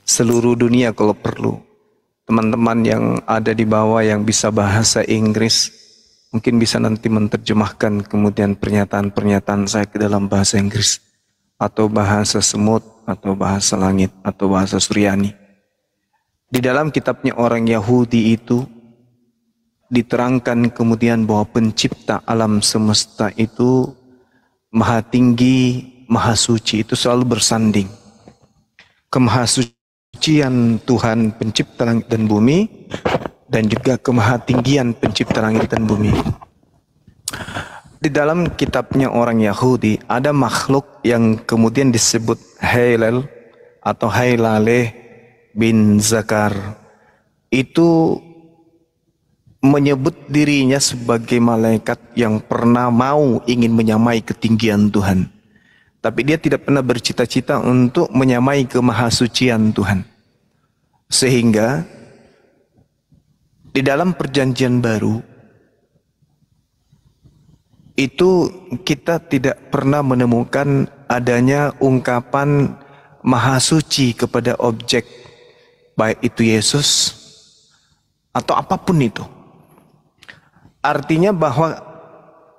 Speaker 1: Seluruh dunia kalau perlu. Teman-teman yang ada di bawah yang bisa bahasa Inggris, mungkin bisa nanti menerjemahkan kemudian pernyataan-pernyataan saya ke dalam bahasa Inggris. Atau bahasa semut, atau bahasa langit, atau bahasa Suryani. Di dalam kitabnya orang Yahudi itu, diterangkan kemudian bahwa pencipta alam semesta itu maha tinggi, maha suci, itu selalu bersanding. Kemahasucian Tuhan pencipta langit dan bumi, dan juga kemahatinggian pencipta langit dan bumi. Di dalam kitabnya orang Yahudi ada makhluk yang kemudian disebut Hillel atau Hailale bin Zakar. Itu menyebut dirinya sebagai malaikat yang pernah mau ingin menyamai ketinggian Tuhan. Tapi dia tidak pernah bercita-cita untuk menyamai kemahasucian Tuhan. Sehingga di dalam perjanjian baru itu kita tidak pernah menemukan adanya ungkapan maha suci kepada objek, baik itu Yesus atau apapun itu. Artinya bahwa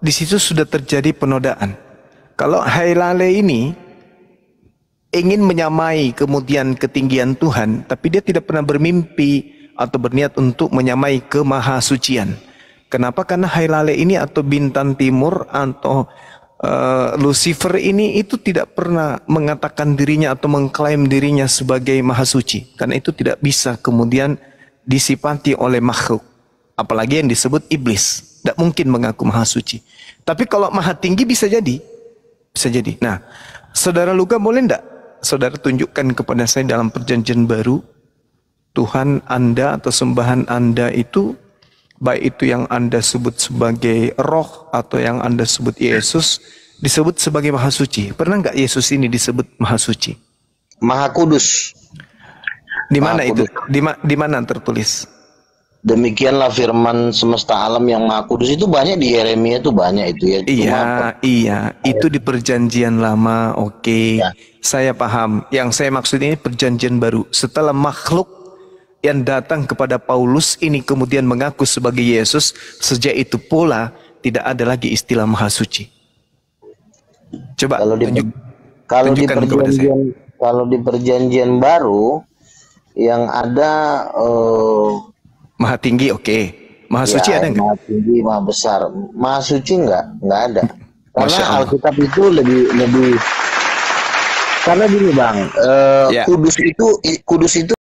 Speaker 1: di situ sudah terjadi penodaan. Kalau Hailale ini ingin menyamai kemudian ketinggian Tuhan, tapi dia tidak pernah bermimpi atau berniat untuk menyamai kemahasucian. Kenapa? Karena Hailale ini atau bintang timur atau Lucifer ini itu tidak pernah mengatakan dirinya atau mengklaim dirinya sebagai maha suci. Karena itu tidak bisa kemudian disifati oleh makhluk. Apalagi yang disebut iblis, tidak mungkin mengaku maha suci. Tapi kalau maha tinggi bisa jadi, Nah, Saudara Luka boleh tidak Saudara tunjukkan kepada saya dalam perjanjian baru Tuhan Anda atau sembahan Anda itu, baik itu yang Anda sebut sebagai roh atau yang Anda sebut Yesus, disebut sebagai maha suci. Pernah nggak Yesus ini disebut maha suci?
Speaker 11: Maha Kudus.
Speaker 1: Di mana itu? Di mana tertulis?
Speaker 11: Demikianlah firman semesta alam yang maha kudus, itu banyak di Yeremia, itu banyak itu ya.
Speaker 1: Iya, itu di perjanjian lama, oke. Saya paham. Yang saya maksud ini perjanjian baru. Setelah makhluk yang datang kepada Paulus ini kemudian mengaku sebagai Yesus, sejak itu pula tidak ada lagi istilah maha suci. Coba tunjukkan kepada saya.
Speaker 11: Kalau di perjanjian baru yang ada
Speaker 1: maha tinggi, oke. Maha suci ada nggak?
Speaker 11: Maha tinggi, maha besar. Maha suci nggak ada. Karena Alkitab itu lebih karena gini Bang, kudus itu